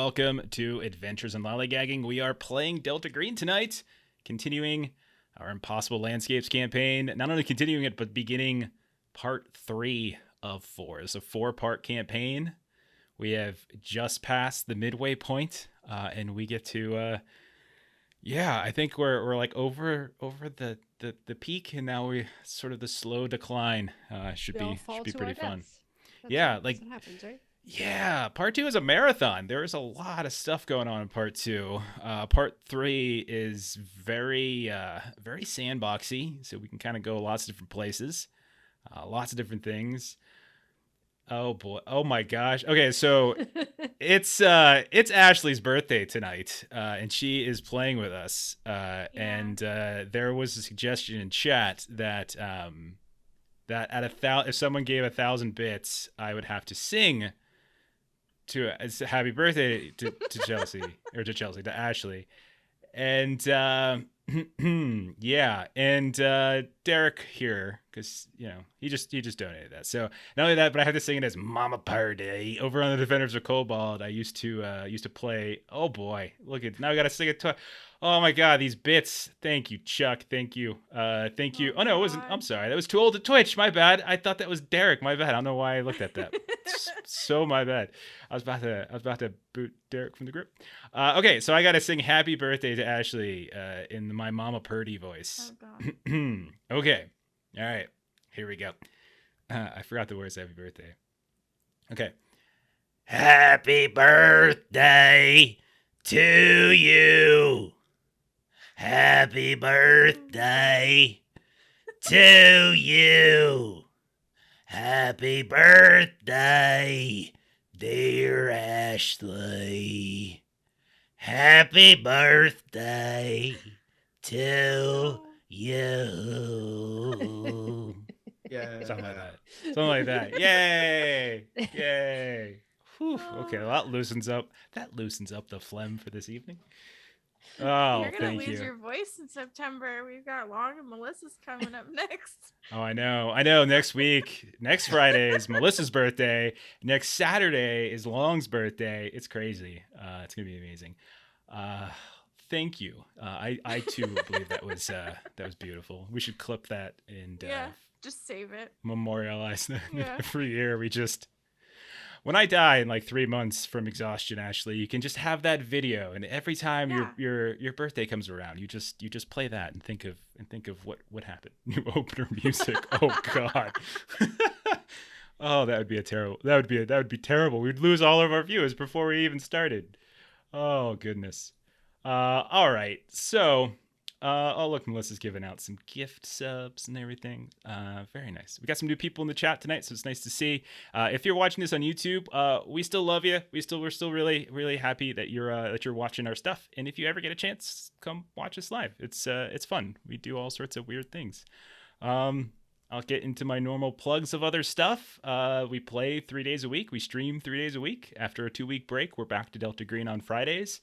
welcome to Adventures in Lollygagging. We are playing Delta Green tonight, continuing our Impossible Landscapes campaign. Not only continuing it, but beginning part 3 of 4. It's a 4-part campaign. We have just passed the midway point, and we get to, I think we're like over the peak, and now we sort of the slow decline. Should be pretty fun. That's what happens, right? Yeah, part 2 is a marathon. There's a lot of stuff going on in part 2. Part 3 is very sandboxy, so we can kind of go lots of different places, lots of different things. Oh boy! Oh my gosh! Okay, so it's Ashley's birthday tonight, and she is playing with us. And there was a suggestion in chat that that if someone gave 1,000 bits, I would have to sing to happy birthday to Chelsea to Ashley, and and Derek here, because he just donated that. So not only that, but I had to sing it as Mama Party over on the Defenders of Cobalt. I used to play. Oh boy, look at now I gotta sing it twice. Oh my god, these bits. Thank you, Chuck. Thank you. Thank you. Oh no, it wasn't. I'm sorry. That was too old to Twitch. My bad. I thought that was Derek. My bad. I don't know why I looked at that. So my bad. I was about to boot Derek from the group. Okay, so I got to sing happy birthday to Ashley in my Mama Purdy voice. Oh god. Okay. All right. Here we go. I forgot the words happy birthday. Okay. Happy birthday to you. Happy birthday to you. Happy birthday, dear Ashley. Happy birthday to you. Yeah. Something like that. Yay. Yay. Whew. Okay, that loosens up the phlegm for this evening. Oh, you're gonna lose your voice in September. We've got Long and Melissa's coming up next. Oh, I know. Next week, next Friday is Melissa's birthday. Next Saturday is Long's birthday. It's crazy. It's gonna be amazing. Thank you. I too believe that was beautiful. We should clip that and just save it. Memorialize that. Every year we just. When I die in like 3 months from exhaustion, Ashley, you can just have that video, and every time your birthday comes around, you just play that and think of what happened. New opener music. Oh God. Oh, that would be terrible. We'd lose all of our viewers before we even started. Oh goodness. All right. So, oh look, Melissa's giving out some gift subs and everything. Very nice. We got some new people in the chat tonight, so it's nice to see. If you're watching this on YouTube, we still love you. We're still really, really happy that you're watching our stuff. And if you ever get a chance, come watch us live. It's fun. We do all sorts of weird things. I'll get into my normal plugs of other stuff. We play 3 days a week. We stream 3 days a week. After a 2-week break, we're back to Delta Green on Fridays.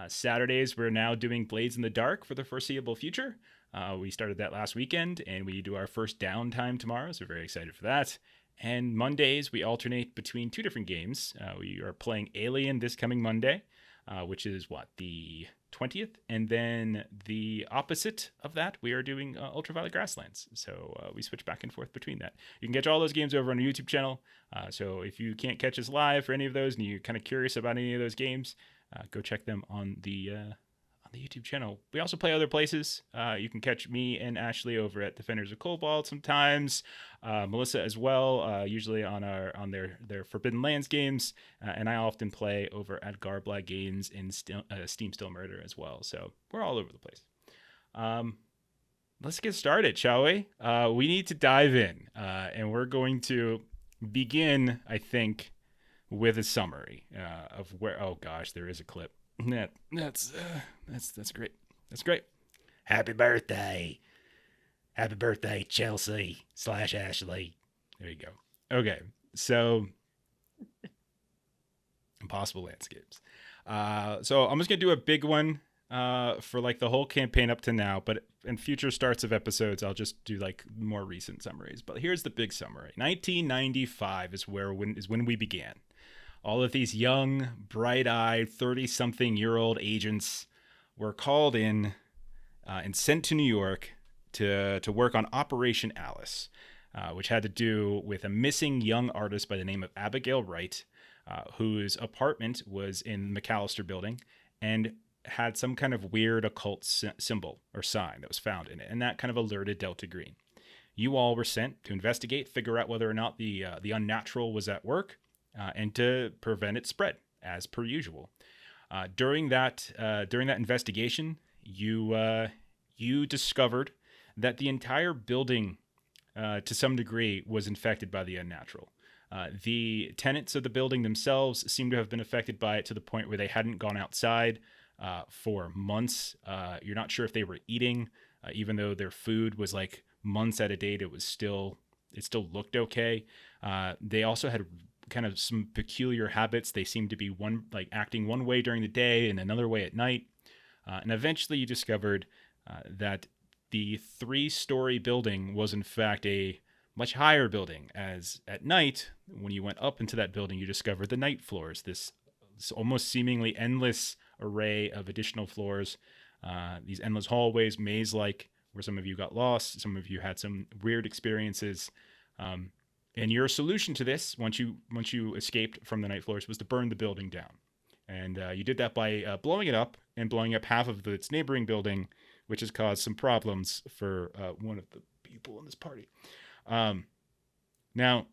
Saturdays, we're now doing Blades in the Dark for the foreseeable future. We started that last weekend, and we do our first downtime tomorrow, so we're very excited for that. And Mondays, we alternate between 2 different games. We are playing Alien this coming Monday, which is the 20th, and then the opposite of that, we are doing Ultraviolet Grasslands. So we switch back and forth between that. You can catch all those games over on our YouTube channel. So if you can't catch us live for any of those, and you're kind of curious about any of those games, go check them on the YouTube channel. We also play other places. You can catch me and Ashley over at Defenders of Cobalt sometimes. Melissa as well, usually on their Forbidden Lands games. And I often play over at Garblag Games in Steam Still Murder as well. So we're all over the place. Let's get started, shall we? We need to dive in. And we're going to begin, I think, with a summary of where. Oh gosh, there is a clip. That's great. That's great. Happy birthday, Chelsea / Ashley. There you go. Okay, so Impossible Landscapes. So I'm just gonna do a big one for like the whole campaign up to now, but in future starts of episodes, I'll just do like more recent summaries. But here's the big summary. 1995 is when we began. all of these young, bright-eyed, 30-something-year-old agents were called in and sent to New York to work on Operation Alice, which had to do with a missing young artist by the name of Abigail Wright, whose apartment was in McAllister Building and had some kind of weird occult symbol or sign that was found in it, and that kind of alerted Delta Green. You all were sent to investigate, figure out whether or not the unnatural was at work, and to prevent its spread, as per usual. During that investigation, you discovered that the entire building, to some degree, was infected by the unnatural. The tenants of the building themselves seem to have been affected by it to the point where they hadn't gone outside for months. You're not sure if they were eating, even though their food was like months out of date. It still looked okay. They also had kind of some peculiar habits. They seemed to be acting one way during the day and another way at night. And eventually you discovered that the 3-story building was in fact a much higher building, as at night, when you went up into that building, you discovered the night floors, this almost seemingly endless array of additional floors, these endless hallways, maze-like, where some of you got lost, some of you had some weird experiences. And your solution to this, once you escaped from the night floors, was to burn the building down. And you did that by blowing it up and blowing up half of its neighboring building, which has caused some problems for one of the people in this party. Now,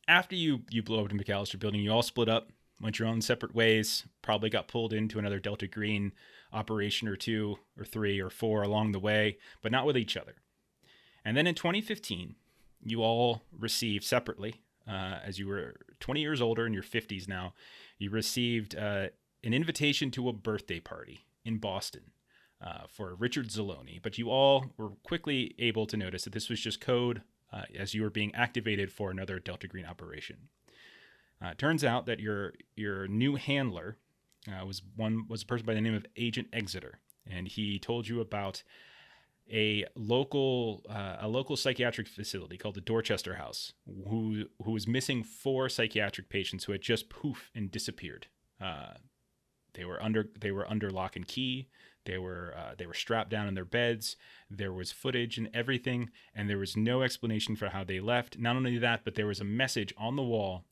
after you blew up the McAllister building, you all split up, went your own separate ways, probably got pulled into another Delta Green operation or 2 or 3 or 4 along the way, but not with each other. And then in 2015, you all received separately, as you were 20 years older, in your 50s now, you received an invitation to a birthday party in Boston for Richard Zaloni. But you all were quickly able to notice that this was just code as you were being activated for another Delta Green operation. It turns out that your new handler was a person by the name of Agent Exeter, and he told you about a local psychiatric facility called the Dorchester House, who was missing 4 psychiatric patients who had just poof and disappeared. They were under lock and key. They were strapped down in their beds. There was footage and everything, and there was no explanation for how they left. Not only that, but there was a message on the wall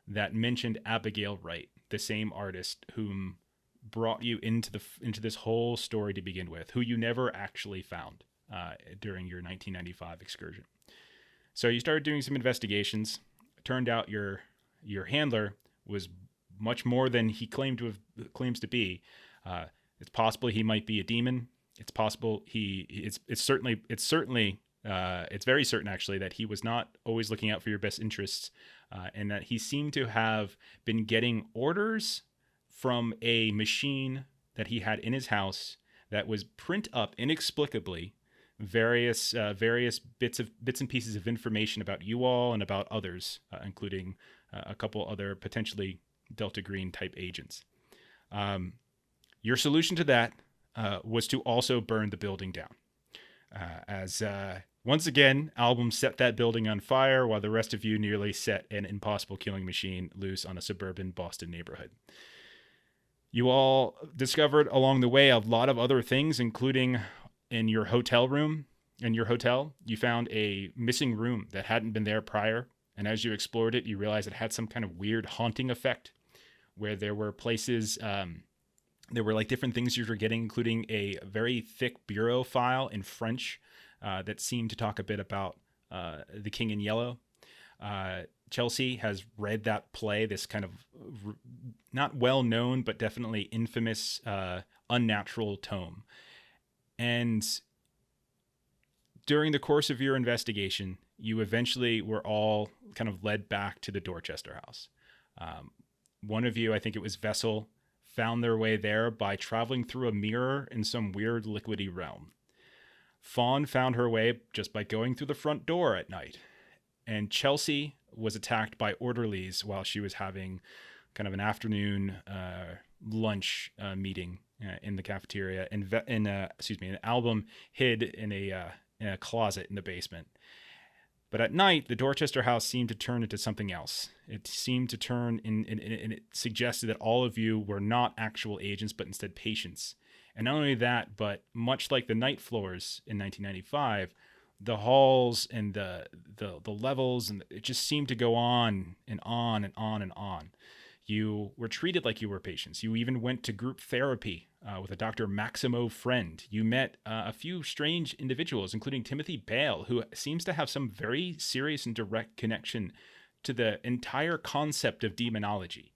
that mentioned Abigail Wright, the same artist whom brought you into this whole story to begin with, who you never actually found during your 1995 excursion. So you started doing some investigations. It turned out your handler was much more than he claims to be. It's possible he might be a demon. It's possible it's very certain actually that he was not always looking out for your best interests, and that he seemed to have been getting orders from a machine that he had in his house that was print up inexplicably various bits and pieces of information about you all and about others, including a couple other potentially Delta Green type agents. Your solution to that was to also burn the building down. Once again, Album set that building on fire while the rest of you nearly set an impossible killing machine loose on a suburban Boston neighborhood. You all discovered along the way a lot of other things, including in your hotel room. In your hotel, you found a missing room that hadn't been there prior. And as you explored it, you realized it had some kind of weird haunting effect where there were places, there were like different things you were getting, including a very thick bureau file in French that seemed to talk a bit about The King in Yellow. Chelsea has read that play, this kind of not well known, but definitely infamous unnatural tome. And during the course of your investigation, you eventually were all kind of led back to the Dorchester House. One of you, I think it was Vessel, found their way there by traveling through a mirror in some weird liquidy realm. Fawn found her way just by going through the front door at night. And Chelsea was attacked by orderlies while she was having kind of an afternoon lunch meeting in the cafeteria. An Album hid in a closet in the basement. But at night, the Dorchester house seemed to turn into something else. It seemed to turn and it suggested that all of you were not actual agents, but instead patients. And not only that, but much like the night floors in 1995, the halls and the levels, and it just seemed to go on and on and on and on. You were treated like you were patients. You even went to group therapy with a Dr. Maximo Friend. You met a few strange individuals, including Timothy Bale, who seems to have some very serious and direct connection to the entire concept of demonology.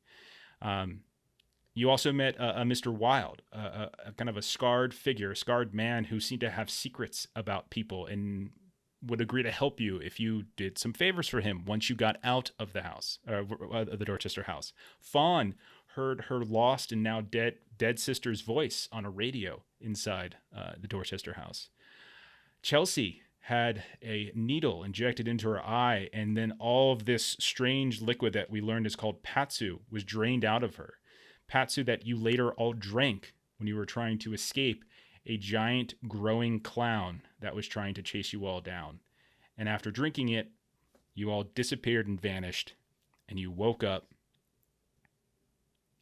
You also met a Mr. Wilde, a kind of a scarred figure, a scarred man who seemed to have secrets about people and would agree to help you if you did some favors for him once you got out of the house, the Dorchester house. Fawn heard her lost and now dead sister's voice on a radio inside the Dorchester house. Chelsea had a needle injected into her eye, and then all of this strange liquid that we learned is called Patsu was drained out of her. Patsu that you later all drank when you were trying to escape a giant growing clown that was trying to chase you all down. And after drinking it, you all disappeared and vanished, and you woke up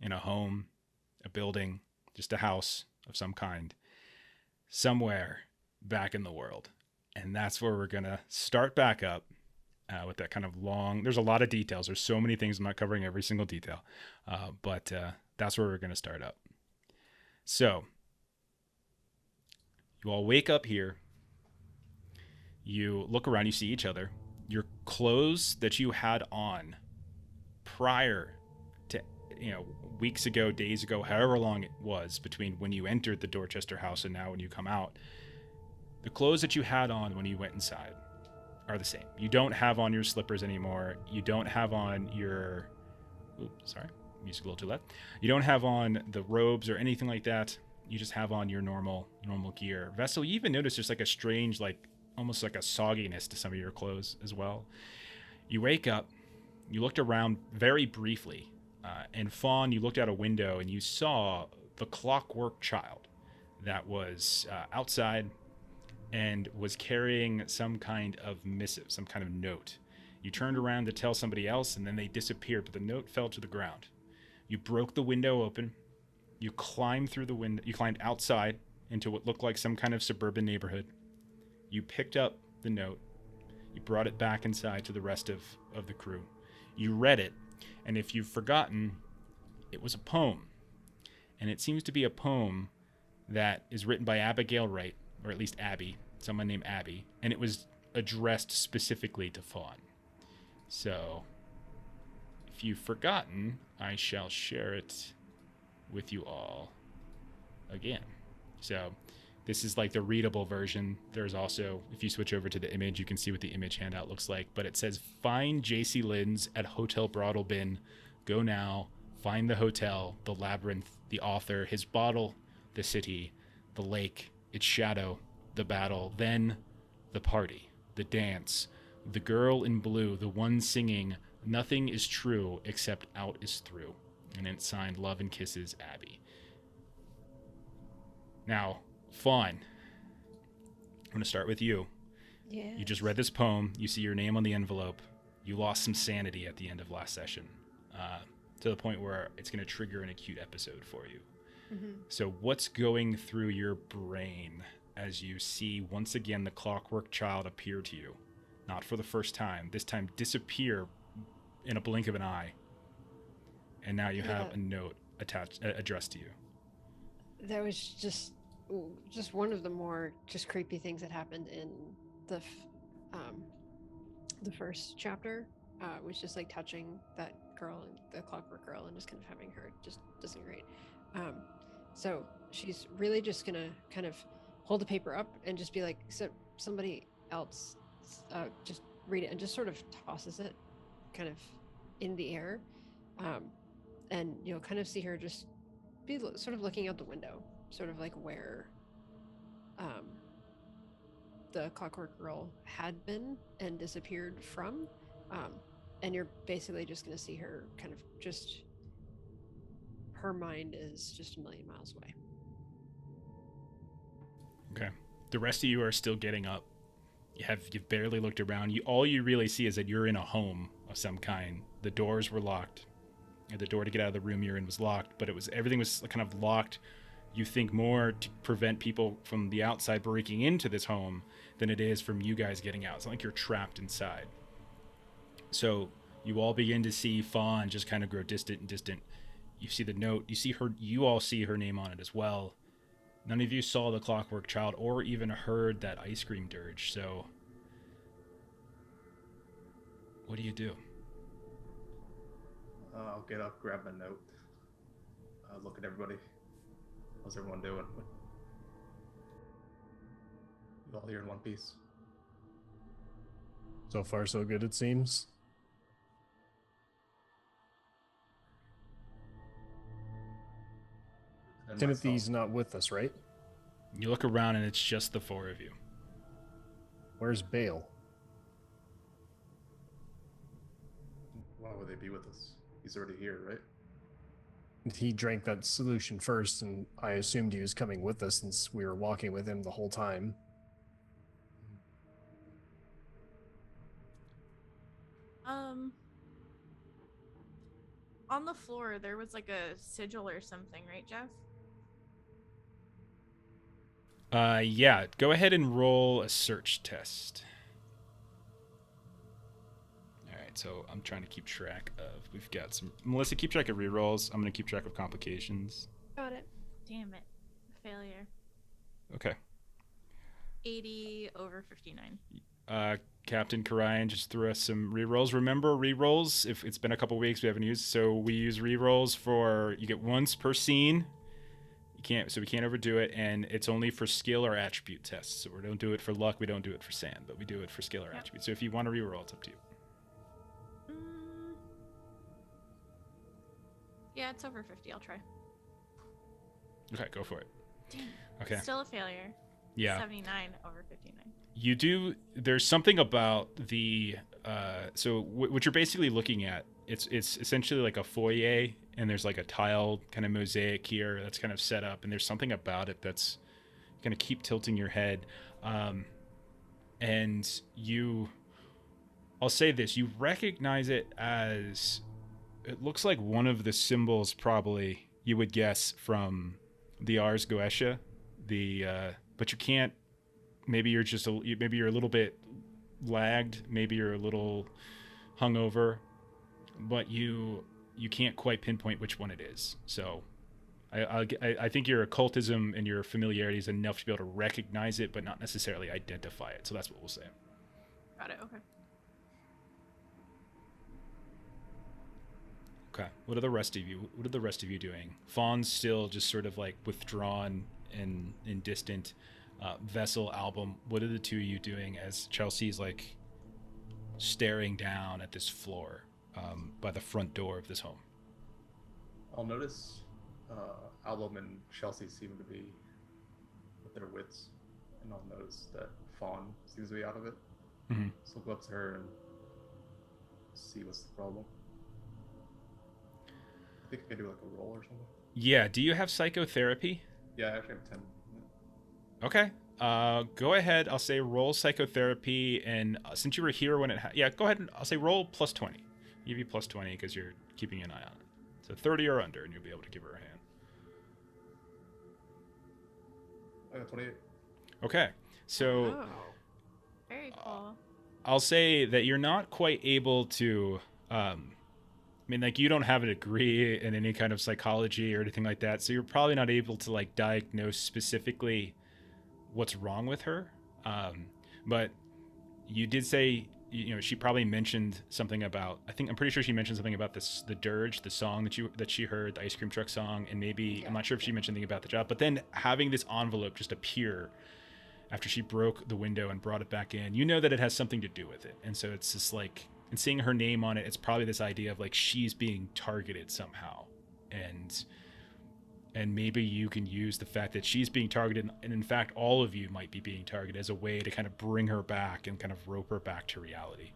in a home, a building, just a house of some kind, somewhere back in the world. And that's where we're going to start back up with that kind of long, there's a lot of details. There's so many things. I'm not covering every single detail, but that's where we're going to start up. So you all wake up here. You look around, you see each other. Your clothes that you had on prior to, weeks ago, days ago, however long it was between when you entered the Dorchester house and now when you come out, the clothes that you had on when you went inside are the same. You don't have on your slippers anymore. You don't have on your, music a little too loud. You don't have on the robes or anything like that. You just have on your normal gear. Vessel, you even notice there's like a strange, almost like a sogginess to some of your clothes as well. You wake up, you looked around very briefly, and Fawn, you looked out a window and you saw the Clockwork Child that was outside and was carrying some kind of missive, some kind of note. You turned around to tell somebody else, and then they disappeared, but the note fell to the ground. You broke the window open. You climbed through the window. You climbed outside into what looked like some kind of suburban neighborhood. You picked up the note. You brought it back inside to the rest of the crew. You read it, and if you've forgotten, it was a poem. And it seems to be a poem that is written by Abigail Wright, or at least Abby, someone named Abby, and it was addressed specifically to Fawn. So, if you've forgotten, I shall share it with you all again. So this is like the readable version. There's also, if you switch over to the image, you can see what the image handout looks like, but it says, find JC Linz at Hotel Brothel Bin. Go now. Find the hotel, the labyrinth, the author, his bottle, the city, the lake, its shadow, the battle, then the party, the dance, the girl in blue, the one singing, nothing is true except out is through. And it's signed Love and Kisses, Abby. Now, Fawn, I'm going to start with you. Yeah. You just read this poem. You see your name on the envelope. You lost some sanity at the end of last session, to the point where it's going to trigger an acute episode for you. Mm-hmm. So what's going through your brain as you see once again the Clockwork Child appear to you? Not for the first time. This time disappear in a blink of an eye. And now you have a note addressed to you. That was just one of the more just creepy things that happened in the first chapter. Was just like touching that girl, the Clockwork Girl, and just kind of having her just disintegrate. So she's really just gonna kind of hold the paper up and just be like, so somebody else just read it, and just sort of tosses it kind of in the air. And you'll kind of see her just be sort of looking out the window, sort of like where the Clockwork Girl had been and disappeared from. And you're basically just going to see her kind of just, her mind is just a million miles away. Okay. The rest of you are still getting up. You've barely looked around. All you really see is that you're in a home of some kind. The doors were locked. The door to get out of the room you're in was locked, but everything was kind of locked. You think more to prevent people from the outside breaking into this home than it is from you guys getting out. It's not like you're trapped inside. So you all begin to see Fawn just kind of grow distant and distant. You see the note. You all see her name on it as well. None of you saw the Clockwork Child or even heard that ice cream dirge, so what do you do? I'll get up, grab my note, look at everybody. How's everyone doing? You all here in one piece? So far, so good, it seems. And Timothy's myself. not with us, right? You look around and it's just the four of you. Where's Bale? Why would they be with us? He's already here, right? He drank that solution first, and I assumed he was coming with us since we were walking with him the whole time. On the floor, there was like a sigil or something, right, Jeff? Yeah, go ahead and roll a search test. Alright, so I'm trying to keep track of, we've got some, Melissa, keep track of rerolls. I'm going to keep track of complications. Got it. Damn it. Failure. Okay. 80 over 59. Captain Karayan just threw us some rerolls. Remember rerolls? If it's been a couple weeks, we haven't used, so we use rerolls for, you get once per scene. We can't overdo it, and it's only for skill or attribute tests. So we don't do it for luck, we don't do it for sand, but we do it for skill or attribute. So if you want to reroll, it's up to you. Yeah, it's over 50. I'll try. Okay, go for it. Damn. Okay. Still a failure. Yeah. 79 over 59. You do. There's something about the. So what you're basically looking at, it's essentially like a foyer, and there's like a tile kind of mosaic here that's kind of set up, and there's something about it that's going to keep tilting your head. And I'll say this: you recognize it as. It looks like one of the symbols, probably you would guess from the Ars Goetia, but you can't. Maybe you're a little bit lagged. Maybe you're a little hungover, but you can't quite pinpoint which one it is. So, I think your occultism and your familiarity is enough to be able to recognize it, but not necessarily identify it. So that's what we'll say. Got it. Okay. Okay. What are the rest of you doing? Fawn's still just sort of like withdrawn and distant. Vessel, Album, what are the two of you doing as Chelsea's like staring down at this floor by the front door of this home? I'll notice Album and Chelsea seem to be with their wits, and I'll notice that Fawn seems to be out of it. Mm-hmm. So I'll go up to her and see what's the problem. I think I can do like a roll or something. Yeah, do you have psychotherapy? Yeah, I actually have 10. Okay. Go ahead. I'll say roll psychotherapy, and since you were here when it go ahead and I'll say roll plus 20. I'll give you plus 20 because you're keeping an eye on it. So 30 or under, and you'll be able to give her a hand. I got 28. Okay. So Oh. Very cool. I'll say that you're not quite able to you don't have a degree in any kind of psychology or anything like that, so you're probably not able to like diagnose specifically what's wrong with her. But you did say, she probably mentioned something about, I'm pretty sure she mentioned something about the dirge, the song that she heard, the ice cream truck song, and maybe, I'm not sure if she mentioned anything about the job, but then having this envelope just appear after she broke the window and brought it back in, that it has something to do with it. And so it's just like, and seeing her name on it, it's probably this idea of like she's being targeted somehow, and maybe you can use the fact that she's being targeted, and in fact all of you might be being targeted, as a way to kind of bring her back and kind of rope her back to reality.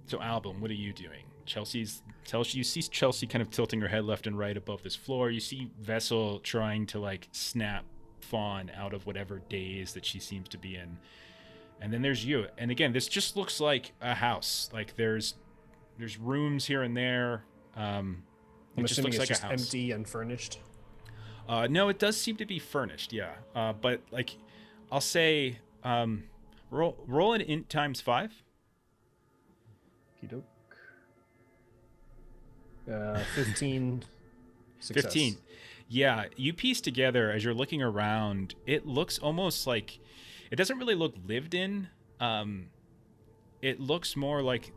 So Album, what are you doing? You see Chelsea kind of tilting her head left and right above this floor. You see Vessel trying to like snap Fawn out of whatever daze that she seems to be in. And then there's you. And again, this just looks like a house. Like there's rooms here and there. I'm just assuming looks it's like just a house. empty and furnished. No, it does seem to be furnished, yeah. But like, I'll say, roll an int times 5. Okey-doke. 15. Success. 15. Yeah, you piece together as you're looking around. It looks almost like it doesn't really look lived in. It looks more like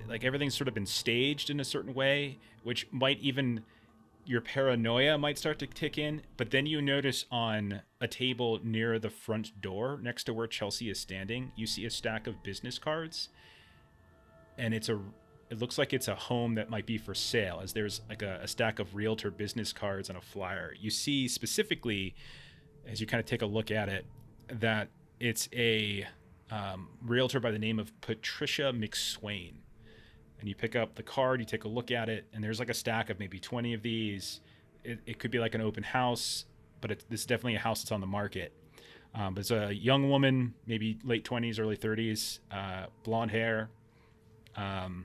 everything's sort of been staged in a certain way, which might even your paranoia might start to kick in. But then you notice on a table near the front door, next to where Chelsea is standing, you see a stack of business cards, and it looks like it's a home that might be for sale, as there's like a stack of realtor business cards and a flyer. You see specifically, as you kind of take a look at it, that it's a realtor by the name of Patricia McSwain. And you pick up the card, you take a look at it, and there's like a stack of maybe 20 of these. It could be like an open house, but this is definitely a house that's on the market. But it's a young woman, maybe late 20s, early 30s, blonde hair. And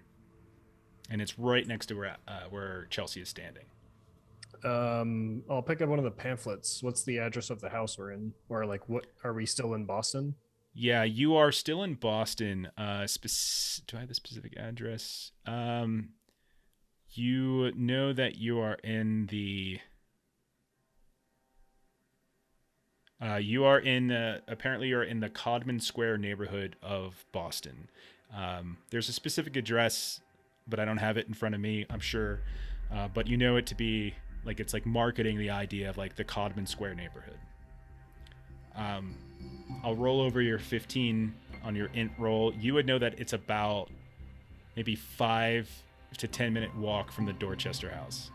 it's right next to where Chelsea is standing. I'll pick up one of the pamphlets. What's the address of the house we're in? Or like, what are we still in Boston? Yeah, you are still in Boston. Do I have the specific address? You know that you are in the. Apparently you're in the Codman Square neighborhood of Boston. There's a specific address, but I don't have it in front of me, I'm sure. But you know it to be like, it's like marketing the idea of like the Codman Square neighborhood. I'll roll over your 15 on your int roll. You would know that it's about maybe 5 to 10 minute walk from the Dorchester house.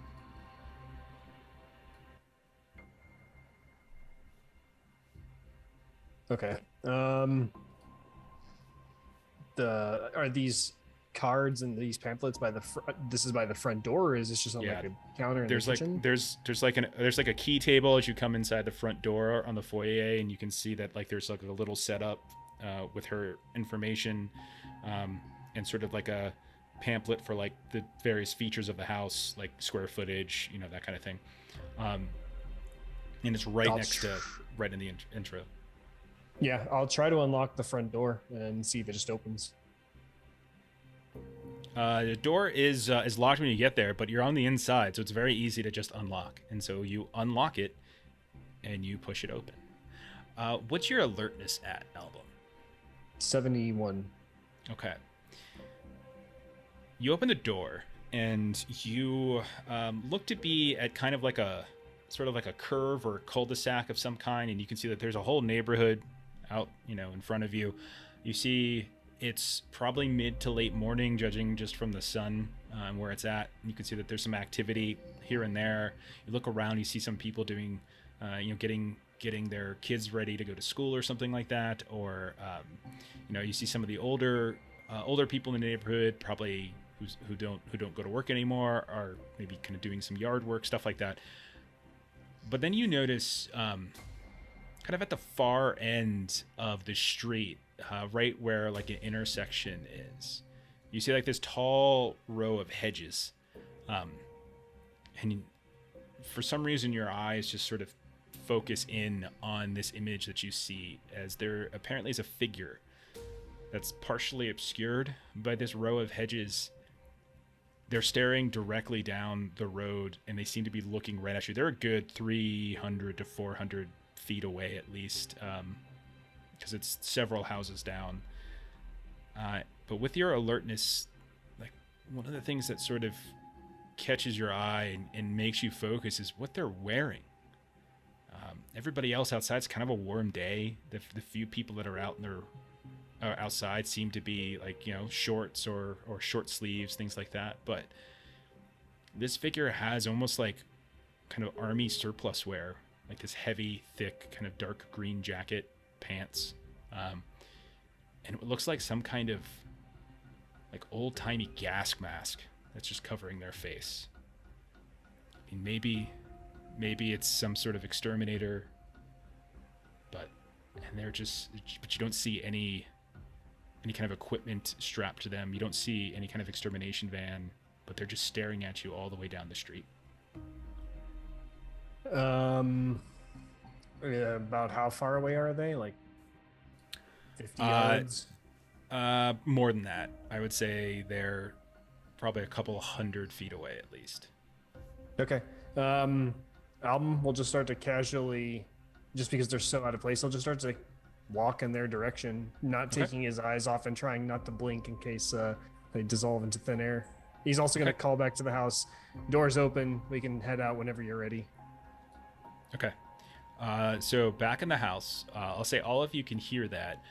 Okay. Are these cards and these pamphlets by this is by the front door, or is this just on like a counter in the kitchen? There's like a key table as you come inside the front door on the foyer, and you can see that like there's like a little setup with her information, and sort of like a pamphlet for like the various features of the house, like square footage, that kind of thing. And it's right in the intro. Yeah, I'll try to unlock the front door and see if it just opens. The door is locked when you get there, but you're on the inside, so it's very easy to just unlock. And so you unlock it, and you push it open. What's your alertness at, Album? 71. Okay. You open the door, and you look to be at kind of like a sort of like a curve or cul-de-sac of some kind, and you can see that there's a whole neighborhood out, in front of you. You see it's probably mid to late morning, judging just from the sun and where it's at. And you can see that there's some activity here and there. You look around, you see some people doing, getting their kids ready to go to school or something like that. Or, you see some of the older people in the neighborhood, probably who don't go to work anymore, are maybe kind of doing some yard work, stuff like that. But then you notice, kind of at the far end of the street, right where like an intersection is, you see like this tall row of hedges, and for some reason your eyes just sort of focus in on this image that you see, as there apparently is a figure that's partially obscured by this row of hedges. They're staring directly down the road, and they seem to be looking right at you. They're a good 300 to 400 feet away at least, because it's several houses down. But with your alertness, like one of the things that sort of catches your eye and makes you focus is what they're wearing. Everybody else outside's kind of a warm day. The few people that are out in their outside seem to be like, shorts or short sleeves, things like that. But this figure has almost like kind of army surplus wear, like this heavy, thick, kind of dark green jacket, pants, and it looks like some kind of like old-timey gas mask that's just covering their face. I mean, maybe it's some sort of exterminator, but you don't see any kind of equipment strapped to them. You don't see any kind of extermination van, but they're just staring at you all the way down the street. About how far away are they? Like 50 yards? More than that. I would say they're probably a couple 100 feet away at least. Okay. Album will just start to casually, just because they're so out of place, he'll just start to walk in their direction, not taking his eyes off and trying not to blink in case they dissolve into thin air. He's also going to call back to the house. Doors open. We can head out whenever you're ready. Okay. So back in the house, I'll say all of you can hear that.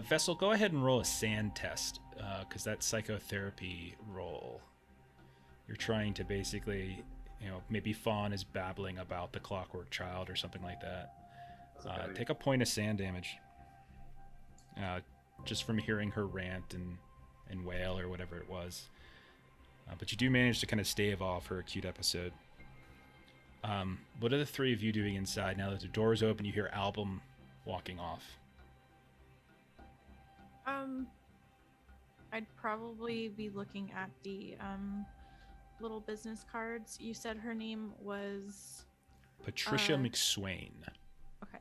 Vessel, go ahead and roll a sand test, because that psychotherapy roll. You're trying to basically, maybe Fawn is babbling about the Clockwork Child or something like that. Take a point of sand damage. Just from hearing her rant and wail or whatever it was. But you do manage to kind of stave off her acute episode. What are the three of you doing inside now that the door's open? You hear Album walking off. I'd probably be looking at the little business cards. You said her name was Patricia McSwain. Okay.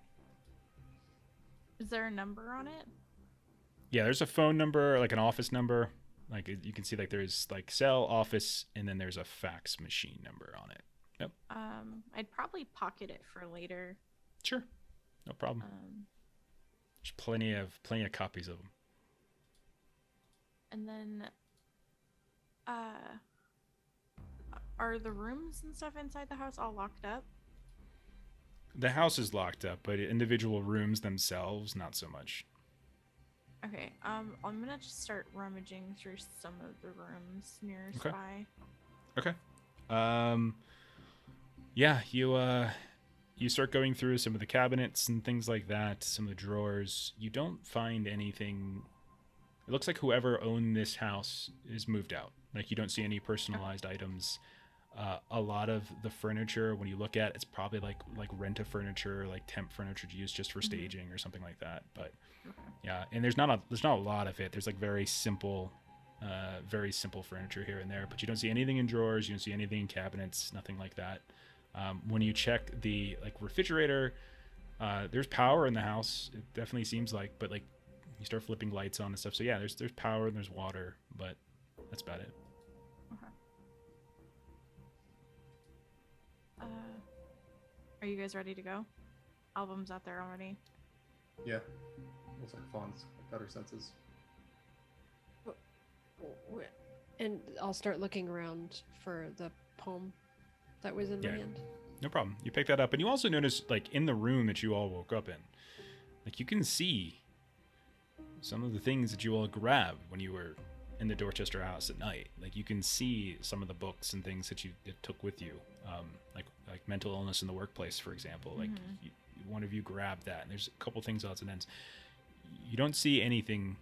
Is there a number on it? Yeah, there's a phone number, like an office number. Like you can see, like there's like cell, office, and then there's a fax machine number on it. Yep. I'd probably pocket it for later. Sure, no problem. There's plenty of copies of them. And then, are the rooms and stuff inside the house all locked up? The house is locked up, but individual rooms themselves, not so much. Okay. I'm gonna just start rummaging through some of the rooms nearby. Okay. Yeah, you start going through some of the cabinets and things like that, some of the drawers. You don't find anything. It looks like whoever owned this house is moved out. Like you don't see any personalized items. A lot of the furniture, when you look at, it's probably like rent-a-furniture, like temp furniture to use just for staging or something like that. But yeah, and there's not a lot of it. There's like very simple furniture here and there. But you don't see anything in drawers. You don't see anything in cabinets. Nothing like that. When you check the refrigerator, there's power in the house. It definitely seems like, but like you start flipping lights on and stuff. So yeah, there's power and there's water, but that's about it. Okay. Are you guys ready to go? Album's out there already. Yeah. Looks like Fawn's got her senses. And I'll start looking around for the poem that was in my hand. No problem. You pick that up, and you also notice, like, in the room that you all woke up in, like, you can see some of the things that you all grabbed when you were in the Dorchester house at night. Like, you can see some of the books and things that you took with you, like mental illness in the workplace, for example. Like, one of you grabbed that, and there's a couple things, odds and ends. You don't see anything,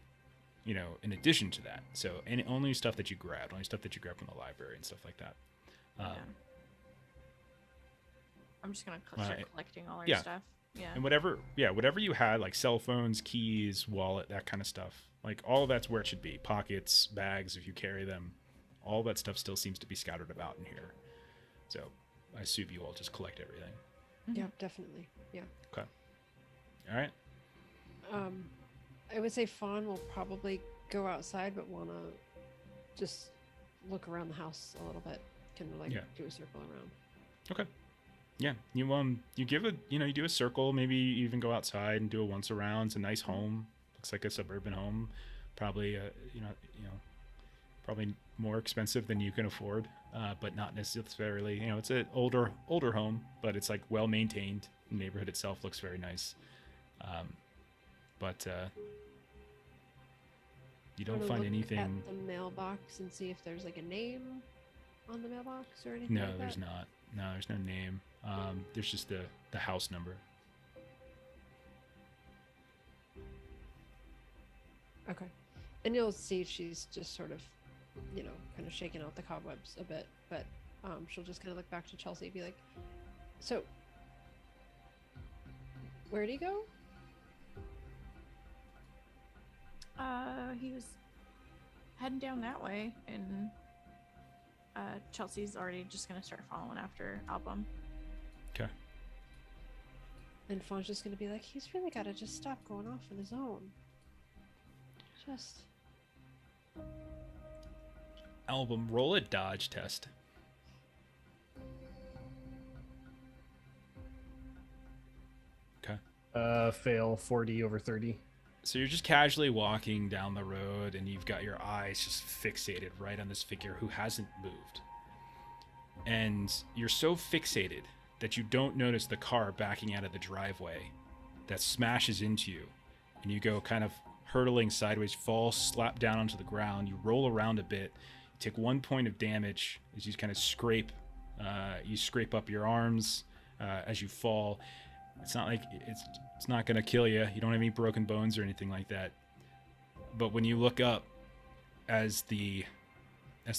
in addition to that. So, only stuff that you grabbed from the library and stuff like that. I'm just gonna start collecting all our stuff. Yeah. And whatever you had, like cell phones, keys, wallet, that kind of stuff, like all of that's where it should be. Pockets, bags, if you carry them, all that stuff still seems to be scattered about in here. So I assume you all just collect everything. Yeah, definitely. Yeah. Okay. All right. I would say Fawn will probably go outside, but want to just look around the house a little bit, kind of do a circle around. Okay. Yeah, you give you do a circle, maybe you even go outside and do a once around. It's a nice home. Looks like a suburban home. Probably probably more expensive than you can afford, but not necessarily, it's an older home, but it's like well maintained. The neighborhood itself looks very nice. But you don't find anything at the mailbox and see if there's like a name on the mailbox or anything. No, like there's that? not. No, there's no name. There's just the house number. Okay. And you'll see she's just sort of kind of shaking out the cobwebs a bit, but she'll just kind of look back to Chelsea and be like, so, where'd he go? He was heading down that way, and Chelsea's already just gonna start following after Album. Okay. And Fawn's just gonna be like, he's really gotta just stop going off on his own. Just... Album, roll a dodge test. Okay. Fail 40 over 30. So you're just casually walking down the road, and you've got your eyes just fixated right on this figure who hasn't moved. And you're so fixated that you don't notice the car backing out of the driveway that smashes into you. And you go kind of hurtling sideways, fall, slap down onto the ground. You roll around a bit. You take 1 point of damage as you kind of scrape up your arms as you fall. It's not like it's not going to kill you. You don't have any broken bones or anything like that. But when you look up, as the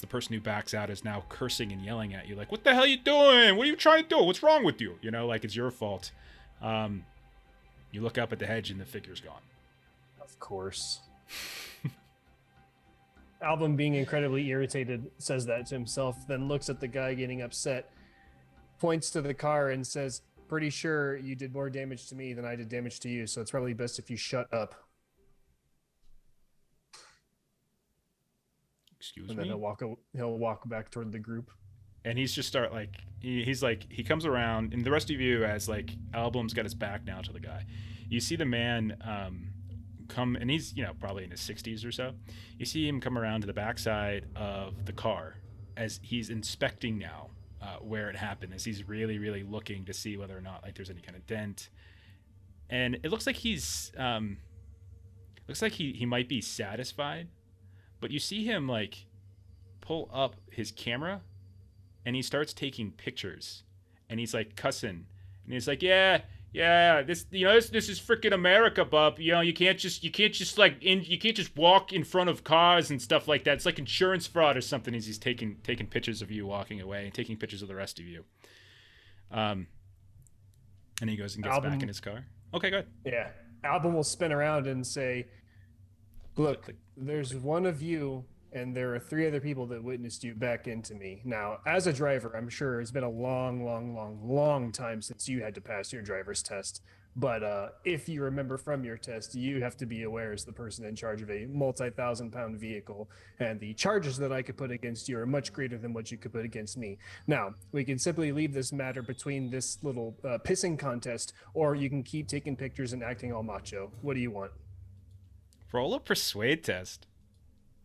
person who backs out is now cursing and yelling at you, like, "What the hell are you doing? What are you trying to do? What's wrong with you?" Like it's your fault. You look up at the hedge and the figure's gone. Of course. Album, being incredibly irritated, says that to himself, then looks at the guy getting upset, points to the car and says, "Pretty sure you did more damage to me than I did damage to you, so it's probably best if you shut up." Excuse and me? then he'll walk back toward the group. And he's just start like he comes around, and the rest of you, as like Album's got his back now to the guy, you see the man come, and he's probably in his 60s or so. You see him come around to the backside of the car as he's inspecting now where it happened, as he's really, really looking to see whether or not like there's any kind of dent. And it looks like he might be satisfied, but you see him like pull up his camera, and he starts taking pictures, and he's like cussing, and he's like, yeah, this is freaking America, bub. You can't just walk in front of cars and stuff like that. It's like insurance fraud or something. As he's taking pictures of you walking away and taking pictures of the rest of you. And he goes and gets back in his car. Okay, good. Yeah. Album will spin around and say, "Look, there's one of you, and there are 3 other people that witnessed you back into me. Now, as a driver, I'm sure it's been a long time since you had to pass your driver's test. But if you remember from your test, you have to be aware as the person in charge of a multi-thousand-pound vehicle, and the charges that I could put against you are much greater than what you could put against me. Now, we can simply leave this matter between this little pissing contest, or you can keep taking pictures and acting all macho. What do you want?" Roll a persuade test.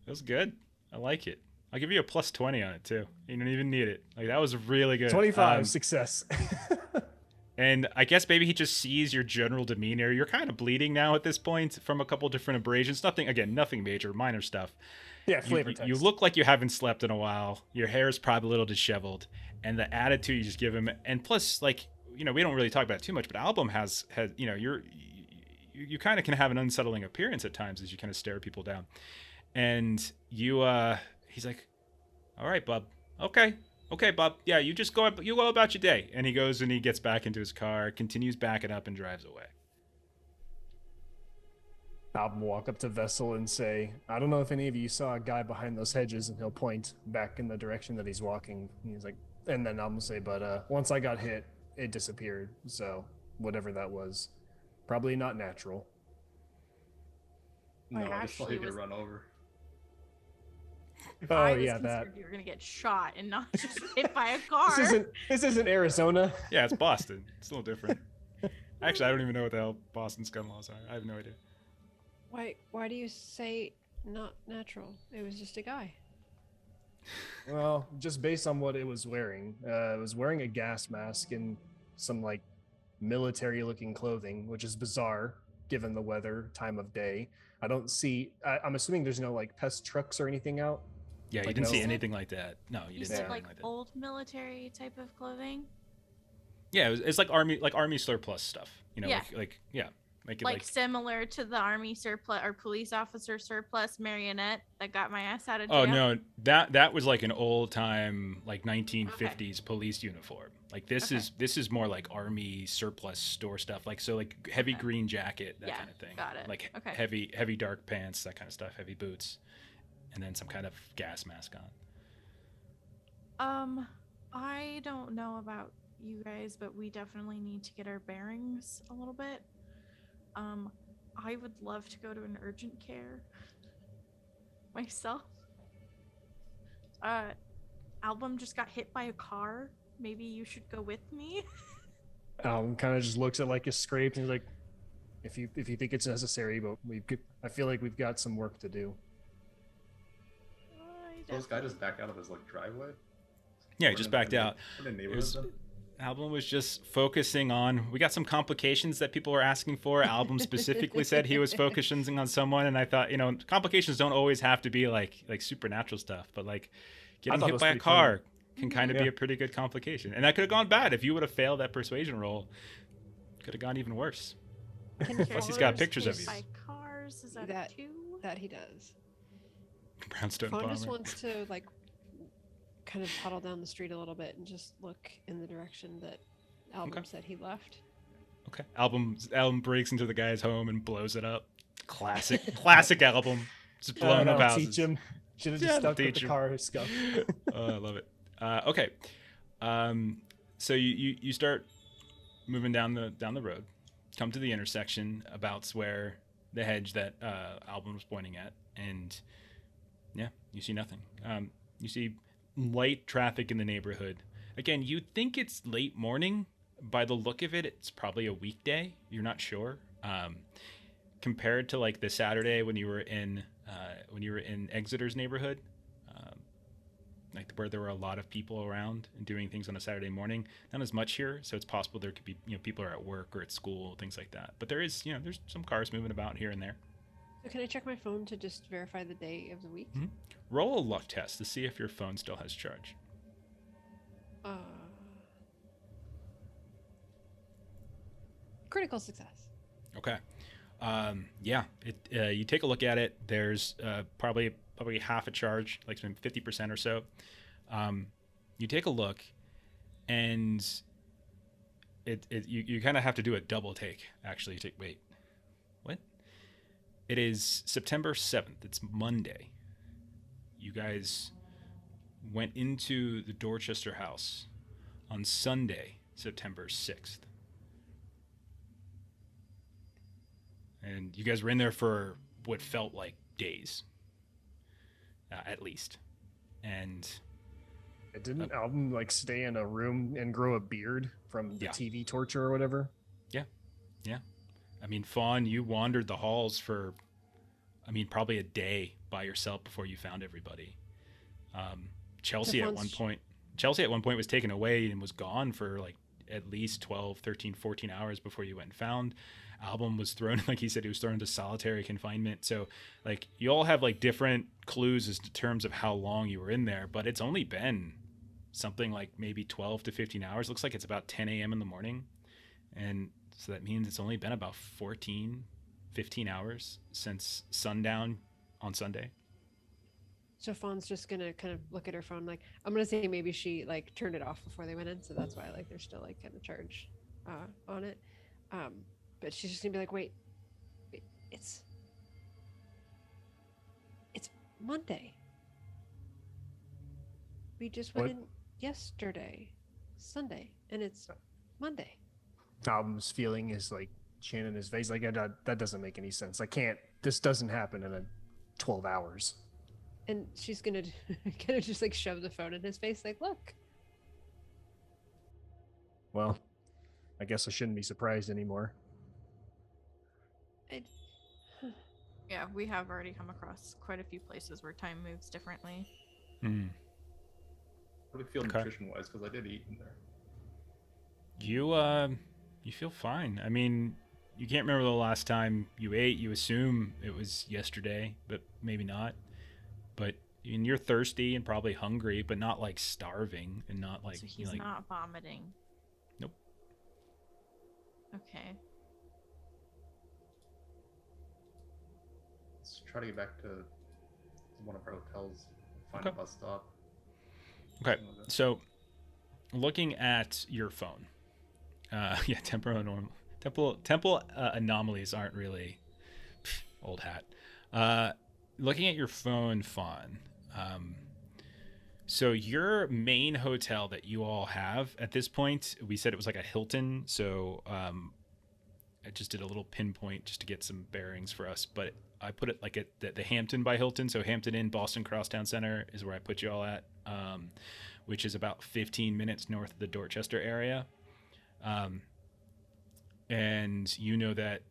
That was good. I like it. I'll give you a plus 20 on it too. You don't even need it. Like, that was really good. 25 success. And I guess maybe he just sees your general demeanor. You're kind of bleeding now at this point from a couple different abrasions. Nothing major, minor stuff. Yeah, flavor text. You look like you haven't slept in a while. Your hair is probably a little disheveled, and the attitude you just give him. And plus, like, we don't really talk about it too much, but Album has you kind of can have an unsettling appearance at times as you kind of stare people down. And he's like, "All right, bub. Okay, bub. Yeah, you go about your day." And he goes and he gets back into his car, continues backing up, and drives away. Album will walk up to Vessel and say, "I don't know if any of you saw a guy behind those hedges," and he'll point back in the direction that he's walking. And he's like, and then Album will say, "But once I got hit, it disappeared. So whatever that was, probably not natural." No, I just thought he could run over. If Oh, I was yeah, concerned that. you were gonna get shot and not just hit by a car. This isn't Arizona. Yeah, it's Boston. It's a little different. Actually, I don't even know what the hell Boston's gun laws are. I have no idea. Why do you say not natural? It was just a guy. Well, just based on what it was wearing. It was wearing a gas mask and some like military-looking clothing, which is bizarre given the weather, time of day. I'm assuming there's no like pest trucks or anything out. Yeah, you Like, didn't see no. anything like that. No, you You didn't see said anything like like that. old military type of clothing. Yeah, it's like army surplus stuff. Yeah. Yeah. Make it like similar to the army surplus or police officer surplus marionette that got my ass out of jail. Oh no, that was like an old time like 1950s police uniform. Like this is more like army surplus store stuff. Like so like heavy green jacket, that kind of thing. Got it. Like heavy dark pants, that kind of stuff, heavy boots, and then some kind of gas mask on. I don't know about you guys, but we definitely need to get our bearings a little bit. I would love to go to an urgent care myself. Album just got hit by a car. Maybe you should go with me. Album kind of just looks at like his scrapes and he's like, if you think it's necessary, but I feel like we've got some work to do. So this guy just backed out of his like driveway? Yeah, he just backed out. Album was just focusing on, we got some complications that people were asking for. Album specifically said he was focusing on someone, and I thought, complications don't always have to be like supernatural stuff, but like getting hit by a car can kind of be a pretty good complication. And that could have gone bad if you would have failed that persuasion roll. Could have gone even worse. Plus he's got pictures of you. By cars, is that a 2? That he does. Brownstone Fawn bomber. just wants to like kind of toddle down the street a little bit and just look in the direction that Album said he left. Okay. Album breaks into the guy's home and blows it up. Classic Album. Just blowing up houses. Teach him. Should have just stuck with the car stuff. Oh, I love it. Okay. So you start moving down the road, come to the intersection about where the hedge that Album was pointing at, and yeah, you see nothing. You see light traffic in the neighborhood. Again, you'd think it's late morning. By the look of it, it's probably a weekday. You're not sure. Compared to like the Saturday when you were in Exeter's neighborhood, like where there were a lot of people around and doing things on a Saturday morning. Not as much here, so it's possible there could be people are at work or at school, things like that. But there is there's some cars moving about here and there. So can I check my phone to just verify the day of the week? Mm-hmm. Roll a luck test to see if your phone still has charge. Critical success. Okay. Yeah. You take a look at it. There's probably half a charge, like 50% or so. You take a look, and you kind of have to do a double take. Actually, wait. What? It is September 7th. It's Monday. You guys went into the Dorchester house on Sunday, September 6th. And you guys were in there for what felt like days, at least. And didn't Album like stay in a room and grow a beard from the TV torture or whatever? Yeah. I mean, Fawn, you wandered the halls for, probably a day by yourself before you found everybody. Chelsea at one point was taken away and was gone for like at least 12, 13, 14 hours before you went and found. Album was thrown, like he said, he was thrown into solitary confinement. So like you all have like different clues as to terms of how long you were in there, but it's only been something like maybe 12 to 15 hours. Looks like it's about 10 a.m. in the morning. And so that means it's only been about 15 hours since sundown on Sunday. So Fawn's just gonna kind of look at her phone, like I'm gonna say maybe she like turned it off before they went in, so that's why like they're still like kind of charged on it. But she's just gonna be like, wait, it's Monday. We just went in yesterday, Sunday, and it's Monday. Album's feeling is like chin in his face, like that doesn't make any sense. This doesn't happen in 12 hours. And she's gonna kind of just like shove the phone in his face, like, look. Well, I guess I shouldn't be surprised anymore. Yeah, we have already come across quite a few places where time moves differently. Mm. How do you feel nutrition-wise? Because I did eat in there. You feel fine. I mean, you can't remember the last time you ate. You assume it was yesterday, but maybe not. But you're thirsty and probably hungry, but not like starving and not like. So he's not vomiting. Nope. Okay. try to get back to one of our hotels, find Okay. a bus stop. Okay, something like that. so looking at your phone, yeah, temporal anomalies aren't really old hat. Looking at your phone, Fawn. So your main hotel that you all have at this point, we said it was like a Hilton. So I just did a little pinpoint just to get some bearings for us, but I put it like at the Hampton by Hilton. So Hampton Inn, Boston Crosstown Center is where I put you all at, which is about 15 minutes north of the Dorchester area. And you know that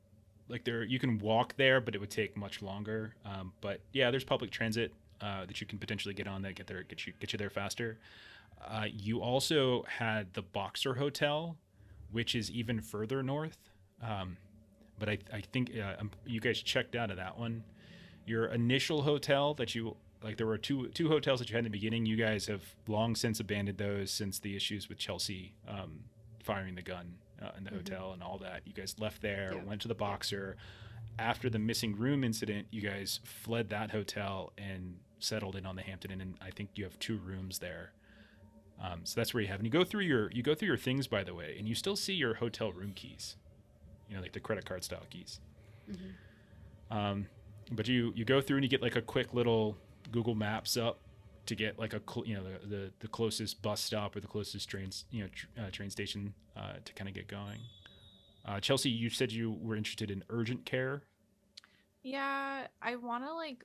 like there you can walk there, but it would take much longer. But yeah, there's public transit that you can potentially get on that get you there faster. You also had the Boxer Hotel, which is even further north. But I think you guys checked out of that one. Your initial hotel that you like, there were two hotels that you had in the beginning. You guys have long since abandoned those since the issues with Chelsea firing the gun in the hotel and all that. You guys left there, went to the Boxer. After the missing room incident, you guys fled that hotel and settled in on the Hampton Inn, and I think you have 2 rooms there. So that's where you have. And you go through your things, by the way, and you still see your hotel room keys. You know, like the credit card style keys. But you go through and you get like a quick little Google Maps up to get like the closest bus stop or the closest train station to kind of get going. Chelsea, you said you were interested in urgent care. Yeah, I want to like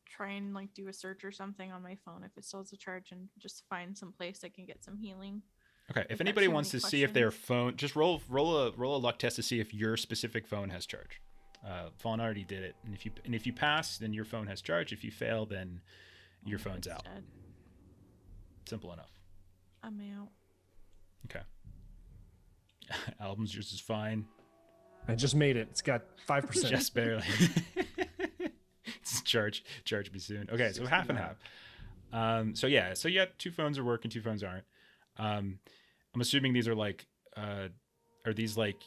try and like do a search or something on my phone if it still has a charge and just find some place I can get some healing. Okay, if If anybody that's wants to any see if their questions. phone, just roll a luck test to see if your specific phone has charge. Fawn already did it, and if you pass, then your phone has charge. If you fail, then your phone's out. Dead. Simple enough. I'm out. Okay. Albums, yours is fine. I just made it. It's got 5%. Just barely. It's charge me soon. Okay, so half and half. So you got 2 phones are working, 2 phones aren't. I'm assuming these are like, are these like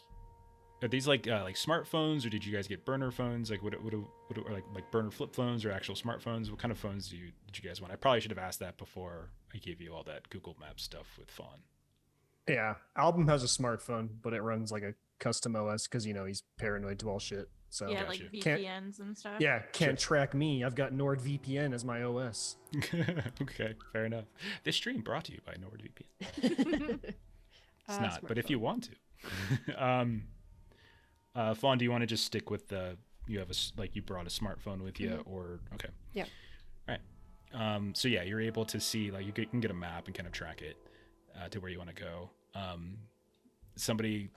smartphones, or did you guys get burner phones? Like what like burner flip phones or actual smartphones? What kind of phones did you guys want? I probably should have asked that before I gave you all that Google Maps stuff with Fawn. Yeah, Album has a smartphone, but it runs like a custom OS because he's paranoid to all shit. So Yeah, Gotcha. like Can't- VPNs and stuff. yeah, can't track me. I've got NordVPN as my OS. Okay, fair enough. This stream brought to you by NordVPN. It's not, but if you want to. Fawn, do you want to just stick with you have you brought a smartphone with you, or okay? Yeah. All right. So yeah, you're able to see you can get a map and kind of track it to where you want to go. Somebody,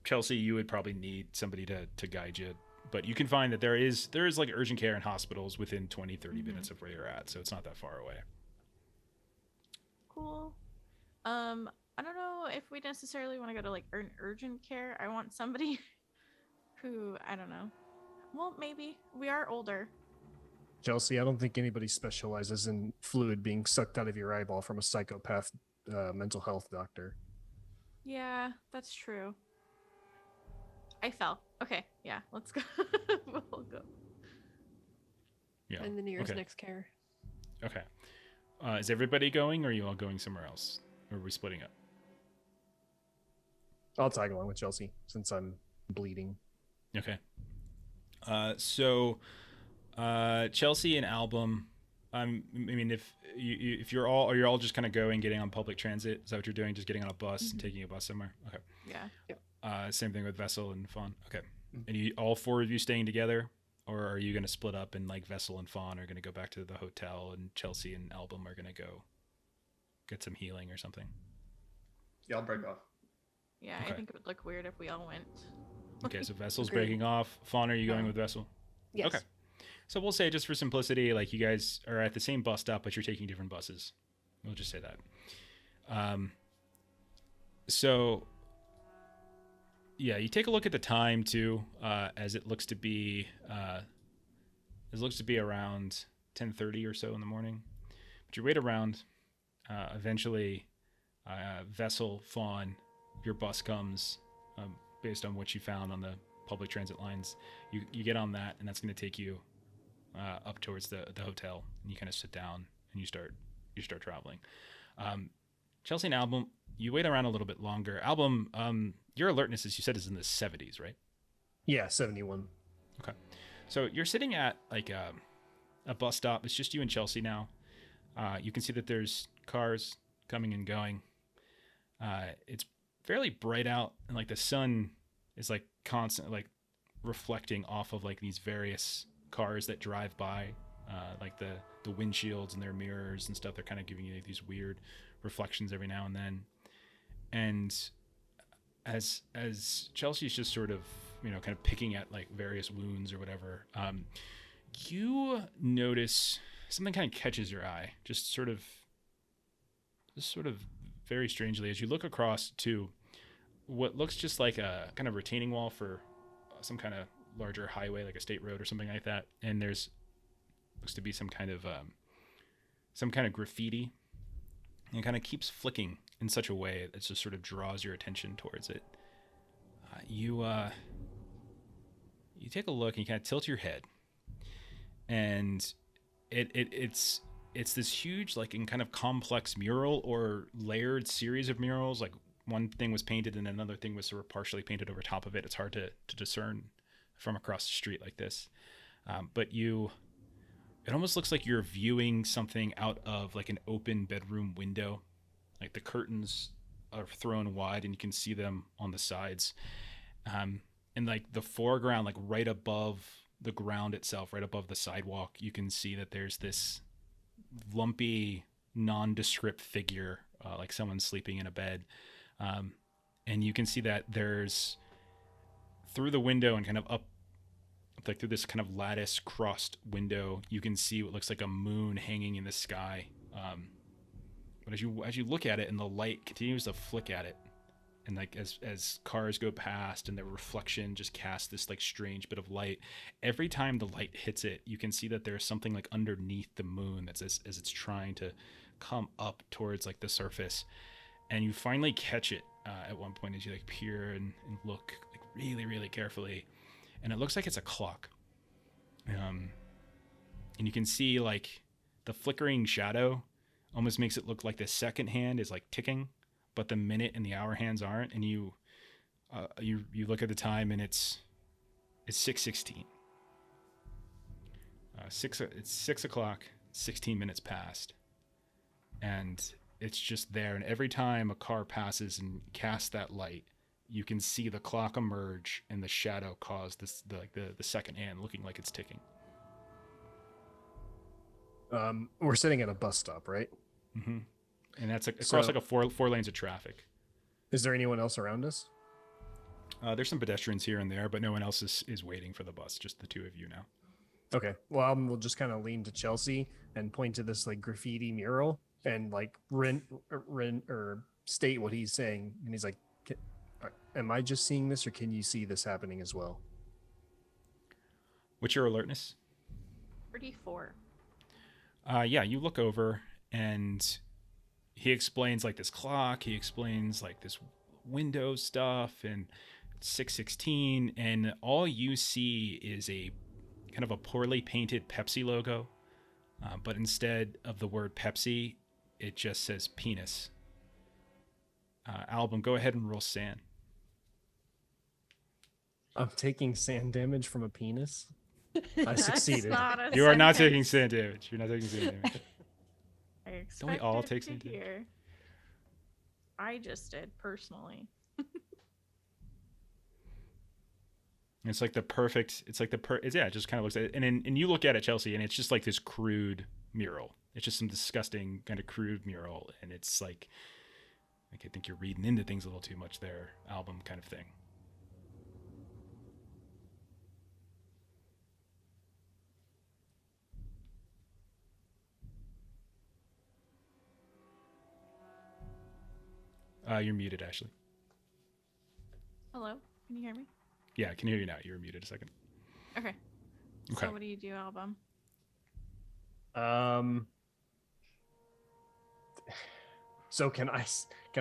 Chelsea, you would probably need somebody to guide you, but you can find that there is like urgent care and hospitals within 20-30 minutes of where you're at, so it's not that far away. Cool. I don't know if we necessarily want to go to like urgent care. I want somebody who, I don't know. Well, maybe we are older. Chelsea, I don't think anybody specializes in fluid being sucked out of your eyeball from a psychopath mental health doctor. Yeah, that's true. I fell. Okay, yeah, let's go. We'll go. Yeah. And the nearest Okay. next care. Okay. Is everybody going, or are you all going somewhere else? Or are we splitting up? I'll tag along with Chelsea since I'm bleeding. Okay. So Chelsea and Album. I mean, if you're all just kind of going, getting on public transit, is that what you're doing? Just getting on a bus and taking a bus somewhere? Okay. Yeah. Same thing with Vessel and Fawn. Okay. And all 4 of you staying together, or are you going to split up and like Vessel and Fawn are going to go back to the hotel, and Chelsea and Album are going to go get some healing or something? Yeah, I'll break off. Yeah, Okay. I think it would look weird if we all went. Okay, so Vessel's Agreed. breaking off. Fawn, are you going with Vessel? Yes. Okay. So we'll say, just for simplicity, like you guys are at the same bus stop, but you're taking different buses. We'll just say that. So yeah, you take a look at the time too, as it looks to be around 10:30 or so in the morning. But you wait around. Eventually, Vessel, Fawn, your bus comes, based on what you found on the public transit lines. You get on that, and that's going to take you up towards the hotel, and you kind of sit down and you start traveling. Chelsea and Album, you wait around a little bit longer. Album, your alertness, as you said, is in the 70s, right? Yeah, 71. Okay. So you're sitting at like a bus stop. It's just you and Chelsea now. You can see that there's cars coming and going. It's fairly bright out, and like the sun is like constant, like reflecting off of like these various cars that drive by, like the windshields and their mirrors and stuff. They're kind of giving you these weird reflections every now and then. And as Chelsea's just sort of, kind of picking at like various wounds or whatever, you notice something kind of catches your eye, just sort of very strangely, as you look across to what looks just like a kind of retaining wall for some kind of larger highway, like a state road or something like that. And there's looks to be some kind of graffiti, and it kind of keeps flicking in such a way that just sort of draws your attention towards it. You take a look and you kind of tilt your head, and it's this huge, like, in kind of complex mural or layered series of murals. Like one thing was painted and another thing was sort of partially painted over top of it. It's hard to discern from across the street like this. But it almost looks like you're viewing something out of like an open bedroom window. Like the curtains are thrown wide and you can see them on the sides. And like the foreground, like right above the ground itself, right above the sidewalk, you can see that there's this lumpy, nondescript figure, like someone sleeping in a bed. And you can see that there's, through the window and kind of up, like through this kind of lattice crossed window, you can see what looks like a moon hanging in the sky. But as you look at it and the light continues to flick at it, and like as cars go past and the reflection just casts this like strange bit of light, every time the light hits it, you can see that there's something like underneath the moon that's as it's trying to come up towards like the surface. And you finally catch it at one point as you like peer and look like really, really carefully. And it looks like it's a clock. And you can see like the flickering shadow almost makes it look like the second hand is like ticking, but the minute and the hour hands aren't. And you look at the time and it's 6:16. It's 6 o'clock, 16 minutes past. And it's just there. And every time a car passes and casts that light, you can see the clock emerge and the shadow cause the second hand looking like it's ticking. We're sitting at a bus stop, right? Mm-hmm. And that's across like a four lanes of traffic. Is there anyone else around us? There's some pedestrians here and there, but no one else is waiting for the bus. Just the two of you now. Okay. Well, we'll just kind of lean to Chelsea and point to this like graffiti mural and like state what he's saying. And he's like, am I just seeing this, or can you see this happening as well? What's your alertness? 34. Yeah, you look over and he explains like this clock. He explains like this window stuff and 6:16, and all you see is a kind of a poorly painted Pepsi logo, but instead of the word Pepsi, it just says penis. Album, go ahead and roll sand. I'm taking sand damage from a penis. I succeeded. You are not taking sand damage. You're not taking sand damage. Don't we all take sand damage? I just did personally. It's like the perfect. It's like it just kind of looks at it, and you look at it, Chelsea, and it's just like this crude mural. It's just some disgusting kind of crude mural, and it's like I think you're reading into things a little too much there, Album kind of thing. You're muted, Ashley. Hello, can you hear me? Yeah, I can hear you now. You were muted a second. Okay. So what do you do, Album? So can I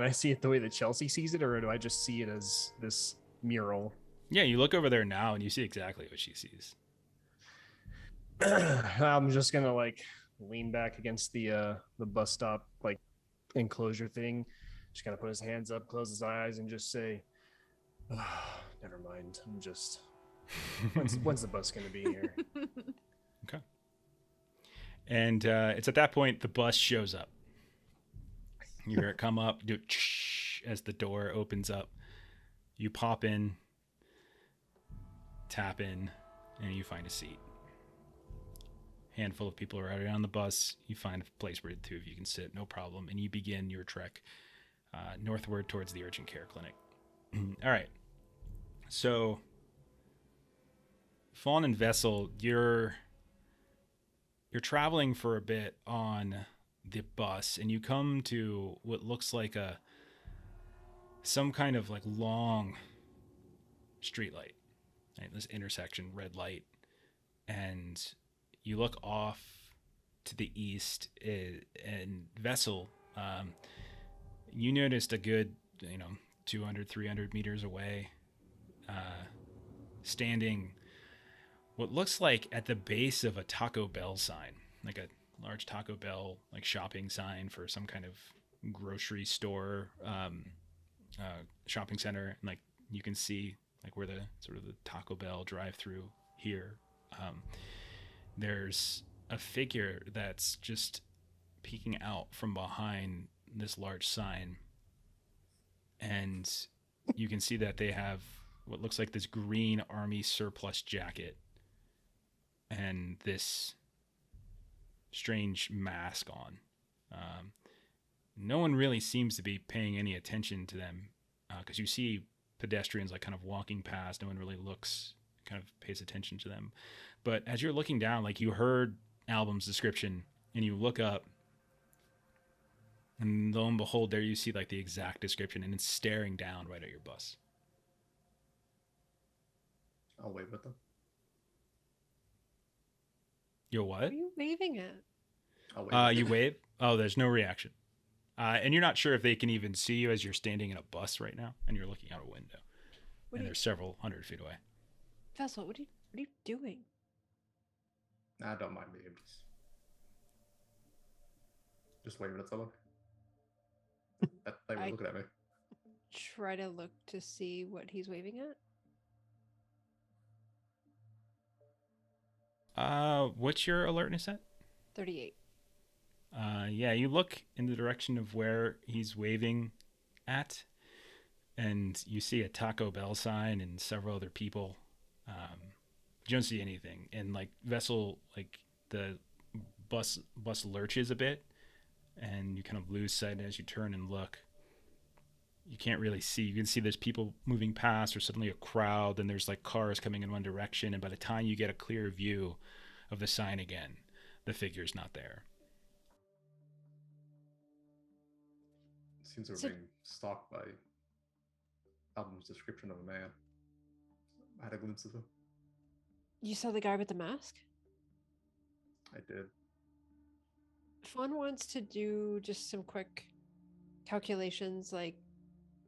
see it the way that Chelsea sees it, or do I just see it as this mural Yeah, you look over there now and you see exactly what she sees. I'm just gonna like lean back against the bus stop like enclosure thing. Just kind of put his hands up, close his eyes, and just say, oh, "Never mind. I'm just when's the bus gonna be here?" Okay. And it's at that point the bus shows up. You hear it come up, do as the door opens up. You pop in, tap in, and you find a seat. Handful of people are already on the bus. You find a place where the two of you can sit, no problem, and you begin your trek northward towards the urgent care clinic. All right. So, Fawn and Vessel, you're traveling for a bit on the bus, and you come to what looks like some kind of like long street light, right? This intersection, red light, and you look off to the east, and Vessel, you noticed a good 200 300 meters away, standing what looks like at the base of a Taco Bell sign, like a large Taco Bell like shopping sign for some kind of grocery store, shopping center. And like you can see like where the sort of the Taco Bell drive-through here. There's a figure that's just peeking out from behind this large sign, and you can see that they have what looks like this green army surplus jacket and this strange mask on. No one really seems to be paying any attention to them, because you see pedestrians like kind of walking past. No one really looks, kind of pays attention to them. But as you're looking down, like you heard Album's description, and you look up, and lo and behold, there you see like the exact description, and it's staring down right at your bus. I'll wave at them. You're What what? are you waving at? I'll wave. At You them. wave? Oh, there's no reaction. And you're not sure if they can even see you as you're standing in a bus right now, and you're looking out a window. What And are they're you, several hundred feet away. Vessel? What are you doing? Nah, don't mind me. I'm just waving at someone. They were looking at me. Try to look to see what he's waving at. What's your alertness at? 38. Yeah, you look in the direction of where he's waving at, and you see a Taco Bell sign and several other people. You don't see anything, and like Vessel, like the bus lurches a bit, and you kind of lose sight as you turn and look. You can't really see. You can see there's people moving past, or suddenly a crowd, and there's like cars coming in one direction, and by the time you get a clear view of the sign again, the figure's not there. Seems we're So- being stalked by Album's description of a man. I had a glimpse of him. You saw the guy with the mask? I did. Fawn wants to do just some quick calculations, like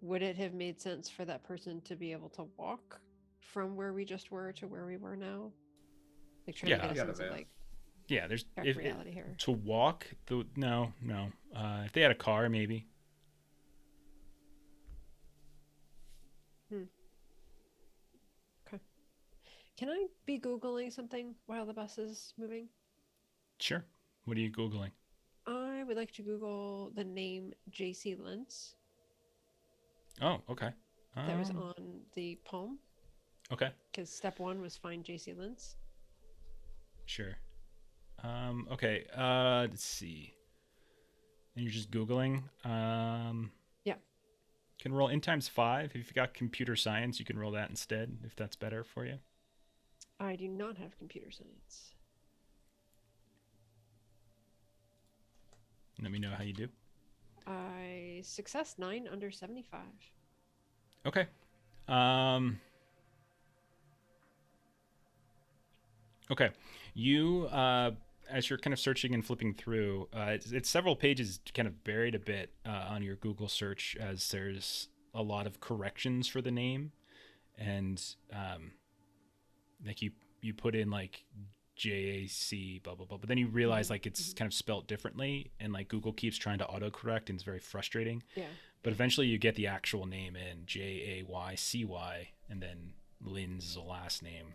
would it have made sense for that person to be able to walk from where we just were to where we were now? Like trying Yeah. to get a Yeah, sense of man. like Yeah, there's dark reality here. to walk. No. If they had a car, maybe. Can I be Googling something while the bus is moving? Sure. What are you Googling? I would like to Google the name JC Lentz Oh, okay. that was on the palm, Okay, because step one was find JC Lentz. sure. Okay, let's see. And you're just Googling. Yeah. Can roll n times 5. If you've got computer science, you can roll that instead, if that's better for you. I do not have computer science. Let me know how you do. I success 9 under 75. Okay. Okay. You, as you're kind of searching and flipping through, it's several pages kind of buried a bit on your Google search, as there's a lot of corrections for the name. and like you put in like JAC blah blah blah, but then you realize like it's kind of spelt differently, and like Google keeps trying to autocorrect, and it's very frustrating. Yeah. But eventually you get the actual name in, JAYCY, and then Lynn's the last name.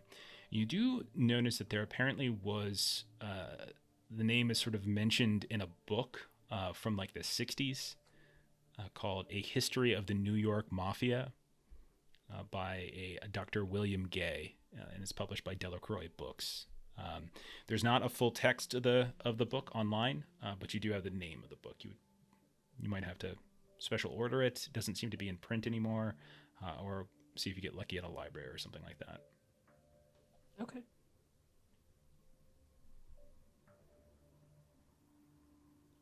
You do notice that there apparently was the name is sort of mentioned in a book from like the 60s called A History of the New York Mafia by a Dr. William Gay, and it's published by Delacroix Books. There's not a full text of the book online, but you do have the name of the book. You might have to special order it. It doesn't seem to be in print anymore, or see if you get lucky at a library or something like that. Okay.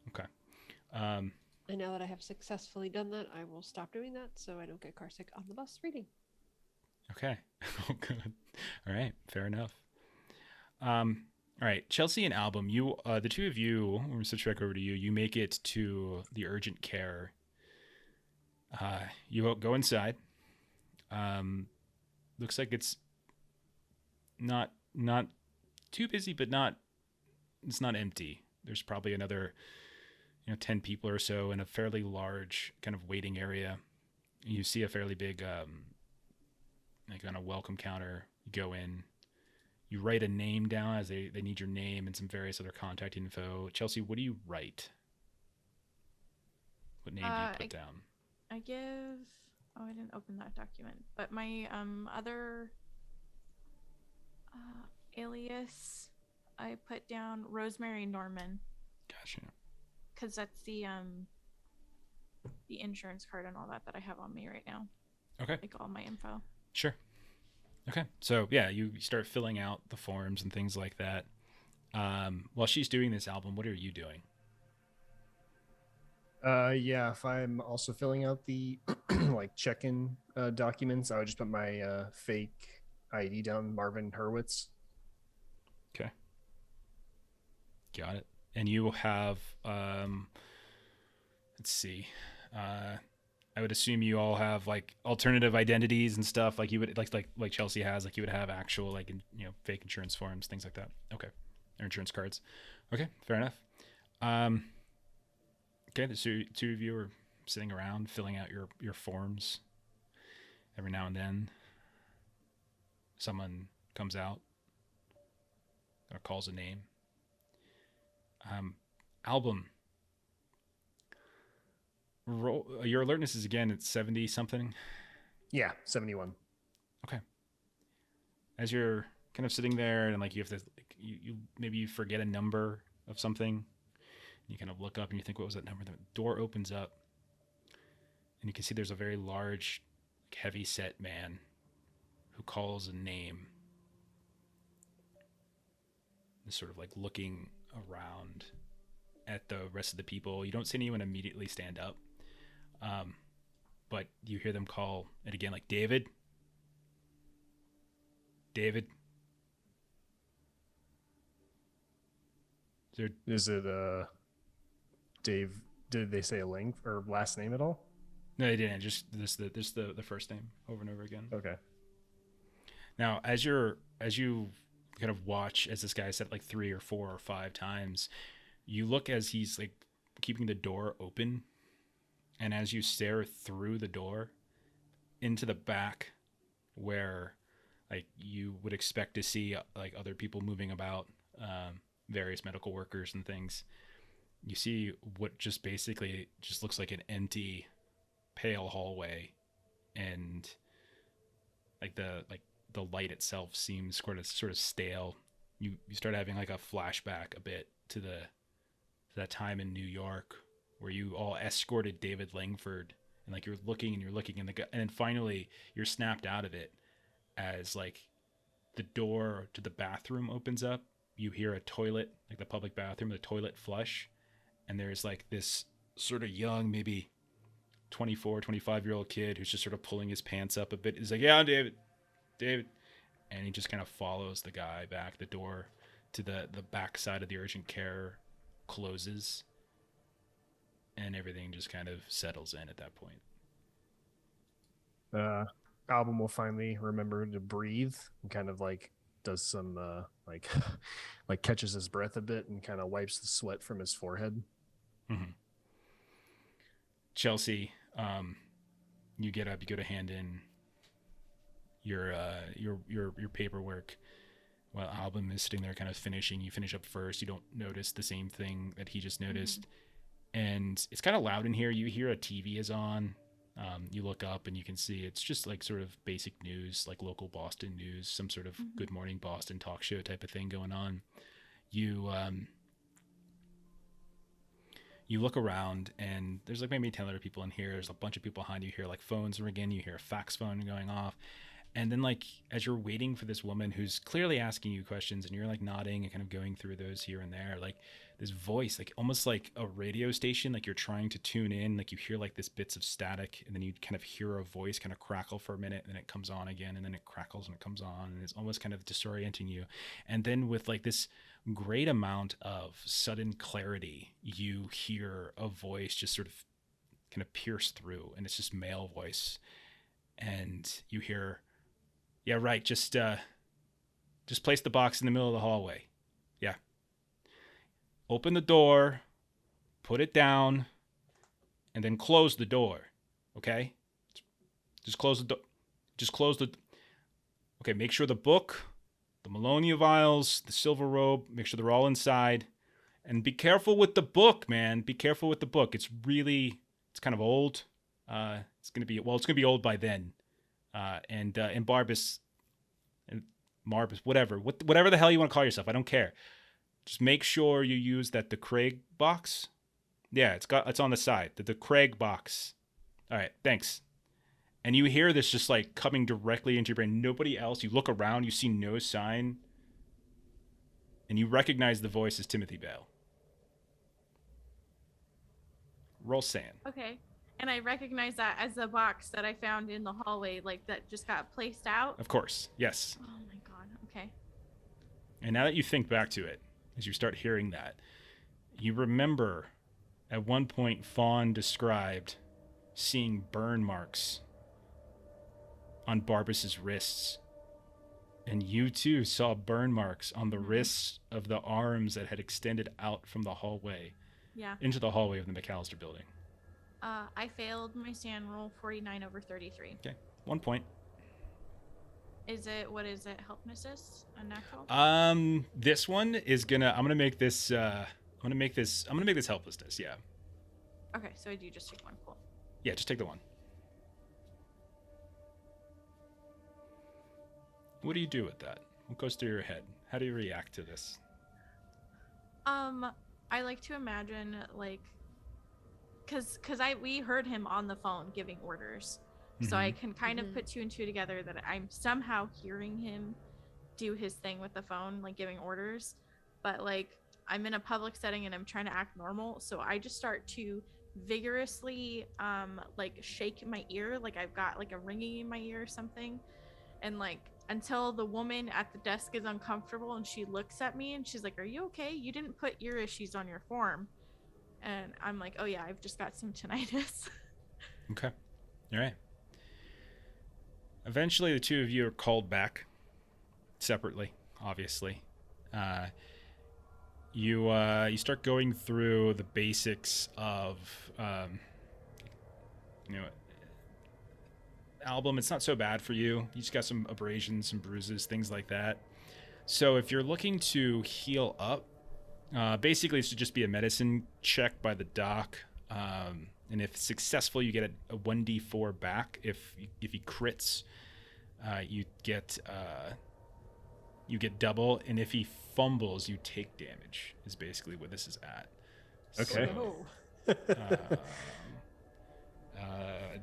Okay. And now that I have successfully done that, I will stop doing that so I don't get car sick on the bus reading. Okay. Oh, good. All right. Fair enough. All right. Chelsea and Album, you, the two of you, I'm going to switch back over to you. You make it to the urgent care. You go inside. Looks like it's not too busy, but it's not empty. There's probably another 10 people or so in a fairly large kind of waiting area. You see a fairly big like on a welcome counter. You go in, you write a name down, as they need your name and some various other contact info. Chelsea, what do you write? What name do you put down? I give... Oh, I didn't open that document. But my other alias, I put down Rosemary Norman. Gotcha. Because that's the insurance card and all that I have on me right now. Okay. Like all my info. Sure. Okay. So yeah, you start filling out the forms and things like that. While she's doing this, Album, what are you doing? Yeah, if I'm also filling out the like check-in documents, I would just put my fake ID down, Marvin Hurwitz. Okay. Got it. And you have, let's see, I would assume you all have like alternative identities and stuff, like you would like Chelsea has, like you would have actual like fake insurance forms, things like that. Okay, or insurance cards. Okay, fair enough. Okay, the two of you are sitting around filling out your forms. Every now and then, someone comes out or calls a name. Album. Your alertness is again at 70 something. Yeah, 71. Okay. As you're kind of sitting there and like you have to, like, you maybe you forget a number of something. You kind of look up and you think, what was that number? The door opens up and you can see there's a very large, heavy set man who calls a name. Just sort of like looking around at the rest of the people. You don't see anyone immediately stand up, but you hear them call it again, like David. Is it Dave? Did they say a length or last name at all? No, they didn't. Just the first name over and over again. Okay. Now, as you kind of watch as this guy said like 3 or 4 or 5 times, you look as he's like keeping the door open, and as you stare through the door into the back where like you would expect to see like other people moving about, various medical workers and things, you see what just basically just looks like an empty pale hallway, and like the light itself seems sort of stale. You start having like a flashback a bit to that time in New York where you all escorted David Langford, and like you're looking and then finally you're snapped out of it as like the door to the bathroom opens up. You hear a toilet, like the public bathroom, the toilet flush, and there's like this sort of young, maybe 24, 25-year-old kid who's just sort of pulling his pants up a bit. He's like, yeah, I'm David. And he just kind of follows the guy back. The door to the back side of the urgent care closes, and everything just kind of settles in at that point. Album will finally remember to breathe and kind of like does some like like catches his breath a bit and kind of wipes the sweat from his forehead. Mm-hmm. Chelsea, you get up, you go to hand in your paperwork. While Album is sitting there kind of finishing, you finish up first. You don't notice the same thing that he just noticed. And it's kind of loud in here. You hear a TV is on. You look up and you can see it's just like sort of basic news, like local Boston news, some sort of Good Morning Boston talk show type of thing going on. You look around and there's like maybe 10 other people in here. There's a bunch of people behind you. You hear like phones ringing. You hear a fax phone going off. And then like as you're waiting for this woman who's clearly asking you questions and you're like nodding and kind of going through those here and there, like this voice, like almost like a radio station, like you're trying to tune in, like you hear like this bits of static and then you kind of hear a voice kind of crackle for a minute and then it comes on again and then it crackles and it comes on and it's almost kind of disorienting you. And then with like this great amount of sudden clarity, you hear a voice just sort of kind of pierce through and it's just male voice. And you hear, yeah, right. Just place the box in the middle of the hallway. Yeah. Open the door, put it down, and then close the door. Okay? Just close the door. Okay, make sure the book, the Melonia vials, the silver robe, make sure they're all inside. And be careful with the book, man. Be careful with the book. It's kind of old. It's going to be old by then. And Barbus and Marbus, whatever the hell you want to call yourself, I don't care. Just make sure you use the Craig box. Yeah, it's on the side. The Craig box. All right, thanks. And you hear this just like coming directly into your brain. Nobody else. You look around, you see no sign, and you recognize the voice as Timothy Bale. Roll sand. Okay. And I recognize that as the box that I found in the hallway, like that just got placed out. Of course, yes. Oh my god. Okay. And now that you think back to it, as you start hearing that, you remember at one point Fawn described seeing burn marks on Barbus's wrists. And you too saw burn marks on the wrists of the arms that had extended out from the hallway into the hallway of the McAllister building. I failed my sand roll 49 over 33. Okay, 1 point. What is it? Helpness? Unnatural? This one is I'm gonna make this helplessness, yeah. Okay, so I do just take one. Cool. Yeah, just take the one. What do you do with that? What goes through your head? How do you react to this? I like to imagine like because we heard him on the phone giving orders. So I can kind of put two and two together that I'm somehow hearing him do his thing with the phone, like giving orders. But like I'm in a public setting and I'm trying to act normal. So I just start to vigorously like shake my ear, like I've got like a ringing in my ear or something. And like until the woman at the desk is uncomfortable and she looks at me and she's like, "Are you okay? You didn't put ear issues on your form." And I'm like, "Oh yeah, I've just got some tinnitus." Okay. All right. Eventually, the two of you are called back separately, obviously. You start going through the basics of, album. It's not so bad for you. You just got some abrasions, some bruises, things like that. So if you're looking to heal up, basically it should just be a medicine check by the doc. And if successful, you get a 1d4 back. If he crits, you get double, and if he fumbles, you take damage. Is basically what this is at. Okay. So,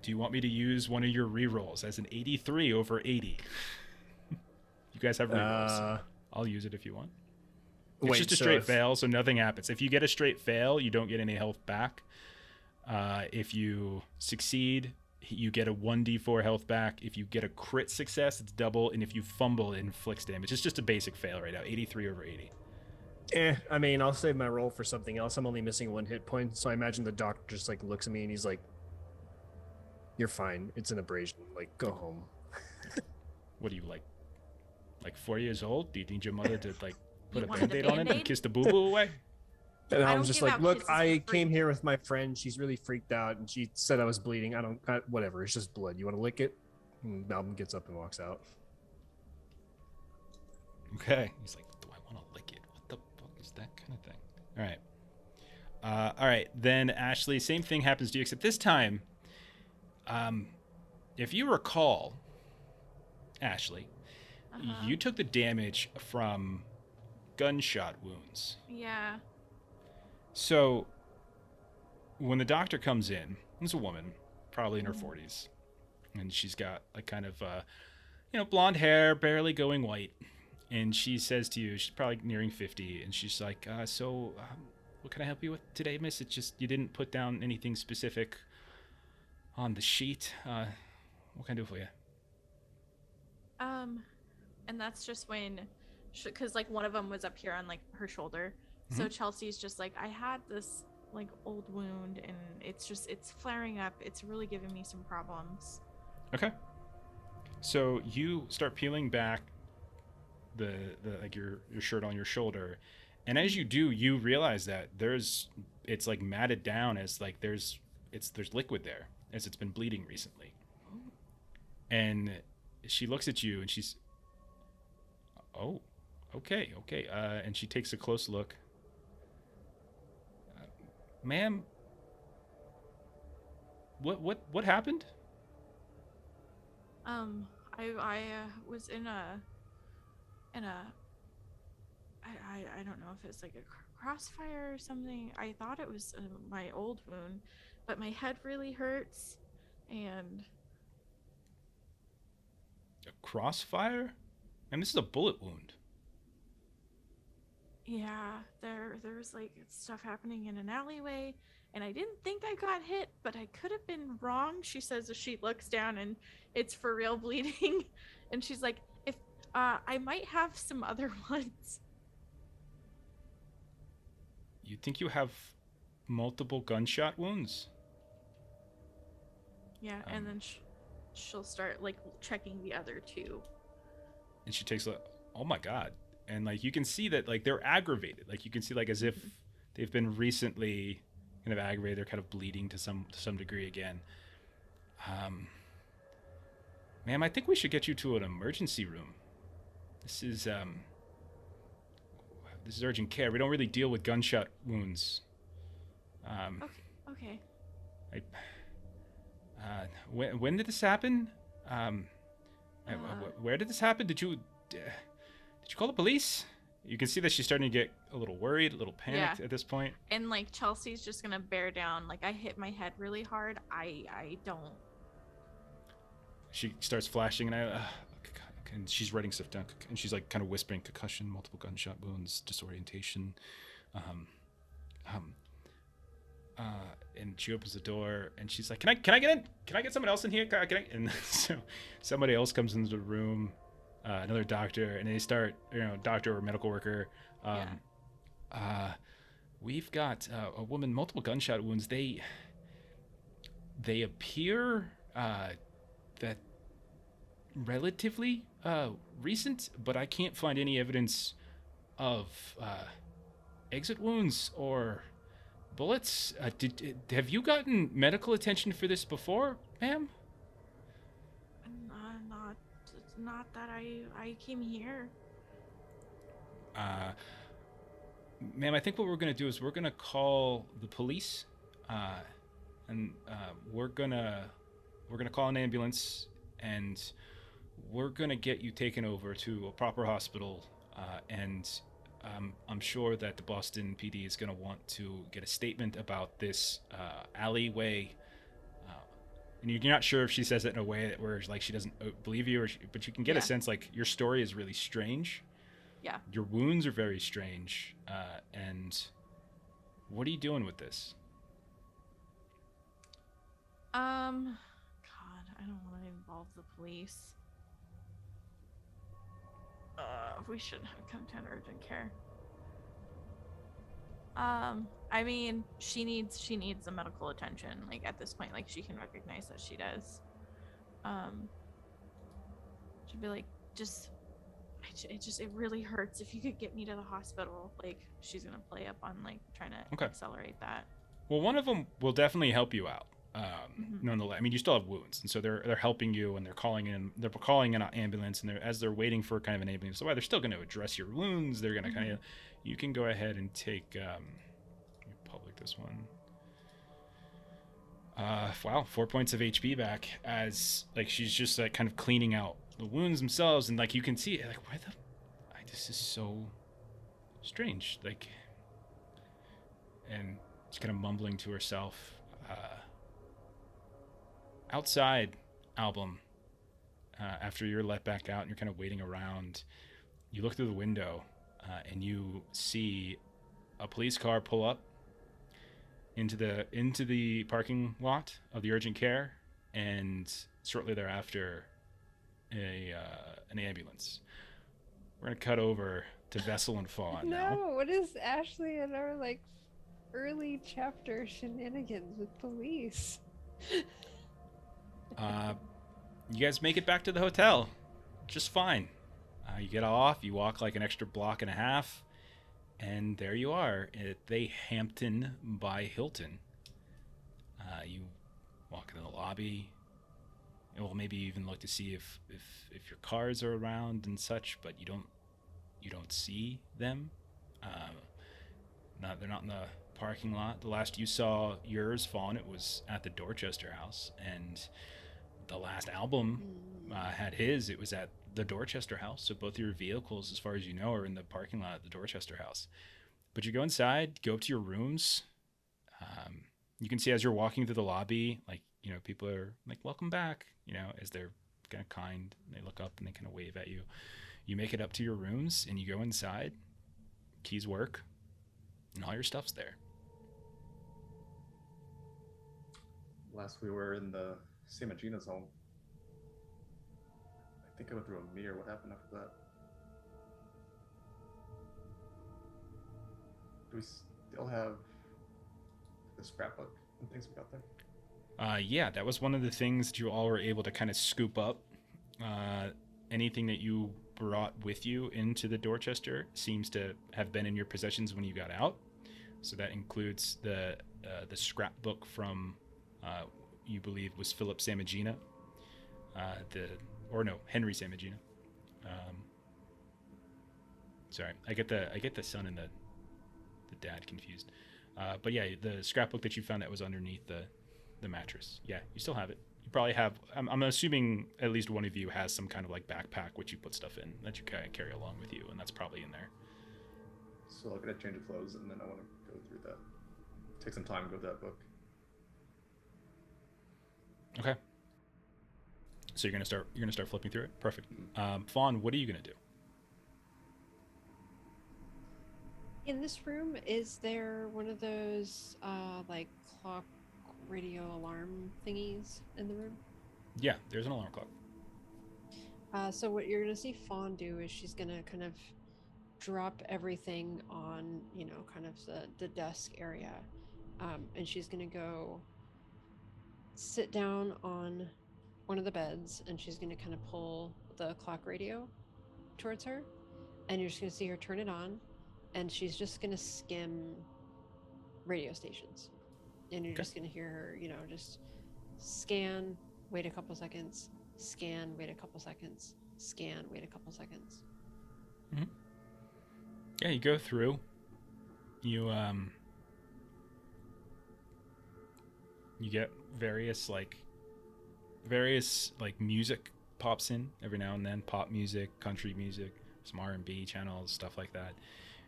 do you want me to use one of your rerolls as an 83 over 80? You guys have rerolls. I'll use it if you want. It's just a straight fail, so nothing happens. If you get a straight fail, you don't get any health back. If you succeed, you get a 1d4 health back. If you get a crit success, it's double. And if you fumble, it inflicts damage. It's just a basic fail right now. 83 over 80. I mean, I'll save my roll for something else. I'm only missing 1 hit point. So I imagine the doctor just like looks at me and he's like, "You're fine. It's an abrasion. Like, go home." What are you like 4 years old? Do you need your mother to like put You a wanted a band-aid on it and Band-Aid? kiss the boo-boo away? And I I don't was just give like, out look, kisses for I free." came here with my friend. She's really freaked out, and she said I was bleeding. Whatever. It's just blood. You want to lick it? And Malcolm gets up and walks out. Okay. He's like, do I want to lick it? What the fuck is that kind of thing? All right. All right. Then Ashley, same thing happens to you, except this time, if you recall, Ashley, you took the damage from gunshot wounds. Yeah. So when the doctor comes in, it's a woman, probably in her 40s, and she's got like kind of, blonde hair, barely going white. And she says to you, she's probably nearing 50, and she's like, what can I help you with today, miss? It's just you didn't put down anything specific on the sheet. What can I do for you? And that's just when, because like one of them was up here on like her shoulder. So Chelsea's just like, I had this like old wound, and it's flaring up. It's really giving me some problems. Okay. So you start peeling back the like your shirt on your shoulder, and as you do, you realize that it's like matted down, as like there's liquid there, as it's been bleeding recently. And she looks at you and she's, oh, okay. And she takes a close look. Ma'am, what happened? I was in a I don't know if it's like a crossfire or something. I thought it was my old wound, but my head really hurts, and a crossfire? And this is a bullet wound. yeah, there was like stuff happening in an alleyway, and I didn't think I got hit, but I could have been wrong. She says as she looks down, and it's for real bleeding, and she's like, if I might have some other ones. You think you have multiple gunshot wounds? Yeah, and then she'll start like checking the other two. And she takes a, oh my God. And like you can see that like they're aggravated. Like you can see like as if they've been recently kind of aggravated. They're kind of bleeding to some degree again. Ma'am, I think we should get you to an emergency room. This is urgent care. We don't really deal with gunshot wounds. Okay. When did this happen? Where did this happen? Did you call the police? You can see that she's starting to get a little worried, a little panicked at this point. And like Chelsea's just gonna bear down. Like I hit my head really hard. I don't. She starts flashing, and and she's writing stuff down, and she's like kind of whispering: concussion, multiple gunshot wounds, disorientation. And she opens the door, and she's like, "Can I get in? Can I get someone else in here? Can I?" And so somebody else comes into the room, another doctor, and they start, doctor or medical worker. We've got a woman, multiple gunshot wounds. They appear that relatively recent, but I can't find any evidence of exit wounds or bullets. Have you gotten medical attention for this before, ma'am? Not that I came here. Ma'am, I think what we're gonna do is we're gonna call the police, and we're gonna call an ambulance, and we're gonna get you taken over to a proper hospital, and I'm sure that the Boston PD is going to want to get a statement about this alleyway. And you're not sure if she says it in a way that where like she doesn't believe you, but you can get a sense like your story is really strange. Yeah. Your wounds are very strange. And what are you doing with this? God, I don't want to involve the police. We shouldn't have come to an urgent care. I mean, she needs the medical attention. Like at this point, like she can recognize that she does. She'd be like, it really hurts. If you could get me to the hospital, like she's gonna play up on like trying to accelerate that. Well, one of them will definitely help you out. Nonetheless, I mean, you still have wounds, and so they're helping you, and they're calling in an ambulance, and as they're waiting for kind of an ambulance, so they're still going to address your wounds. They're going to kind of, you can go ahead and take. Let me public this one. Wow, 4 points of HP back as like she's just like kind of cleaning out the wounds themselves, and like you can see like this is so strange, like, and she's kind of mumbling to herself. Outside, Album, after you're let back out and you're kind of waiting around, you look through the window and you see a police car pull up into the parking lot of the urgent care, and shortly thereafter, an ambulance. We're gonna cut over to Vessel and Fawn now. No, what is Ashley and our like early chapter shenanigans with police? You guys make it back to the hotel just fine. You get off, you walk like an extra block and a half, and there you are at the Hampton by Hilton. You walk in the lobby. Well, maybe you even look to see if your cars are around and such, but you don't see them. They're not in the parking lot. The last you saw yours, Fawn, it was at the Dorchester house, and the last Album had his. It was at the Dorchester house. So both your vehicles, as far as you know, are in the parking lot at the Dorchester house. But you go inside, go up to your rooms. You can see as you're walking through the lobby, like, you know, people are like, welcome back, you know, as they're kind of kind. They look up and they kind of wave at you. You make it up to your rooms and you go inside. Keys work and all your stuff's there. Last we were in the Samagina's home. I think I went through a mirror. What happened after that? Do we still have the scrapbook and things we got there? Yeah, that was one of the things that you all were able to kind of scoop up. Anything that you brought with you into the Dorchester seems to have been in your possessions when you got out. So that includes the scrapbook from you believe was Philip Samagina, Henry Samagina. Sorry, I get the son and the dad confused. But yeah, the scrapbook that you found that was underneath the mattress. Yeah, you still have it. You probably have. I'm assuming at least one of you has some kind of like backpack which you put stuff in that you kind of carry along with you, and that's probably in there. So I'll get a change of clothes, and then I want to go through that. Take some time, go to that book. Okay. So you're gonna start flipping through it. Perfect. Fawn, what are you gonna do? In this room, is there one of those like clock radio alarm thingies in the room? Yeah, there's an alarm clock. So what you're gonna see Fawn do is she's gonna kind of drop everything on, you know, kind of the desk area, and she's gonna go sit down on one of the beds, and she's gonna kind of pull the clock radio towards her, and you're just gonna see her turn it on, and she's just gonna skim radio stations, and you're just gonna hear her, you know, just scan, wait a couple seconds, scan, wait a couple seconds, scan, wait a couple seconds. Mm-hmm. Yeah, you go through. You get various music pops in every now and then. Pop music, country music, some R&B channels, stuff like that.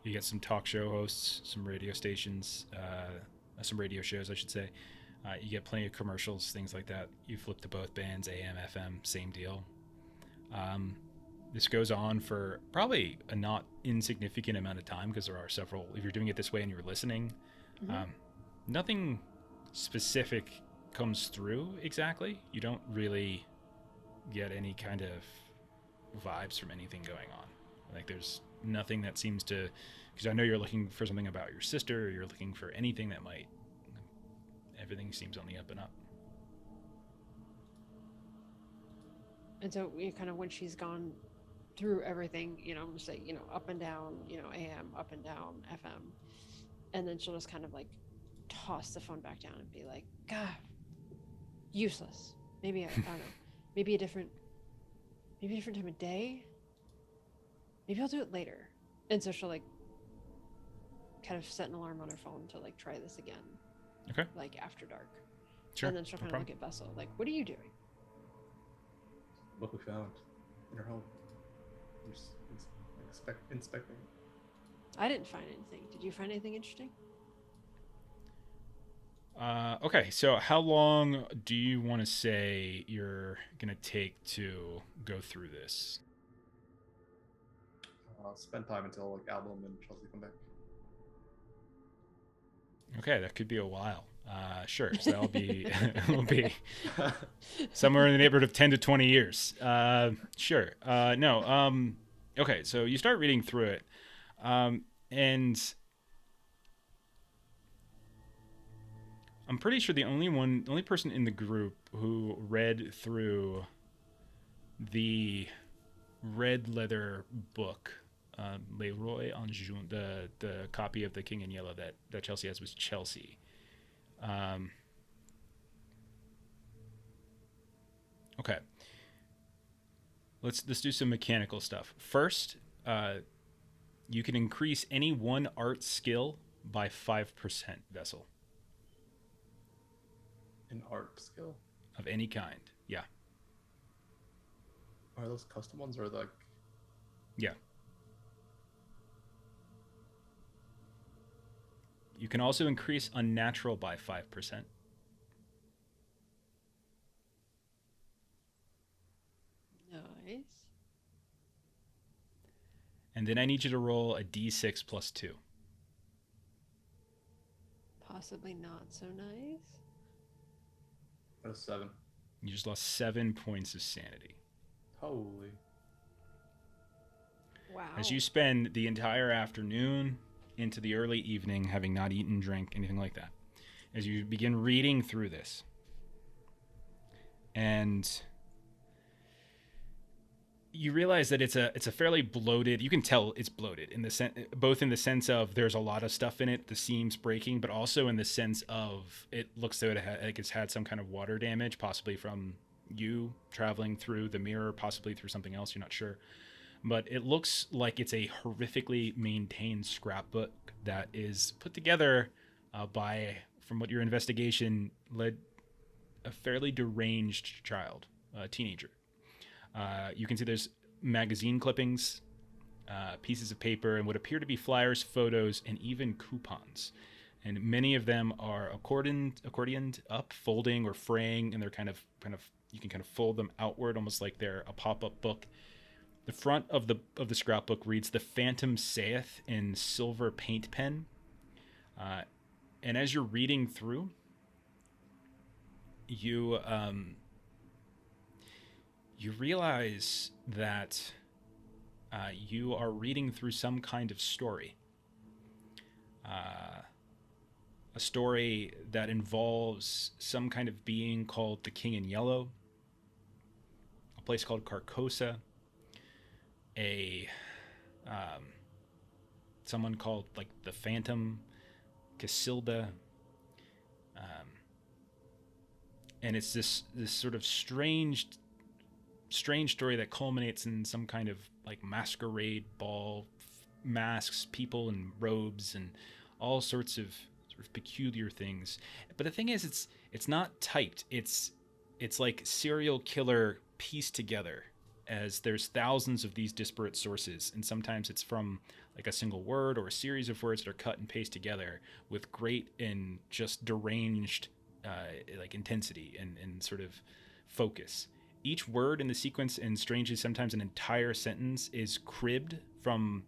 You get some talk show hosts, some radio stations, some radio shows, I should say. You get plenty of commercials, things like that. You flip to both bands, AM, FM, same deal. This goes on for probably a not insignificant amount of time, because there are several. If you're doing it this way and you're listening, nothing specific comes through exactly. You don't really get any kind of vibes from anything going on. Like, there's nothing that seems to, because I know you're looking for something about your sister, or you're looking for anything that might, everything seems on the up and up. And so you kind of, when she's gone through everything, say, up and down, AM, up and down, FM. And then she'll just kind of like toss the phone back down and be like, God, useless. Maybe, I don't know, maybe a different time of day. Maybe I'll do it later. And so she'll like kind of set an alarm on her phone to like try this again. Okay. Like after dark. Sure. And then she'll kind of look at Vessel like, what are you doing? What we found in her home. I'm just inspecting. I didn't find anything. Did you find anything interesting? Okay, so how long do you want to say you're going to take to go through this? Spend time until like Album and Chelsea come back. Okay, that could be a while. Sure, so that'll be will be somewhere in the neighborhood of 10 to 20 years. Sure. No. Okay, so you start reading through it, and I'm pretty sure the only person in the group who read through the red leather book, Le Roi en Jaune, the copy of The King in Yellow that Chelsea has, was Chelsea. Okay. Let's do some mechanical stuff. First, you can increase any one art skill by 5%, Vessel. An art skill? Of any kind, yeah. Are those custom ones or like... Yeah. You can also increase unnatural by 5%. Nice. And then I need you to roll a d6 plus 2. Possibly not so nice. A 7. You just lost 7 points of sanity. Holy. Wow. As you spend the entire afternoon into the early evening, having not eaten, drank, anything like that, as you begin reading through this, and you realize that it's a fairly bloated. You can tell it's bloated in the both in the sense of there's a lot of stuff in it, the seams breaking, but also in the sense of it looks like it's had some kind of water damage, possibly from you traveling through the mirror, possibly through something else. You're not sure. But it looks like it's a horrifically maintained scrapbook that is put together by, from what your investigation led, a fairly deranged child, a teenager. You can see there's magazine clippings, pieces of paper, and what appear to be flyers, photos, and even coupons. And many of them are accordioned up, folding or fraying, and they're kind of you can kind of fold them outward, almost like they're a pop-up book. The front of the scrapbook reads "The Phantom Saith" in silver paint pen. And as you're reading through, you realize that you are reading through some kind of story. A story that involves some kind of being called the King in Yellow, a place called Carcosa, someone called like the Phantom, Casilda, and it's this sort of strange story that culminates in some kind of like masquerade ball, masks, people in robes, and all sorts of sort of peculiar things. But the thing is, it's not typed. It's like serial killer pieced together, as there's thousands of these disparate sources, and sometimes it's from like a single word or a series of words that are cut and pasted together with great and just deranged like intensity and sort of focus. Each word in the sequence, and strangely sometimes an entire sentence, is cribbed from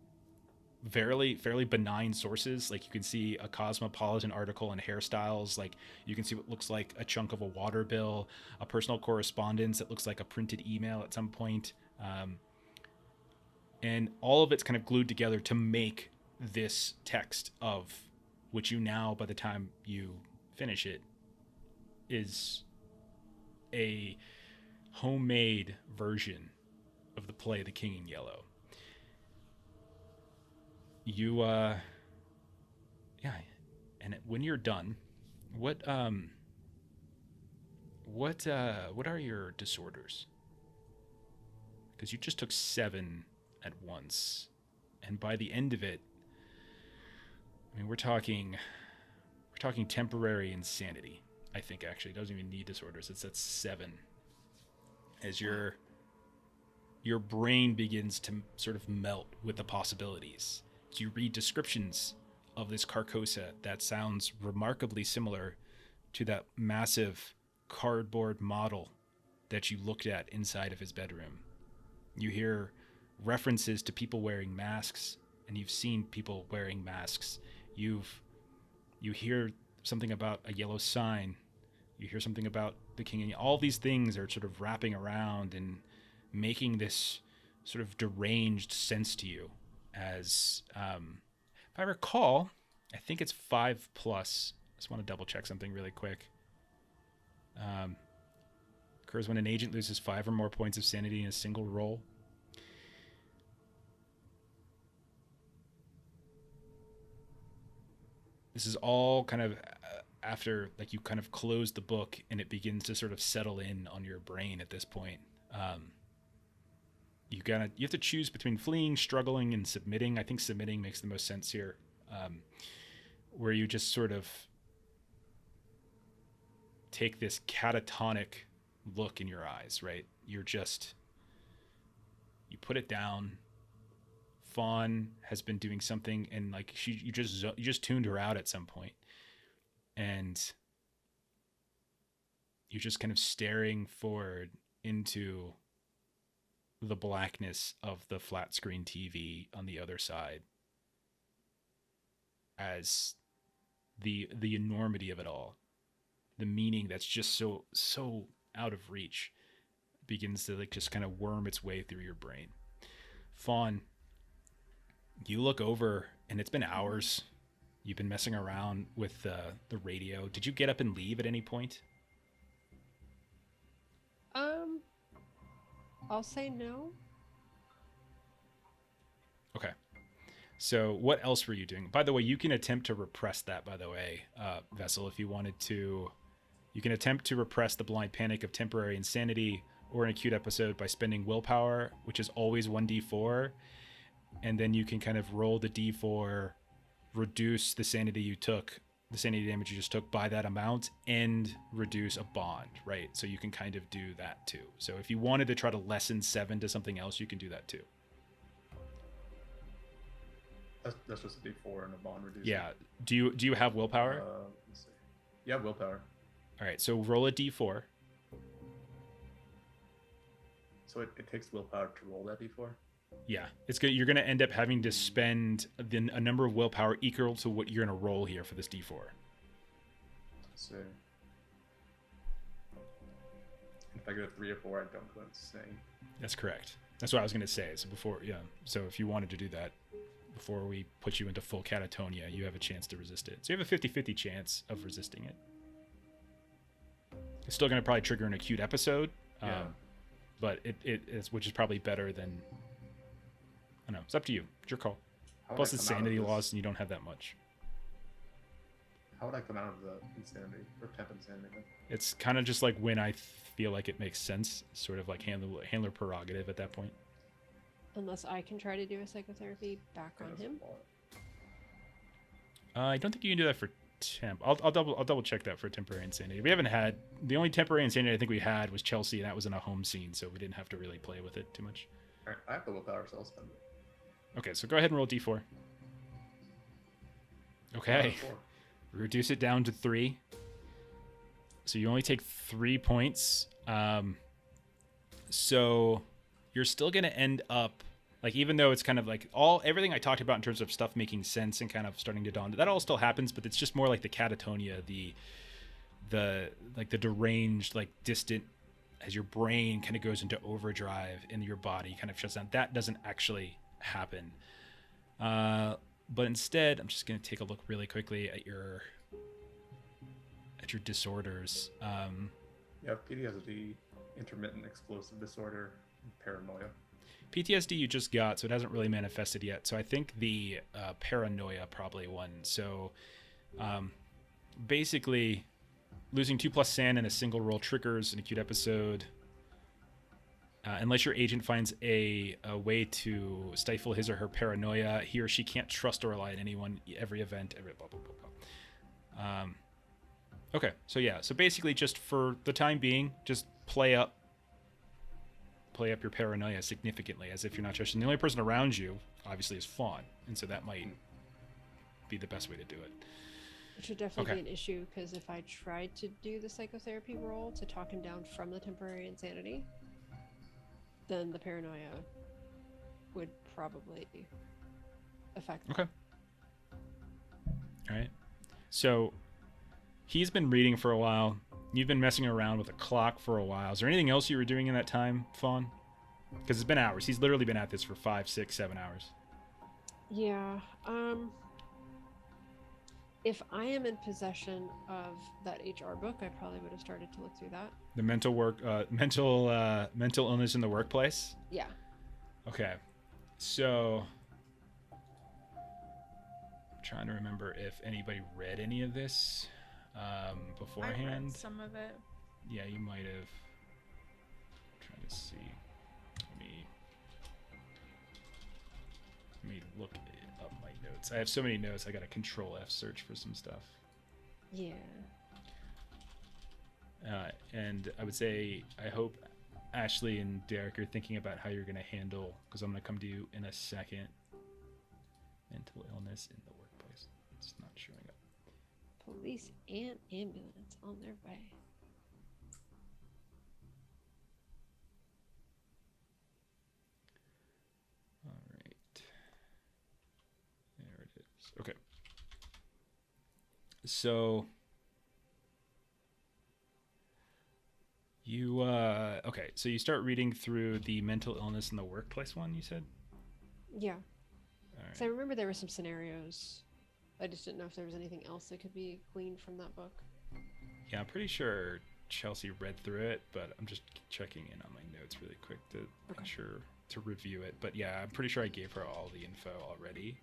fairly benign sources. Like you can see a Cosmopolitan article on hairstyles, like you can see what looks like a chunk of a water bill, a personal correspondence that looks like a printed email at some point, and all of it's kind of glued together to make this text, of which you now, by the time you finish it, is a homemade version of the play The King in Yellow. You and when you're done, what are your disorders? Because you just took 7 at once, and by the end of it, I mean we're talking temporary insanity. I think actually it doesn't even need disorders. It's at 7. As your brain begins to sort of melt with the possibilities. So you read descriptions of this Carcosa that sounds remarkably similar to that massive cardboard model that you looked at inside of his bedroom. You hear references to people wearing masks, and you've seen people wearing masks. You hear something about a yellow sign. You hear something about the king, and all these things are sort of wrapping around and making this sort of deranged sense to you. As if I recall, I think it's 5+. I just want to double check something really quick. Occurs when an agent loses 5 or more points of sanity in a single roll. This is all kind of after, like, you kind of close the book and it begins to sort of settle in on your brain at this point. You have to choose between fleeing, struggling, and submitting. I think submitting makes the most sense here, where you just sort of take this catatonic look in your eyes, right? You put it down. Fawn has been doing something, and like you just tuned her out at some point, and you're just kind of staring forward into the blackness of the flat screen TV on the other side, as the enormity of it all, the meaning that's just so out of reach, begins to like just kind of worm its way through your brain. Fawn, you look over, and it's been hours. You've been messing around with the radio. Did you get up and leave at any point? I'll say no. Okay. So what else were you doing? By the way, you can attempt to repress that, by the way, Vessel, if you wanted to. You can attempt to repress the blind panic of temporary insanity or an acute episode by spending willpower, which is always 1d4. And then you can kind of roll the d4, reduce the sanity damage you just took by that amount, and reduce a bond, right? So you can kind of do that too. So if you wanted to try to lessen 7 to something else, you can do that too. That's just a d4 and a bond reducer. Yeah. Do you have willpower? Let's see. Yeah, willpower. All right. So roll a d4. So it takes willpower to roll that d4? Yeah, it's good. You're going to end up having to spend a number of willpower equal to what you're going to roll here for this d4. So if I get a 3 or 4, I don't go insane. That's correct. That's what I was going to say. So so if you wanted to do that before we put you into full catatonia, you have a chance to resist it. So you have a 50-50 chance of resisting it. It's still going to probably trigger an acute episode, but it's, which is probably better than. I don't know. It's up to you. It's your call. Plus, it's sanity loss, and you don't have that much. How would I come out of the insanity or temp insanity? It's kind of just like when I feel like it makes sense, sort of like handler prerogative at that point. Unless I can try to do a psychotherapy back on him. I don't think you can do that for temp. I'll double check that for temporary insanity. We haven't had the only temporary insanity I think we had was Chelsea, and that was in a home scene, so we didn't have to really play with it too much. All right, I have the willpower, so I'll spend it. Okay, so go ahead and roll d4. Okay. Reduce it down to 3. So you only take 3 points. So you're still going to end up, like, even though it's kind of like everything I talked about in terms of stuff making sense and kind of starting to dawn, that all still happens, but it's just more like the catatonia, the deranged, like, distant, as your brain kind of goes into overdrive and your body kind of shuts down. That doesn't actually happen. But instead, I'm just going to take a look really quickly at your disorders. Yeah, PD has the intermittent explosive disorder and paranoia. PTSD you just got, so it hasn't really manifested yet. So I think the paranoia probably won. So basically, losing 2+ sand in a single roll triggers an acute episode. Unless your agent finds a way to stifle his or her paranoia, he or she can't trust or rely on anyone, every event, every blah, blah, blah, blah. Okay, so yeah. So basically, just for the time being, just play up your paranoia significantly, as if you're not trusting. The only person around you, obviously, is Fawn, and so that might be the best way to do it. It should definitely be an issue, because if I tried to do the psychotherapy role to talk him down from the temporary insanity, then the paranoia would probably affect them. Okay. All right. So he's been reading for a while. You've been messing around with a clock for a while. Is there anything else you were doing in that time, Fawn? Because it's been hours. He's literally been at this for 5, 6, 7 hours. Yeah. If I am in possession of that HR book, I probably would have started to look through that. The mental illness in the workplace? Yeah. Okay. So I'm trying to remember if anybody read any of this beforehand. I read some of it. Yeah, you might have. Trying to see. Let me look up my notes. I have so many notes. I got to Control F search for some stuff. Yeah. And I would say, I hope Ashley and Derek are thinking about how you're going to handle, because I'm going to come to you in a second. Mental illness in the workplace. It's not showing up. Police and ambulance on their way. All right. There it is. Okay. So you okay, so you start reading through the mental illness in the workplace one, you said? Yeah. All right. So I remember there were some scenarios. I just didn't know if there was anything else that could be gleaned from that book. Yeah, I'm pretty sure Chelsea read through it, but I'm just checking in on my notes really quick to make sure to review it. But yeah, I'm pretty sure I gave her all the info already.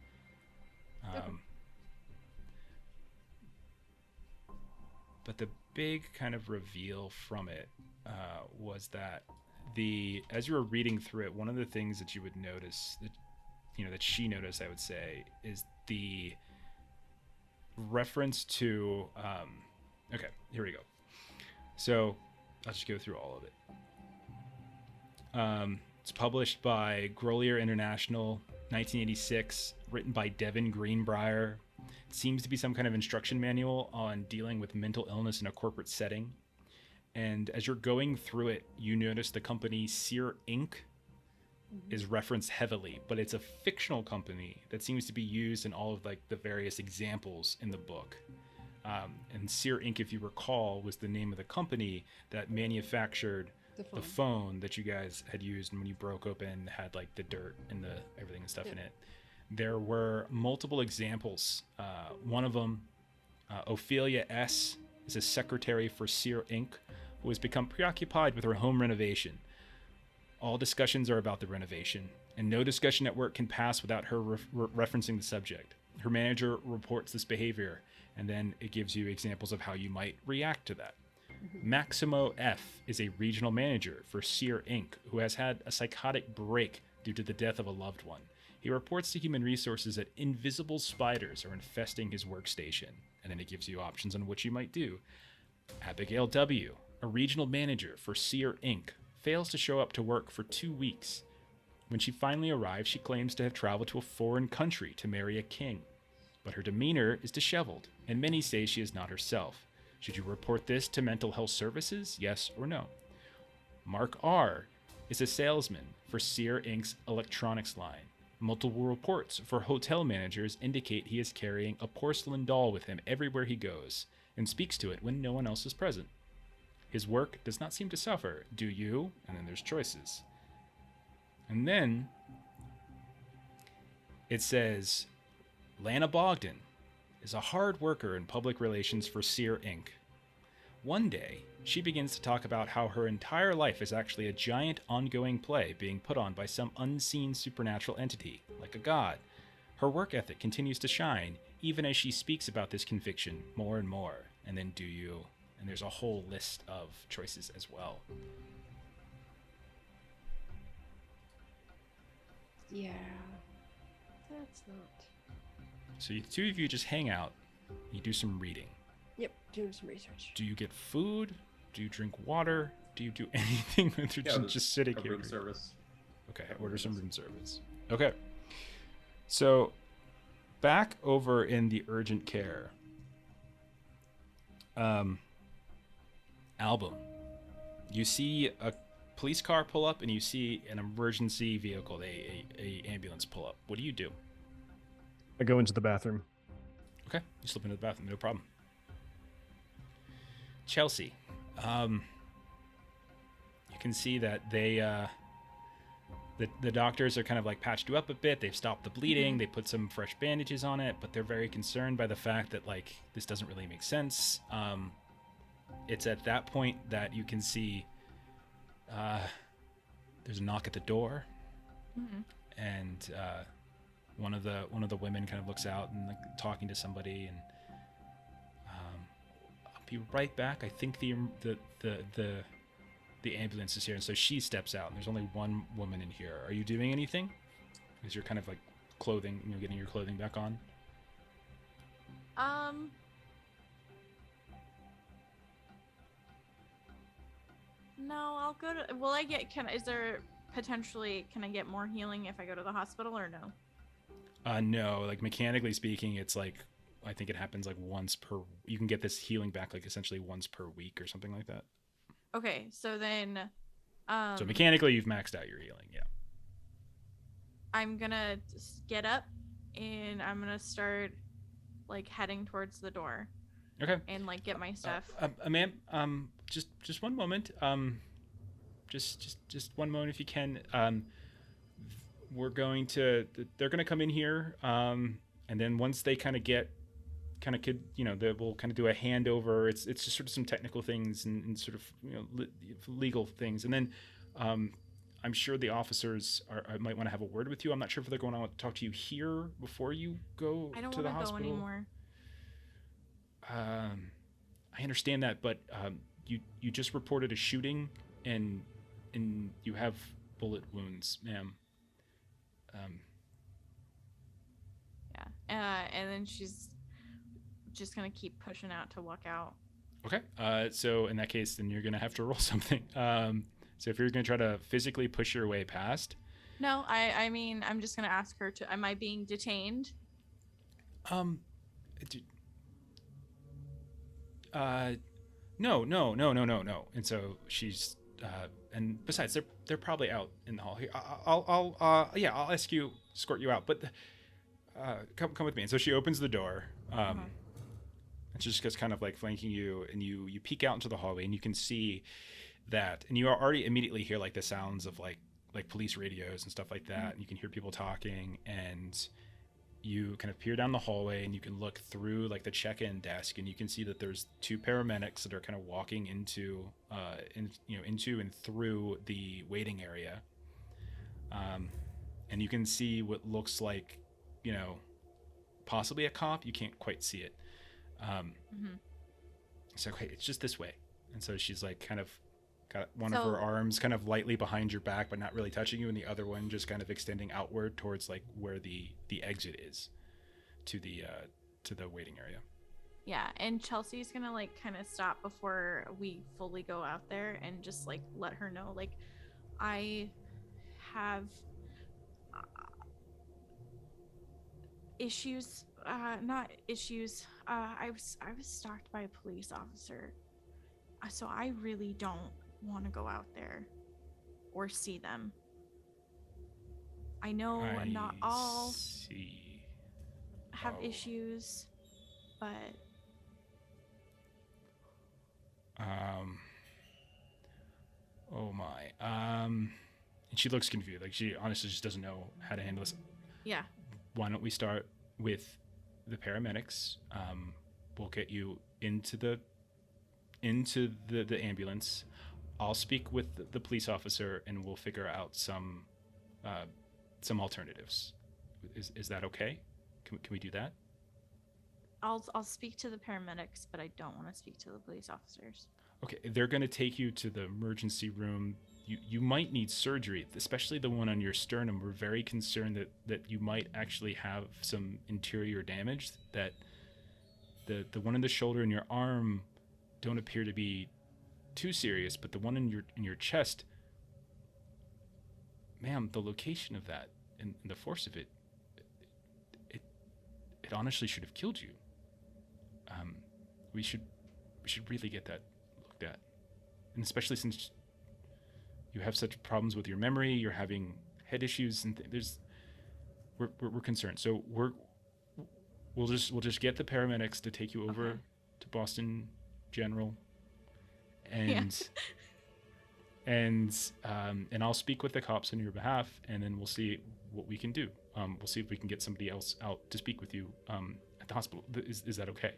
But the big kind of reveal from it was that as you were reading through it, one of the things that you would notice that she noticed, I would say, is the reference to okay, here we go. So I'll just go through all of it. It's published by Grolier International, 1986, written by Devin Greenbrier. It seems to be some kind of instruction manual on dealing with mental illness in a corporate setting. And as you're going through it, you notice the company Sear Inc. is referenced heavily, but it's a fictional company that seems to be used in all of like the various examples in the book. And Sear Inc., if you recall, was the name of the company that manufactured the phone that you guys had used when you broke open, had like the dirt and the everything and stuff in it. There were multiple examples. One of them, Ophelia S., is a secretary for Sear Inc., who has become preoccupied with her home renovation. All discussions are about the renovation, and no discussion at work can pass without her referencing the subject. Her manager reports this behavior, and then it gives you examples of how you might react to that. Maximo F. is a regional manager for Sear Inc., who has had a psychotic break due to the death of a loved one. He reports to human resources that invisible spiders are infesting his workstation, and then it gives you options on what you might do. Abigail W., a regional manager for Sear Inc., fails to show up to work for 2 weeks. When she finally arrives, she claims to have traveled to a foreign country to marry a king. But her demeanor is disheveled, and many say she is not herself. Should you report this to mental health services, yes or no? Mark R. is a salesman for Sear Inc.'s electronics line. Multiple reports for hotel managers indicate he is carrying a porcelain doll with him everywhere he goes, and speaks to it when no one else is present. His work does not seem to suffer. Do you? And then there's choices. And then it says, Lana Bogdan is a hard worker in public relations for Sear Inc. One day, she begins to talk about how her entire life is actually a giant ongoing play being put on by some unseen supernatural entity, like a god. Her work ethic continues to shine, even as she speaks about this conviction more and more. And then do you? And there's a whole list of choices as well. Yeah. That's not. So the two of you just hang out. You do some reading. Yep, doing some research. Do you get food? Do you drink water? Do you do anything when you're just sitting here? Room service. Okay, order some room service. Okay. So, back over in the urgent care. Album. You see a police car pull up, and you see an emergency vehicle, a ambulance pull up. What do you do? I go into the bathroom. Okay, you slip into the bathroom, no problem. Chelsea, you can see that they, the doctors are kind of like patched you up a bit. They've stopped the bleeding. They put some fresh bandages on it, but they're very concerned by the fact that like this doesn't really make sense. It's at that point that you can see there's a knock at the door, and one of the women kind of looks out and like talking to somebody, and I'll be right back. I think the ambulance is here, and so she steps out, and there's only one woman in here. Are you doing anything? Because you're kind of like clothing, getting your clothing back on. No, I'll go to. Will I get? Can I get more healing if I go to the hospital or no? No, like mechanically speaking, it's like I think it happens like once per. You can get this healing back like essentially once per week or something like that. Okay, so then. So mechanically, you've maxed out your healing. Yeah. I'm gonna get up, and I'm gonna start, like heading towards the door. Okay. And like get my stuff. Ma'am, just one moment. Just one moment if you can. We're going to. They're going to come in here. And then once they kind of could, we'll kind of do a handover. It's just sort of some technical things and sort of legal things. And then, I'm sure the officers might want to have a word with you. I'm not sure if they're going to talk to you here before you go to the hospital. I don't want to go anymore. I understand that, but you just reported a shooting, and you have bullet wounds, ma'am. Yeah, and then she's just gonna keep pushing out to walk out. Okay. So in that case, then you're gonna have to roll something. So if you're gonna try to physically push your way past. No, I mean, I'm just gonna ask her to. Am I being detained? No. And so she's, and besides, they're probably out in the hall here. I'll escort you out, but, come with me. And so she opens the door, and she just gets kind of like flanking you, and you peek out into the hallway, and you can see that, and you already immediately hear like the sounds of like police radios and stuff like that, and you can hear people talking, and you kind of peer down the hallway, and you can look through like the check-in desk, and you can see that there's two paramedics that are kind of walking into and through the waiting area. And you can see what looks like, possibly a cop. You can't quite see it. So okay, it's just this way. And so she's like kind of got one of her arms kind of lightly behind your back, but not really touching you, and the other one just kind of extending outward towards like where the exit is to the waiting area. Yeah, and Chelsea's gonna like kind of stop before we fully go out there and just like let her know, like, I have issues. Not issues. I was stalked by a police officer, so I really don't want to go out there or see them. I know not all have issues, but oh my. And she looks confused. Like she honestly just doesn't know how to handle this. Yeah. Why don't we start with the paramedics? We'll get you into the into the ambulance. I'll speak with the police officer, and we'll figure out some alternatives. Is that okay? Can we do that? I'll speak to the paramedics, but I don't want to speak to the police officers. Okay, they're going to take you to the emergency room. You might need surgery, especially the one on your sternum. We're very concerned that you might actually have some interior damage. That the one in the shoulder and your arm don't appear to be too serious, but the one in your chest, ma'am, the location of that and the force of it honestly should have killed you. We should really get that looked at, and especially since you have such problems with your memory, you're having head issues, and we're concerned. So we'll just get the paramedics to take you over to Boston General, and and I'll speak with the cops on your behalf, and then we'll see what we can do. We'll see if we can get somebody else out to speak with you at the hospital. Is that okay?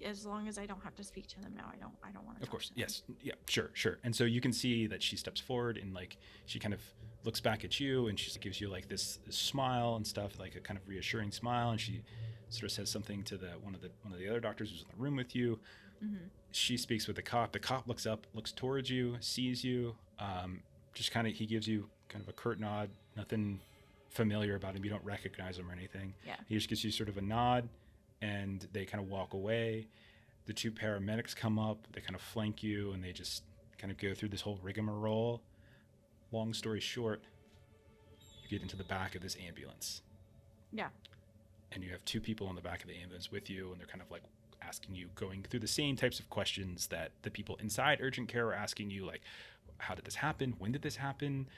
As long as I don't have to speak to them now, I don't want to. Of course, yes, yeah, sure. And so you can see that she steps forward and like she kind of looks back at you, and she gives you like this smile and stuff, like a kind of reassuring smile, and she sort of says something to one of the other doctors who's in the room with you. Mm-hmm. She speaks with the cop. The cop looks up, looks towards you, sees you. Just kind of, he gives you kind of a curt nod. Nothing familiar about him. You don't recognize him or anything. Yeah. He just gives you sort of a nod, and they kind of walk away. The two paramedics come up. They kind of flank you, and they just kind of go through this whole rigmarole. Long story short, you get into the back of this ambulance. Yeah. And you have two people in the back of the ambulance with you, and they're kind of like asking you, going through the same types of questions that the people inside urgent care are asking you, like, how did this happen? When did this happen?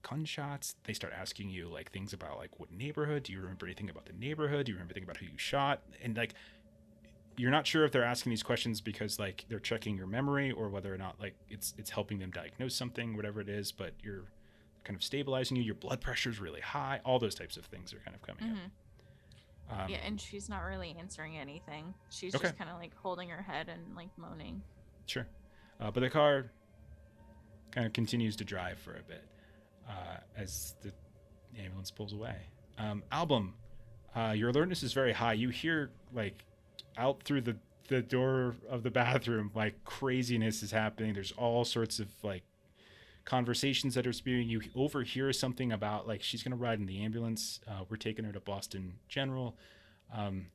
Gunshots. They start asking you like things about like what neighborhood. Do you remember anything about the neighborhood? Do you remember anything about who you shot? And like, you're not sure if they're asking these questions because like they're checking your memory, or whether or not like it's helping them diagnose something, whatever it is. But you're kind of stabilizing you. Your blood pressure is really high. All those types of things are kind of coming up. Yeah, and she's not really answering anything. She's just kind of like holding her head and like moaning. Sure. But the car kind of continues to drive for a bit as the ambulance pulls away. Album, your alertness is very high. You hear like out through the door of the bathroom, like craziness is happening. There's all sorts of like conversations that are spewing. You overhear something about like she's gonna ride in the ambulance. We're taking her to Boston General. Can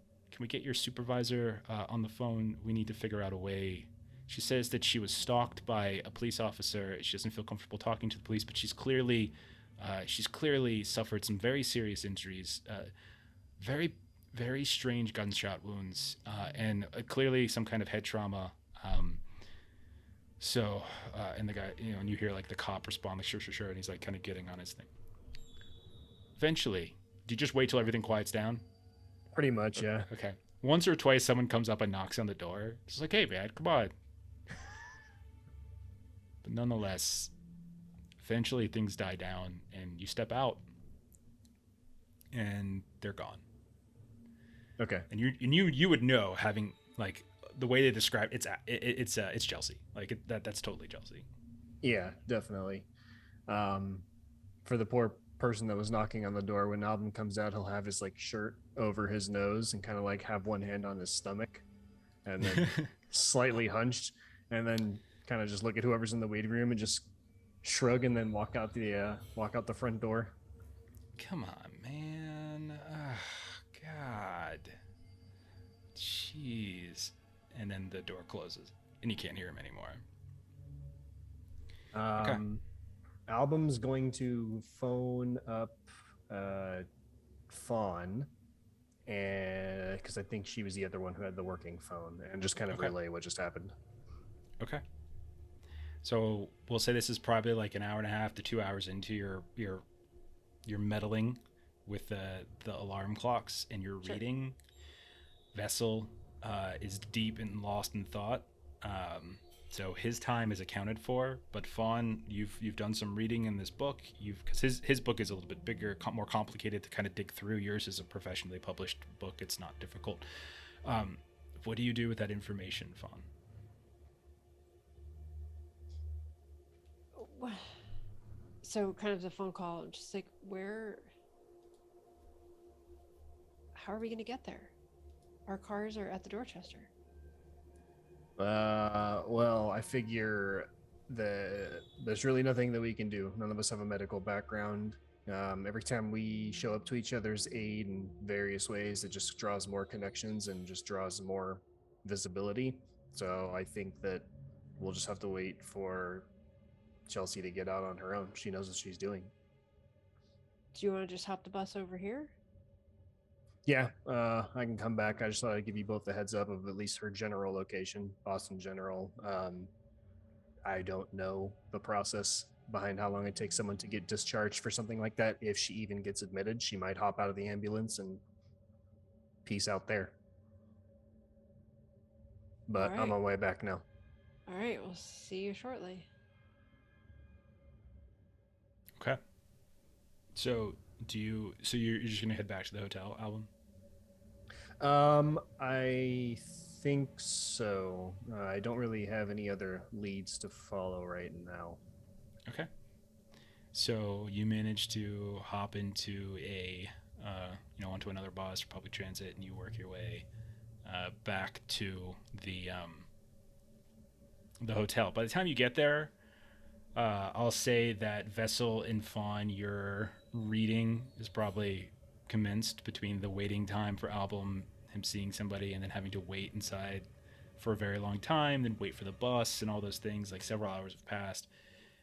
we get your supervisor on the phone? We need to figure out a way. She says that she was stalked by a police officer. She doesn't feel comfortable talking to the police, but she's clearly suffered some very serious injuries, very, very strange gunshot wounds, and clearly some kind of head trauma. And the guy, and you hear like the cop respond, like, sure, and he's like kind of getting on his thing. Eventually, do you just wait till everything quiets down? Pretty much, yeah. Okay. Once or twice, someone comes up and knocks on the door. It's like, hey, man, come on. But nonetheless, eventually things die down, and you step out, and they're gone. Okay. And you would know, having like the way they describe it's Chelsea. Like that's totally Chelsea. Yeah, definitely. For the poor person that was knocking on the door, when Album comes out, he'll have his like shirt over his nose and kind of like have one hand on his stomach, and then slightly hunched, and then kind of just look at whoever's in the waiting room and just shrug, and then walk out the front door. Come on, man. God. Jeez. And then the door closes, and you can't hear him anymore. Okay. Album's going to phone up Fawn, and because I think she was the other one who had the working phone, and just kind of relay what just happened. Okay. So we'll say this is probably like an hour and a half to 2 hours into your meddling with the alarm clocks and your reading. Vessel is deep and lost in thought. So his time is accounted for, but Fawn, you've done some reading in this book. Because his book is a little bit bigger, more complicated to kind of dig through. Yours is a professionally published book. It's not difficult. What do you do with that information, Fawn? So kind of the phone call, just like, how are we going to get there? Our cars are at the Dorchester. Well, I figure there's really nothing that we can do. None of us have a medical background. Every time we show up to each other's aid in various ways, it just draws more connections and just draws more visibility. So I think that we'll just have to wait for Chelsea to get out on her own. She knows what she's doing. Do you want to just hop the bus over here? Yeah, I can come back. I just thought I'd give you both the heads up of at least her general location, Boston General. I don't know the process behind how long it takes someone to get discharged for something like that. If she even gets admitted, she might hop out of the ambulance and peace out there. But right. I'm on my way back now. All right, we'll see you shortly. Okay. So you're just gonna head back to the hotel, Album? I think so. I don't really have any other leads to follow right now. Okay. So you manage to hop into onto another bus or public transit, and you work your way back to the hotel. By the time you get there, I'll say that Vessel and Fawn, your reading is probably commenced between the waiting time for Album, him seeing somebody, and then having to wait inside for a very long time, then wait for the bus and all those things. Like several hours have passed.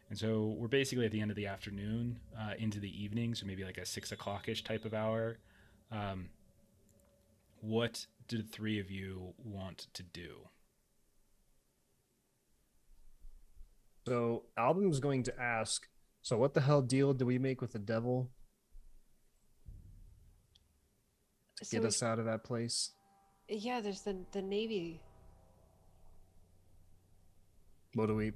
And so we're basically at the end of the afternoon into the evening, so maybe like a 6 o'clock-ish type of hour. What do the three of you want to do? So Album's going to ask, so what the hell deal do we make with the devil to get us out of that place? Yeah, there's the Navy. What do we...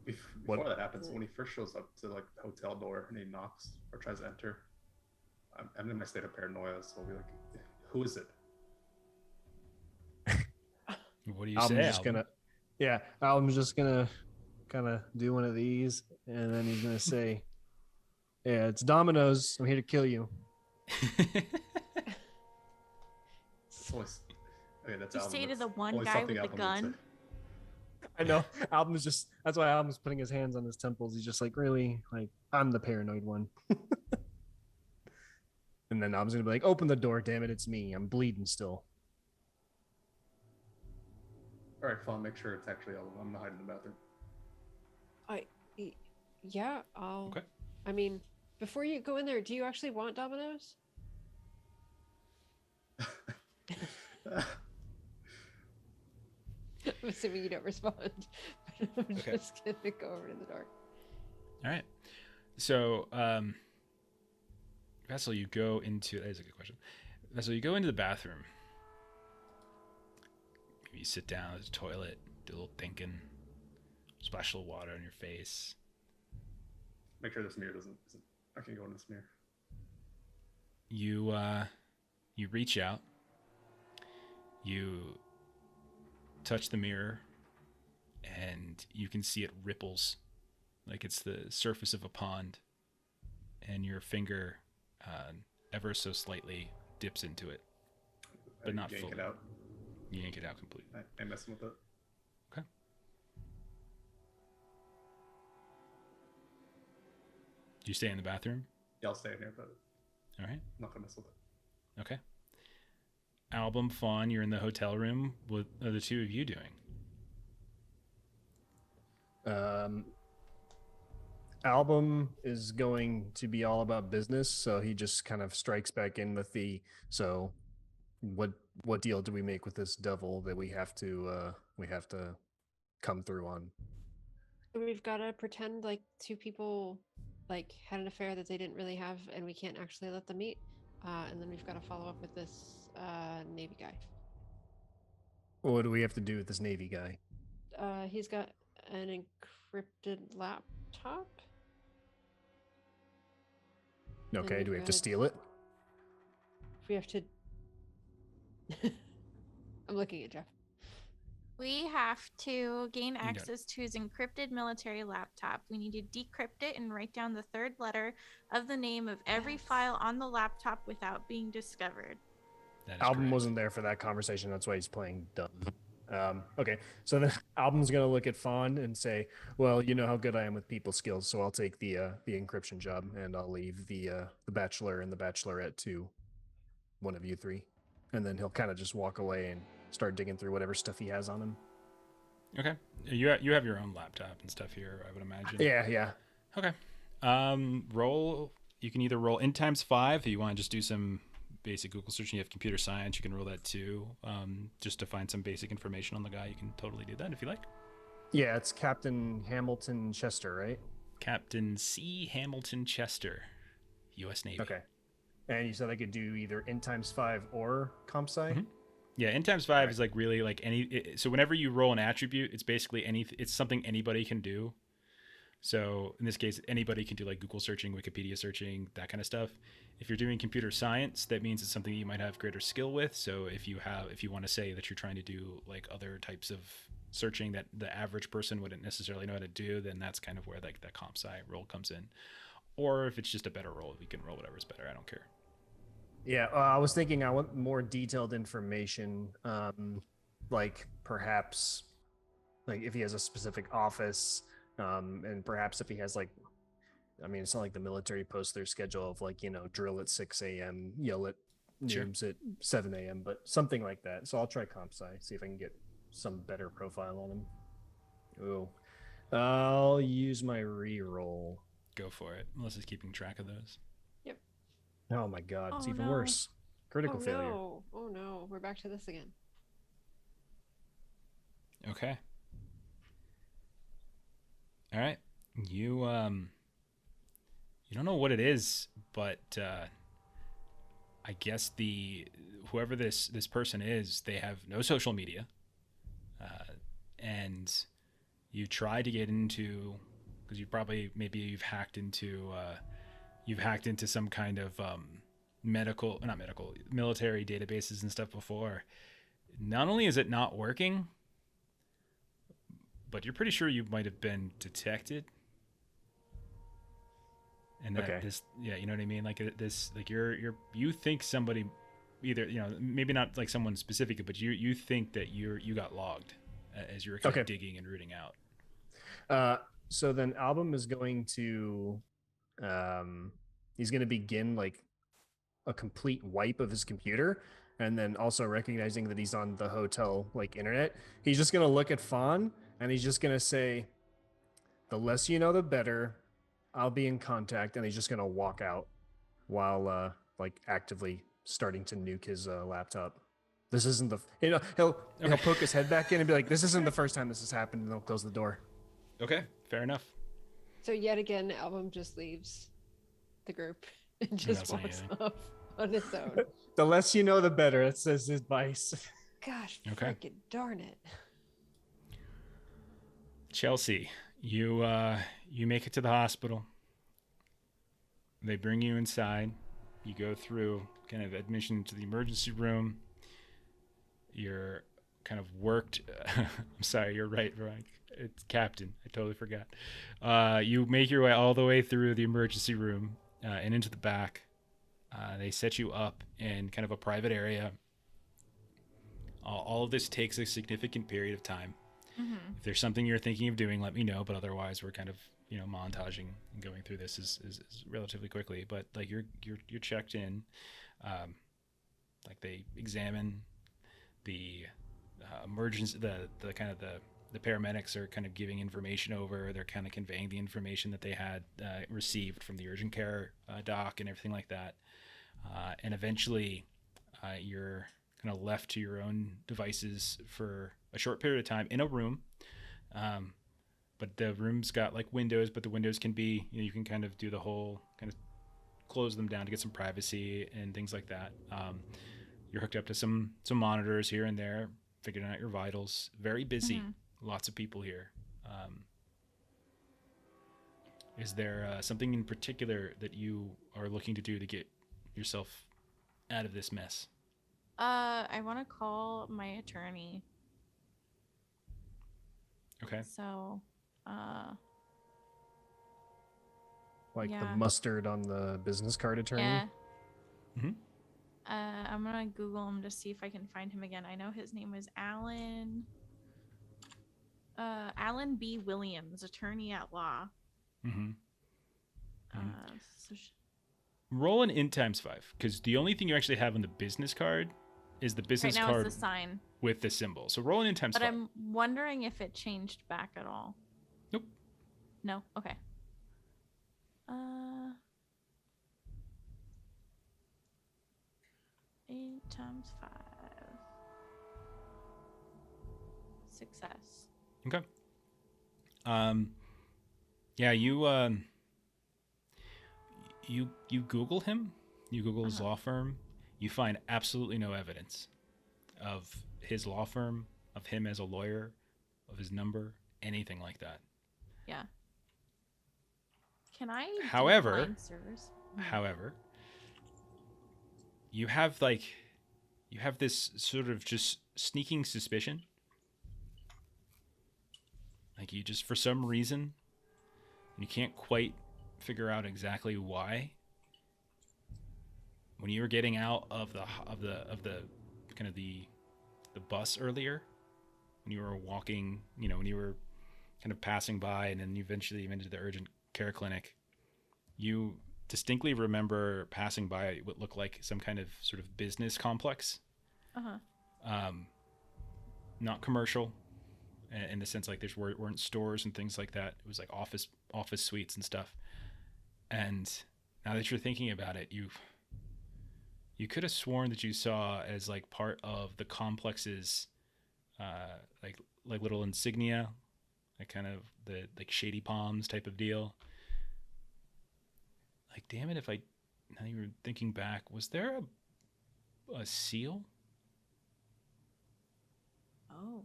Before that happens, when he first shows up to like the hotel door and he knocks or tries to enter, I'm in my state of paranoia, so I'll be like, who is it? What do you say? Album's just gonna kind of do one of these, and then he's gonna say, yeah, it's Domino's, I'm here to kill you. That's You Album. say to That's the one only guy something with the Album would gun. say. I know. That's why Album's putting his hands on his temples. He's just like, really? Like, I'm the paranoid one. And then Album's gonna be like, open the door, damn it, it's me. I'm bleeding still. All right, fine. Make sure it's actually Album. I'm not hiding in the bathroom. Yeah, I'll... Okay. I mean, before you go in there, do you actually want Domino's? I'm assuming you don't respond. But I'm just gonna go over to the door. All right. So, Vessel, you go into... That is a good question. Vessel, you go into the bathroom. Maybe you sit down at the toilet, do a little thinking, splash a little water on your face. Make sure this mirror isn't I can go in this mirror. You reach out. You touch the mirror, and you can see it ripples like it's the surface of a pond, and your finger ever so slightly dips into it, but not fully. Yank it out. You yank it out completely. I'm messing with it. Okay. Do you stay in the bathroom? Yeah, I'll stay in here, but All right. I'm not gonna mess with it. Okay. Album, Fawn, you're in the hotel room. What are the two of you doing? Album is going to be all about business, so he just kind of strikes back in with so what deal do we make with this devil that we have to come through on? We've got to pretend like two people like had an affair that they didn't really have, and we can't actually let them meet. And then we've got to follow up with this Navy guy. What do we have to do with this Navy guy? He's got an encrypted laptop. Okay, do we have to steal it? We have to... I'm looking at Jeff. We have to gain got it. access to his encrypted military laptop. We need to decrypt it and write down the third letter of the name of every Yes. file on the laptop without being discovered. That is Album correct. wasn't there for that conversation. That's why he's playing dumb. Okay, so then Album's gonna look at Fawn and say, "Well, you know how good I am with people skills, so I'll take the encryption job, and I'll leave the bachelor and the bachelorette to one of you three." And then he'll kind of just walk away and start digging through whatever stuff he has on him. Okay. You have your own laptop and stuff here, I would imagine. Yeah. Okay. Roll. You can either roll n times 5 if you want to just do some basic Google search. You have computer science. You can roll that too, just to find some basic information on the guy. You can totally do that if you like. Yeah, it's Captain Hamilton Chester, right? Captain C. Hamilton Chester, U.S. Navy. Okay. And you said I could do either n times 5 or comp sci. Mhm. Yeah, n times 5 is like really like so whenever you roll an attribute, it's basically it's something anybody can do. So in this case, anybody can do like Google searching, Wikipedia searching, that kind of stuff. If you're doing computer science, that means it's something you might have greater skill with. So if you want to say that you're trying to do like other types of searching that the average person wouldn't necessarily know how to do, then that's kind of where like the comp sci roll comes in. Or if it's just a better roll, we can roll whatever's better. I don't care. Yeah, I was thinking I want more detailed information, like perhaps, like if he has a specific office, and perhaps if he has like, I mean, it's not like the military posts their schedule of like, drill at 6 a.m., yell at Sure. noobs at 7 a.m., but something like that. So I'll try comp sci, see if I can get some better profile on him. Ooh, I'll use my reroll. Go for it. Melissa's keeping track of those. Oh my god, it's Oh, even no. worse. Critical failure. No. Oh no, we're back to this again. Okay. All right. You don't know what it is, but I guess whoever this person is, they have no social media, and you try to get into, because you've hacked into some kind of military databases and stuff before. Not only is it not working, but you're pretty sure you might have been detected. And that Okay. you know what I mean? Like this, like you think somebody, either, maybe not like someone specific, but you think that you got logged as you were kind of digging and rooting out. So then Album is going to, he's going to begin like a complete wipe of his computer, and then also recognizing that he's on the hotel like internet, he's just going to look at Fawn and he's just going to say, "The less you know, the better. I'll be in contact." And he's just going to walk out while like actively starting to nuke his laptop. This isn't he'll poke his head back in and be like, "This isn't the first time this has happened," and they'll close the door. Okay, fair enough. So yet again, Album just leaves the group and just walks off on its own. The less you know, the better. It says his advice. Gosh, Okay. freaking darn it. Chelsea, you make it to the hospital. They bring you inside. You go through kind of admission to the emergency room. You're kind of worked. I'm sorry, you're right, Veronica. It's Captain. I totally forgot. You make your way all the way through the emergency room and into the back. They set you up in kind of a private area. All of this takes a significant period of time. Mm-hmm. If there's something you're thinking of doing, let me know. But otherwise, we're kind of montaging and going through this is relatively quickly. But like you're checked in. Like they examine the emergency, the kind of the paramedics are kind of giving information over. They're kind of conveying the information that they had received from the urgent care doc and everything like that. And eventually, you're kind of left to your own devices for a short period of time in a room. But the room's got like windows, but the windows can be, you can kind of do the whole kind of close them down to get some privacy and things like that. You're hooked up to some monitors here and there, figuring out your vitals. Very busy. Mm-hmm. Lots of people here. Is there something in particular that you are looking to do to get yourself out of this mess? I want to call my attorney. Okay. So, Like the yeah. mustard on the business card attorney. Yeah. Mhm. I'm gonna Google him to see if I can find him again. I know his name was Alan. Alan B. Williams, attorney at law. Mm-hmm. So Roll an int times 5, because the only thing you actually have on the business card is the business right now card it's the sign. with the symbol. So roll an int times But 5. I'm wondering if it changed back at all. Nope. No? Okay. 8 times 5. Success. Okay. Yeah, you Google him. You Google his law firm. You find absolutely no evidence of his law firm, of him as a lawyer, of his number, anything like that. Yeah. Can I? However, do blind service? However, you have this sort of just sneaking suspicion. Like you just, for some reason, you can't quite figure out exactly why. When you were getting out of the kind of the bus earlier, when you were walking, when you were kind of passing by, and then you eventually went into the urgent care clinic, you distinctly remember passing by what looked like some kind of sort of business complex. Not commercial, in the sense like there weren't stores and things like that. It was like office suites and stuff. And now that you're thinking about it, you could have sworn that you saw as like part of the complex's like little insignia, like kind of the like shady palms type of deal. Like, damn it, now you were thinking back, was there a seal? Oh.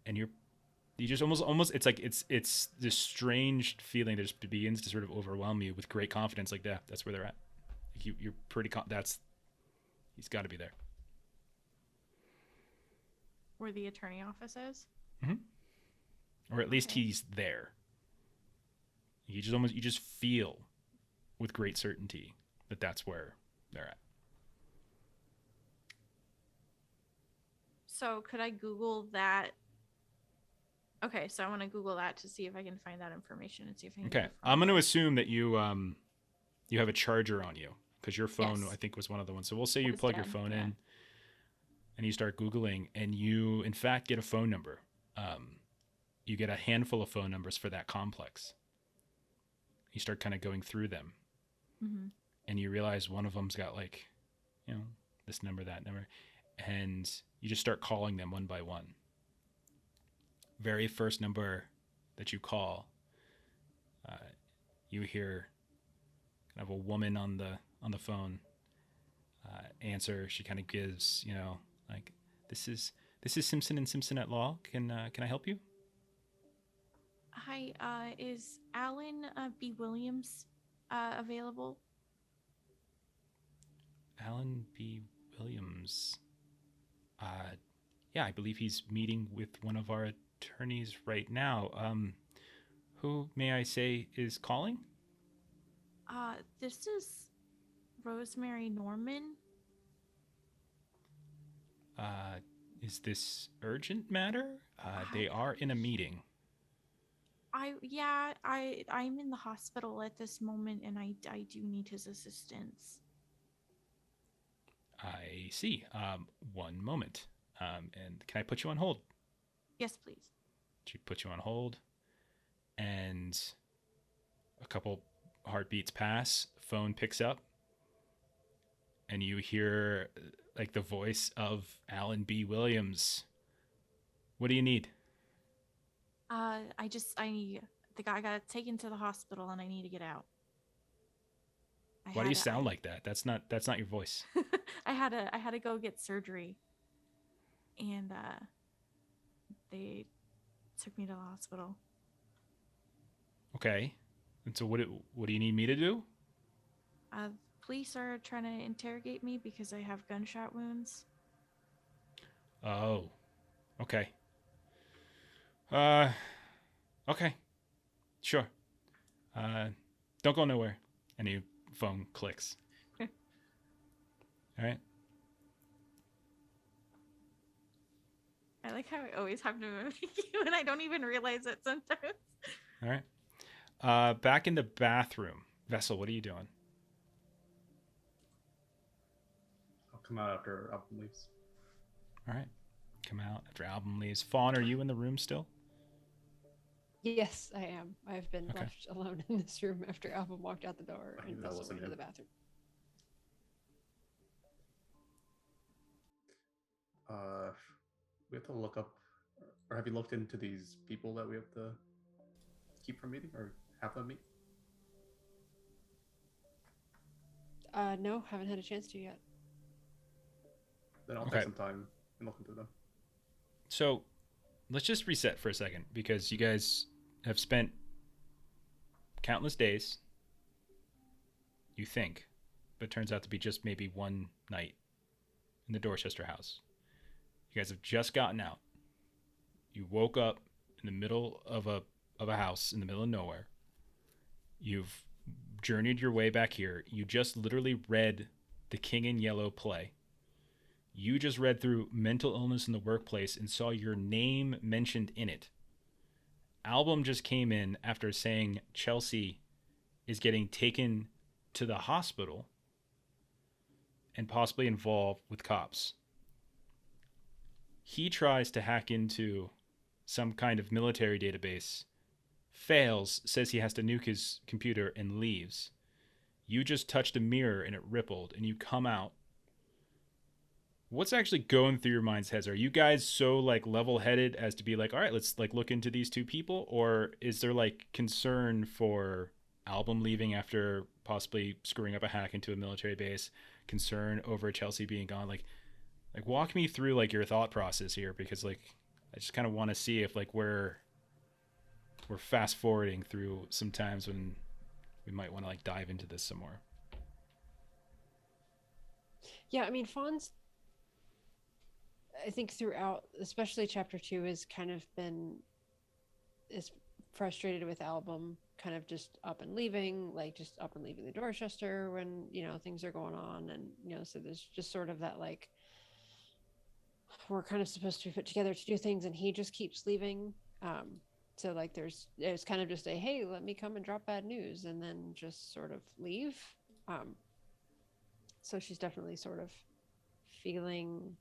And you just almost it's like it's this strange feeling that just begins to sort of overwhelm you with great confidence. Like that's where they're at. Like you're pretty he's got to be there. Where the attorney office is? Or at least he's there. You just feel with great certainty that that's where they're at. So could I Google that? Okay, so I want to Google that to see if I can find that information and see if I can. Okay, I'm going to assume that you have a charger on you, because your phone, yes, I think, was one of the ones. So we'll say you plug your phone in and you start Googling, and you in fact get a phone number. You get a handful of phone numbers for that complex. You start kind of going through them, and you realize one of them's got like, this number, that number, and you just start calling them one by one. Very first number that you call, you hear kind of a woman on the phone answer. She kind of gives, like, this is Simpson and Simpson at Law. Can I help you? Hi, is Alan B. Williams available? Alan B. Williams. Yeah, I believe he's meeting with one of our attorneys right now. Who may I say is calling? This is Rosemary Norman. Is this urgent matter? They are in a meeting. I'm in the hospital at this moment, and I do need his assistance. I see. One moment. And can I put you on hold? Yes, please. She put you on hold, and a couple heartbeats pass. Phone picks up, and you hear like the voice of Alan B. Williams. What do you need? The guy got taken to the hospital, and I need to get out. Why do you sound like that? That's not your voice. I had to go get surgery, and they took me to the hospital. Okay. And so what do you need me to do? Police are trying to interrogate me because I have gunshot wounds. Oh, okay. Okay, sure. Don't go nowhere. And your phone clicks. All right. I like how I always have to mimic you, and I don't even realize it sometimes. All right. Back in the bathroom. Vessel, what are you doing? I'll come out after Album leaves. All right. Come out after Album leaves. Fawn, are you in the room still? Yes, I am. I've been Okay. left alone in this room after Album walked out the door I and knew that Vessel wasn't went to him. the bathroom. We have to look up, or have you looked into these people that we have to keep from meeting, or have them meet? No, haven't had a chance to yet. Then I'll Okay. take some time and look into them. So let's just reset for a second because you guys have spent countless days, you think, but it turns out to be just maybe one night in the Dorchester house. You guys have just gotten out. You woke up in the middle of a house in the middle of nowhere. You've journeyed your way back here. You just literally read the King in Yellow play. You just read through Mental Illness in the Workplace and saw your name mentioned in it. Album just came in after saying Chelsea is getting taken to the hospital and possibly involved with cops. He tries to hack into some kind of military database, fails, says he has to nuke his computer, and leaves. You just touched a mirror and it rippled, and you come out. What's actually going through your mind's heads? Are you guys so like level-headed as to be like, all right, let's like look into these two people, or is there like concern for Album leaving after possibly screwing up a hack into a military base, concern over Chelsea being gone? Like walk me through like your thought process here, because like I just kind of want to see if like we're fast forwarding through some times when we might want to like dive into this some more. Yeah, I mean, Fawn's, I think throughout, especially chapter 2, has kind of been is frustrated with Album kind of just up and leaving, like just up and leaving the Dorchester when, you know, things are going on. And, you know, so there's just sort of that like, we're kind of supposed to be put together to do things and he just keeps leaving. So like it's kind of just a, hey, let me come and drop bad news, and then just sort of leave. So she's definitely sort of feeling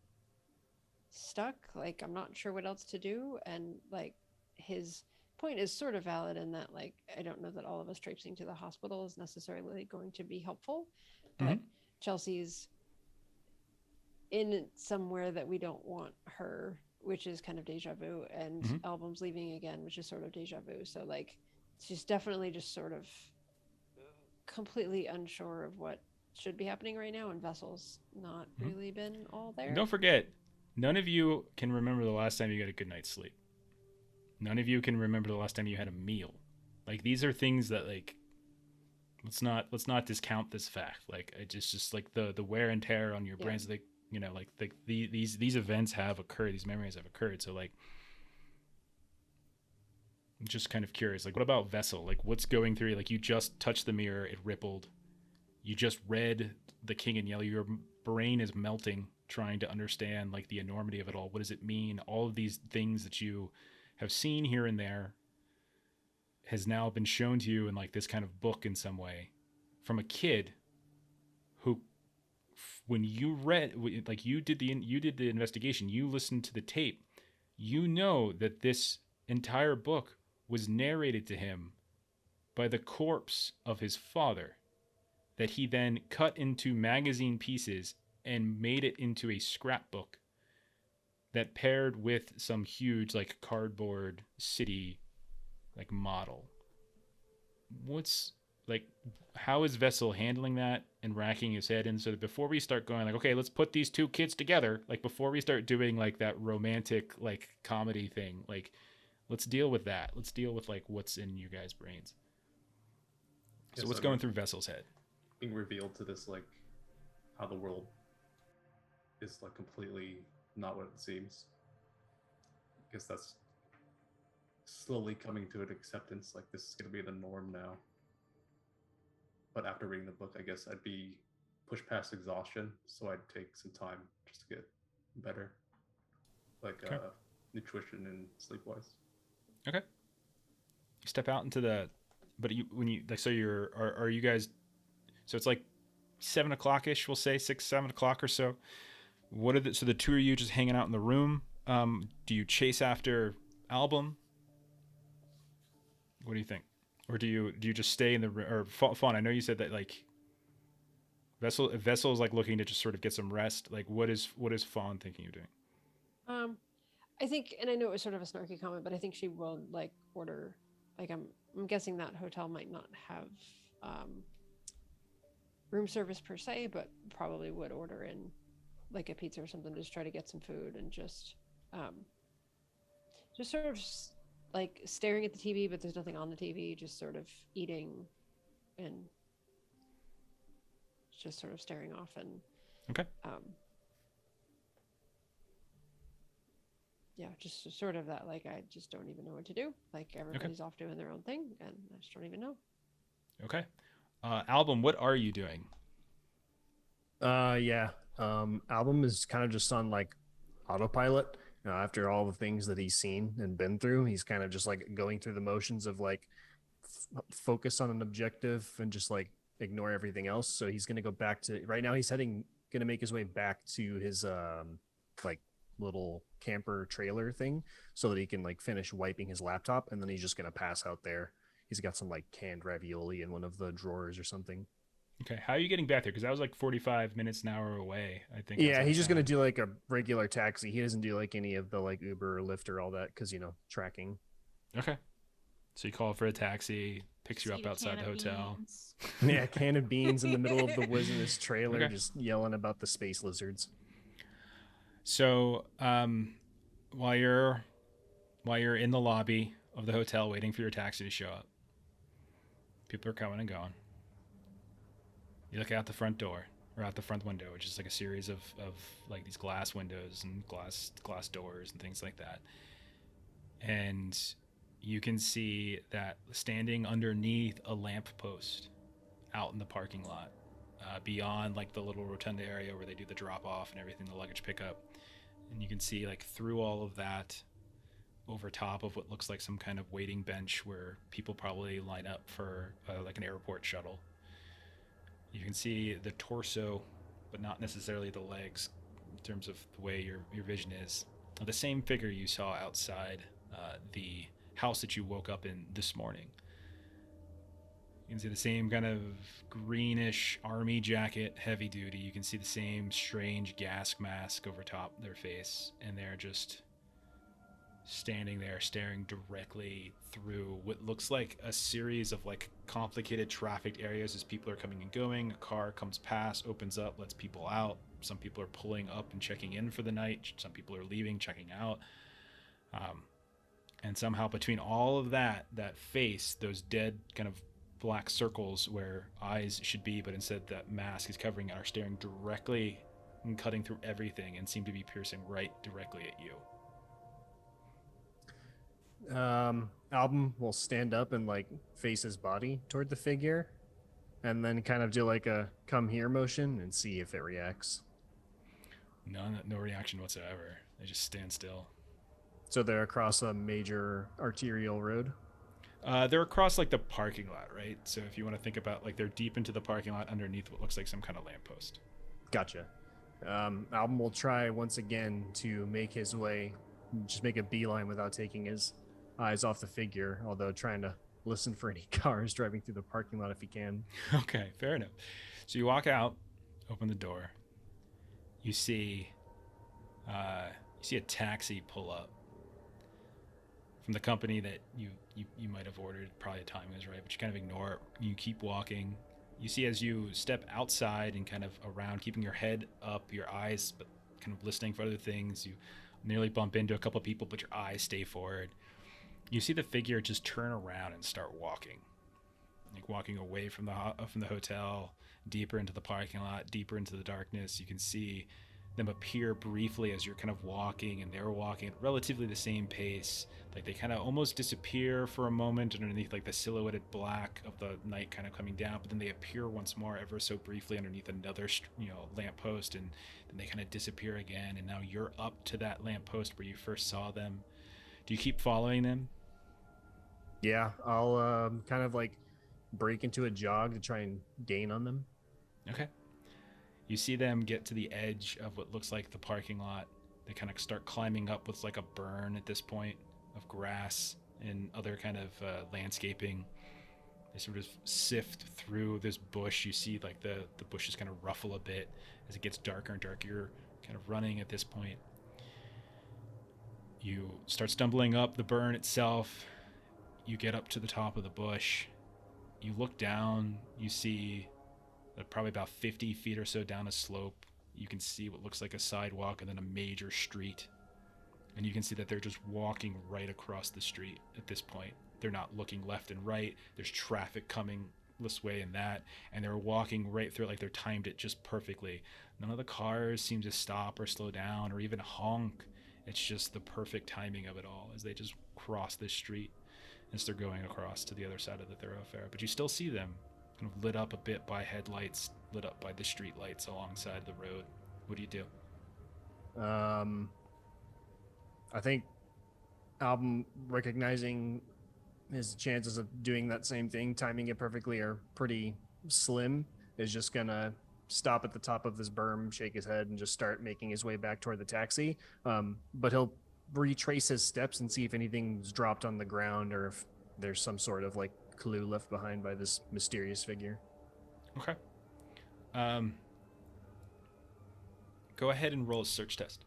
stuck, like I'm not sure what else to do. And like his point is sort of valid in that like I don't know that all of us traipsing to the hospital is necessarily going to be helpful, but Chelsea's in somewhere that we don't want her, which is kind of deja vu, and Album's leaving again, which is sort of deja vu. So like she's definitely just sort of completely unsure of what should be happening right now, and Vessel's not really been all there. Don't forget, none of you can remember the last time you got a good night's sleep. None of you can remember the last time you had a meal. Like these are things that like let's not discount this fact. Like it just like the wear and tear on your brains, like, you know, like these events have occurred, these memories have occurred. So like I'm just kind of curious, like what about Vessel? Like what's going through? Like you just touched the mirror, it rippled. You just read the King in Yellow. Your brain is melting, trying to understand like the enormity of it all. What does it mean? All of these things that you have seen here and there has now been shown to you in like this kind of book in some way from a kid who, when you read, like you did the investigation, you listened to the tape, you know that this entire book was narrated to him by the corpse of his father, that he then cut into magazine pieces and made it into a scrapbook that paired with some huge like cardboard city like model. What's like, how is Vessel handling that and racking his head? And so before we start going like, okay, let's put these two kids together, like before we start doing like that romantic like comedy thing, like let's deal with that. Let's deal with like what's in you guys' brains. So what's going through Vessel's head? Being revealed to this, like how the world is like completely not what it seems. I guess that's slowly coming to an acceptance, like this is going to be the norm now. But after reading the book, I guess I'd be pushed past exhaustion, so I'd take some time just to get better, like Okay. nutrition and sleep wise. Okay. You step out into the, but you when you like, so are you guys? So it's like 7 o'clock ish. We'll say 6, 7 o'clock or so. What are so the two of you just hanging out in the room? Do you chase after Album? What do you think? Or do you just stay in the room? Or Fawn, I know you said that like Vessel is like looking to just sort of get some rest. Like what is Fawn thinking of doing? I think, and I know it was sort of a snarky comment, but I think she will like order. Like I'm guessing that hotel might not have room service per se, but probably would order in like a pizza or something, just try to get some food and just sort of like staring at the TV, but there's nothing on the TV, just sort of eating and just sort of staring off and Okay. Yeah, just sort of that, like, I just don't even know what to do. Like, everybody's off doing their own thing, and I just don't even know. Okay. Album, what are you doing? Yeah. Album is kind of just on like autopilot. After all the things that he's seen and been through, he's kind of just like going through the motions of like focus on an objective and just like ignore everything else. So he's going to go back to, right now he's going to make his way back to his like little camper trailer thing so that he can like finish wiping his laptop, and then he's just going to pass out there. He's got some like canned ravioli in one of the drawers or something. Okay, how are you getting back there? Because that was like 45 minutes, an hour away, I think. Yeah, he's just going to do like a regular taxi. He doesn't do like any of the like Uber or Lyft or all that because, you know, tracking. Okay. So you call for a taxi, picks you up outside the hotel. Yeah, can of beans in the middle of the wilderness trailer, just yelling about the space lizards. So while you're in the lobby of the hotel waiting for your taxi to show up, people are coming and going. You look out the front door, or out the front window, which is like a series of like these glass windows and glass doors and things like that. And you can see that standing underneath a lamppost out in the parking lot, beyond like the little rotunda area where they do the drop off and everything, the luggage pickup. And you can see like through all of that, over top of what looks like some kind of waiting bench where people probably line up for like an airport shuttle. You can see the torso, but not necessarily the legs in terms of the way your vision is. The same figure you saw outside the house that you woke up in this morning. You can see the same kind of greenish army jacket, heavy duty. You can see the same strange gas mask over top their face, and they're just standing there staring directly through what looks like a series of like complicated trafficked areas as people are coming and going. A car comes past, opens up, lets people out. Some people are pulling up and checking in for the night. Some people are leaving, checking out. And somehow between all of that face, those dead kind of black circles where eyes should be, but instead that mask is covering it, are staring directly and cutting through everything and seem to be piercing right directly at you. Album will stand up and like face his body toward the figure, and then kind of do like a come here motion and see if it reacts. No reaction whatsoever. They just stand still. So they're across a major arterial road? They're across like the parking lot, right? So if you want to think about like they're deep into the parking lot underneath what looks like some kind of lamppost. Gotcha. Album will try once again to make his way, just make a beeline without taking his eyes off the figure, although trying to listen for any cars driving through the parking lot if he can. Okay, fair enough. So you walk out, open the door. You see a taxi pull up from the company that you might have ordered. Probably the timing was right, but you kind of ignore it. You keep walking. You see as you step outside and kind of around, keeping your head up, your eyes but kind of listening for other things. You nearly bump into a couple of people, but your eyes stay forward. You see the figure just turn around and start walking, like walking away from the hotel, deeper into the parking lot, deeper into the darkness. You can see them appear briefly as you're kind of walking, and they're walking at relatively the same pace. Like they kind of almost disappear for a moment underneath like the silhouetted black of the night kind of coming down, but then they appear once more ever so briefly underneath another lamppost, and then they kind of disappear again, and now you're up to that lamppost where you first saw them. Do you keep following them? Yeah, I'll kind of like break into a jog to try and gain on them. Okay. You see them get to the edge of what looks like the parking lot. They kind of start climbing up what's like a burn at this point of grass and other kind of landscaping. They sort of sift through this bush. You see like the bushes kind of ruffle a bit as it gets darker and darker. You're kind of running at this point. You start stumbling up the burn itself. You get up to the top of the bush. You look down. You see probably about 50 feet or so down a slope, you can see what looks like a sidewalk and then a major street. And you can see that they're just walking right across the street at this point. They're not looking left and right. There's traffic coming this way and that, and they're walking right through it like they're timed it just perfectly. None of the cars seem to stop or slow down or even honk. It's just the perfect timing of it all as they just cross this street as they're going across to the other side of the thoroughfare. But you still see them kind of lit up a bit by headlights, lit up by the street lights alongside the road. What do you do? I think Album, recognizing his chances of doing that same thing, timing it perfectly, are pretty slim, is just gonna stop at the top of this berm, shake his head, and just start making his way back toward the taxi. But he'll retrace his steps and see if anything's dropped on the ground or if there's some sort of like clue left behind by this mysterious figure. Okay. Go ahead and roll a search test.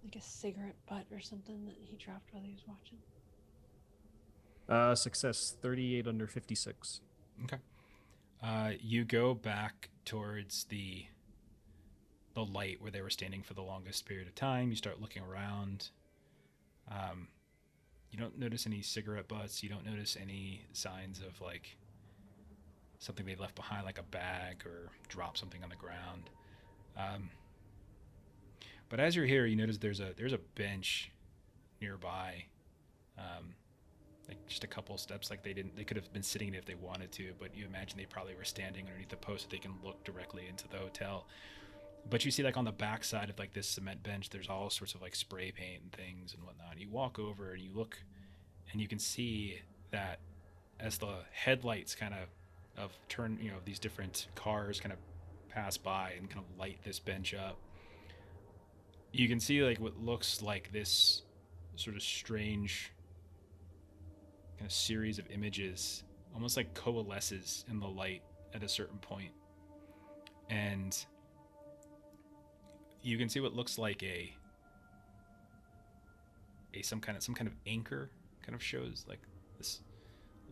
Like a cigarette butt or something that he dropped while he was watching. Success, 38 under 56. Okay. You go back towards the light where they were standing for the longest period of time. You start looking around. You don't notice any cigarette butts. You don't notice any signs of like something they left behind, like a bag or drop something on the ground. But as you're here, you notice there's a bench nearby, like just a couple steps. Like they could have been sitting if they wanted to, but you imagine they probably were standing underneath the post so they can look directly into the hotel. But you see, like on the back side of like this cement bench, there's all sorts of like spray paint and things and whatnot. You walk over and you look, and you can see that as the headlights kind of turn, these different cars kind of pass by and kind of light this bench up, you can see like what looks like this sort of strange kind of series of images, almost like coalesces in the light at a certain point. And you can see what looks like some kind of anchor kind of shows, like this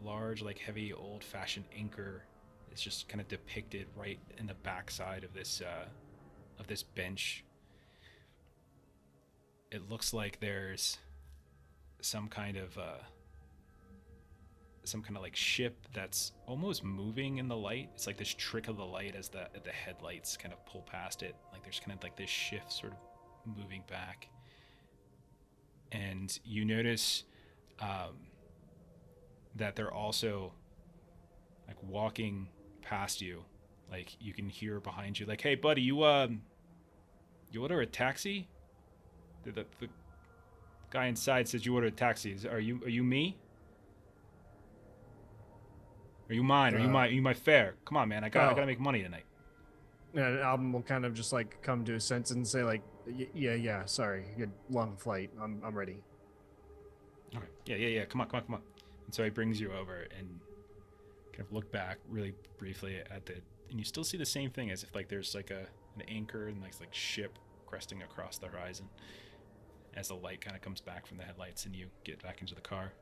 large, like heavy, old-fashioned anchor is just kind of depicted right in the backside of this bench. It looks like there's some kind of like ship that's almost moving in the light. It's like this trick of the light as the headlights kind of pull past it. Like there's kind of like this shift sort of moving back. And you notice that they're also like walking past you. Like you can hear behind you, like, "Hey buddy, you order a taxi?" The guy inside says you ordered a taxi. Are you me? Are you mine? Are you my fare? Come on, man. I gotta make money tonight. And Album will kind of just like come to a sense and say like, yeah, sorry, good long flight. I'm ready. Okay. Yeah. Come on. And so he brings you over and kind of look back really briefly at and you still see the same thing, as if like there's like an anchor and like ship cresting across the horizon as the light kind of comes back from the headlights and you get back into the car.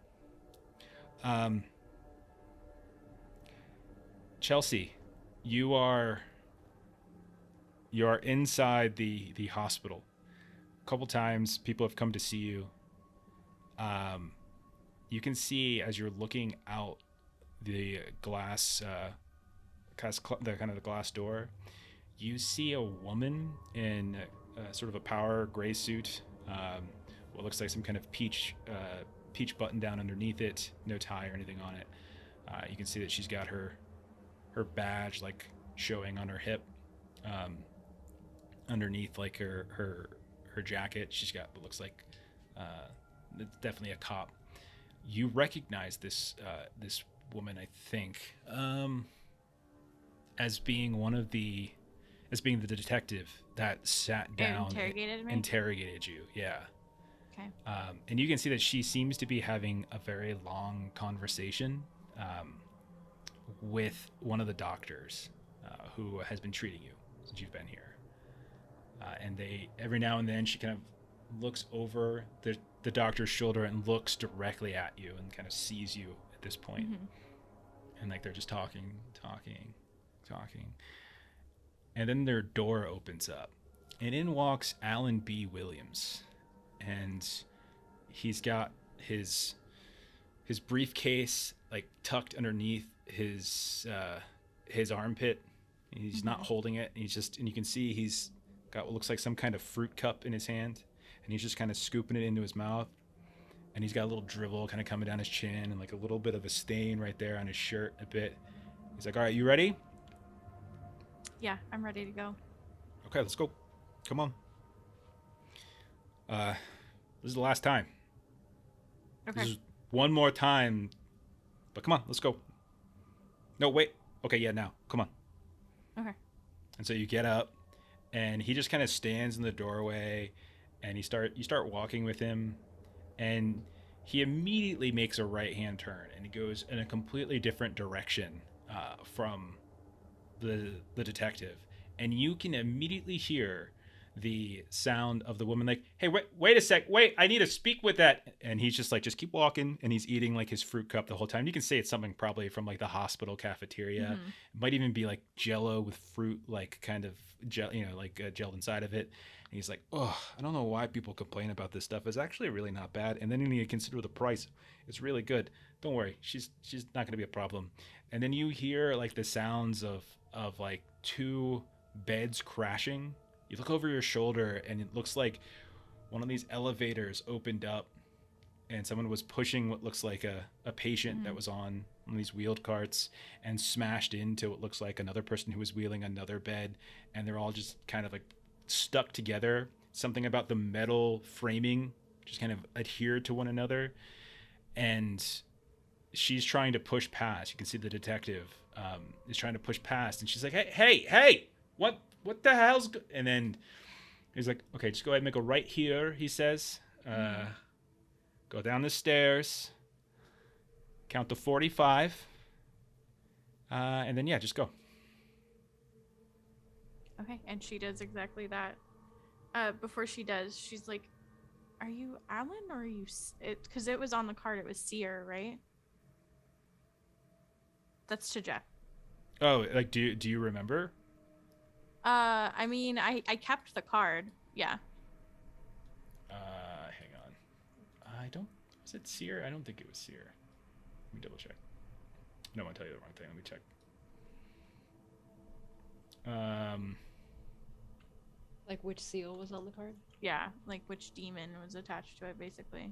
Chelsea, you are inside the hospital. A couple times people have come to see you. You can see as you're looking out the glass, the glass door, you see a woman in sort of a power gray suit, what looks like some kind of peach button down underneath it, no tie or anything on it. You can see that she's got her badge like showing on her hip, underneath like her jacket. She's got what looks like it's definitely a cop. You recognize this woman, I think, as being the detective that sat down and interrogated you. Yeah. Okay. And you can see that she seems to be having a very long conversation with one of the doctors who has been treating you since you've been here. And they, every now and then, she kind of looks over the doctor's shoulder and looks directly at you and kind of sees you at this point. Mm-hmm. And like they're just talking. And then their door opens up, and in walks Alan B. Williams. And he's got his briefcase like tucked underneath his armpit. He's not holding it. And you can see he's got what looks like some kind of fruit cup in his hand, and he's just kind of scooping it into his mouth. And he's got a little dribble kind of coming down his chin and like a little bit of a stain right there on his shirt a bit. He's like, all right, you ready? Yeah, I'm ready to go. Okay, let's go. Come on. This is the last time. Okay. This is one more time. But come on, let's go. No, wait. Okay, yeah, now. Come on. Okay. And so you get up, and he just kind of stands in the doorway, and you start walking with him, and he immediately makes a right-hand turn, and he goes in a completely different direction from the detective. And you can immediately hear the sound of the woman like, hey, wait a sec, wait, I need to speak with that. And he's just like, just keep walking, and he's eating like his fruit cup the whole time. You can say it's something probably from like the hospital cafeteria. Mm-hmm. It might even be like Jello with fruit, like kind of gel, like gelled inside of it. And he's like, oh, I don't know why people complain about this stuff. It's actually really not bad. And then you consider the price. It's really good. Don't worry, she's not going to be a problem. And then you hear like the sounds of like two beds crashing. You look over your shoulder, and it looks like one of these elevators opened up, and someone was pushing what looks like a patient that was on one of these wheeled carts and smashed into what looks like another person who was wheeling another bed, and they're all just kind of like stuck together. Something about the metal framing just kind of adhered to one another, and she's trying to push past. You can see the detective is trying to push past, and she's like, hey, what the hell's and then he's like, okay, just go ahead and make a right here, he says. Go down the stairs, count to 45, and then just go. Okay, and she does exactly that. Before she does, she's like, are you Alan or are you because it was on the card, it was Seer, right? That's to Jeff. Oh, like do you remember? I mean, I kept the card. Yeah. Hang on. Was it Seer? I don't think it was Seer. Let me double check. I don't want to tell you the wrong thing. Let me check. Like which seal was on the card? Yeah, like which demon was attached to it, basically.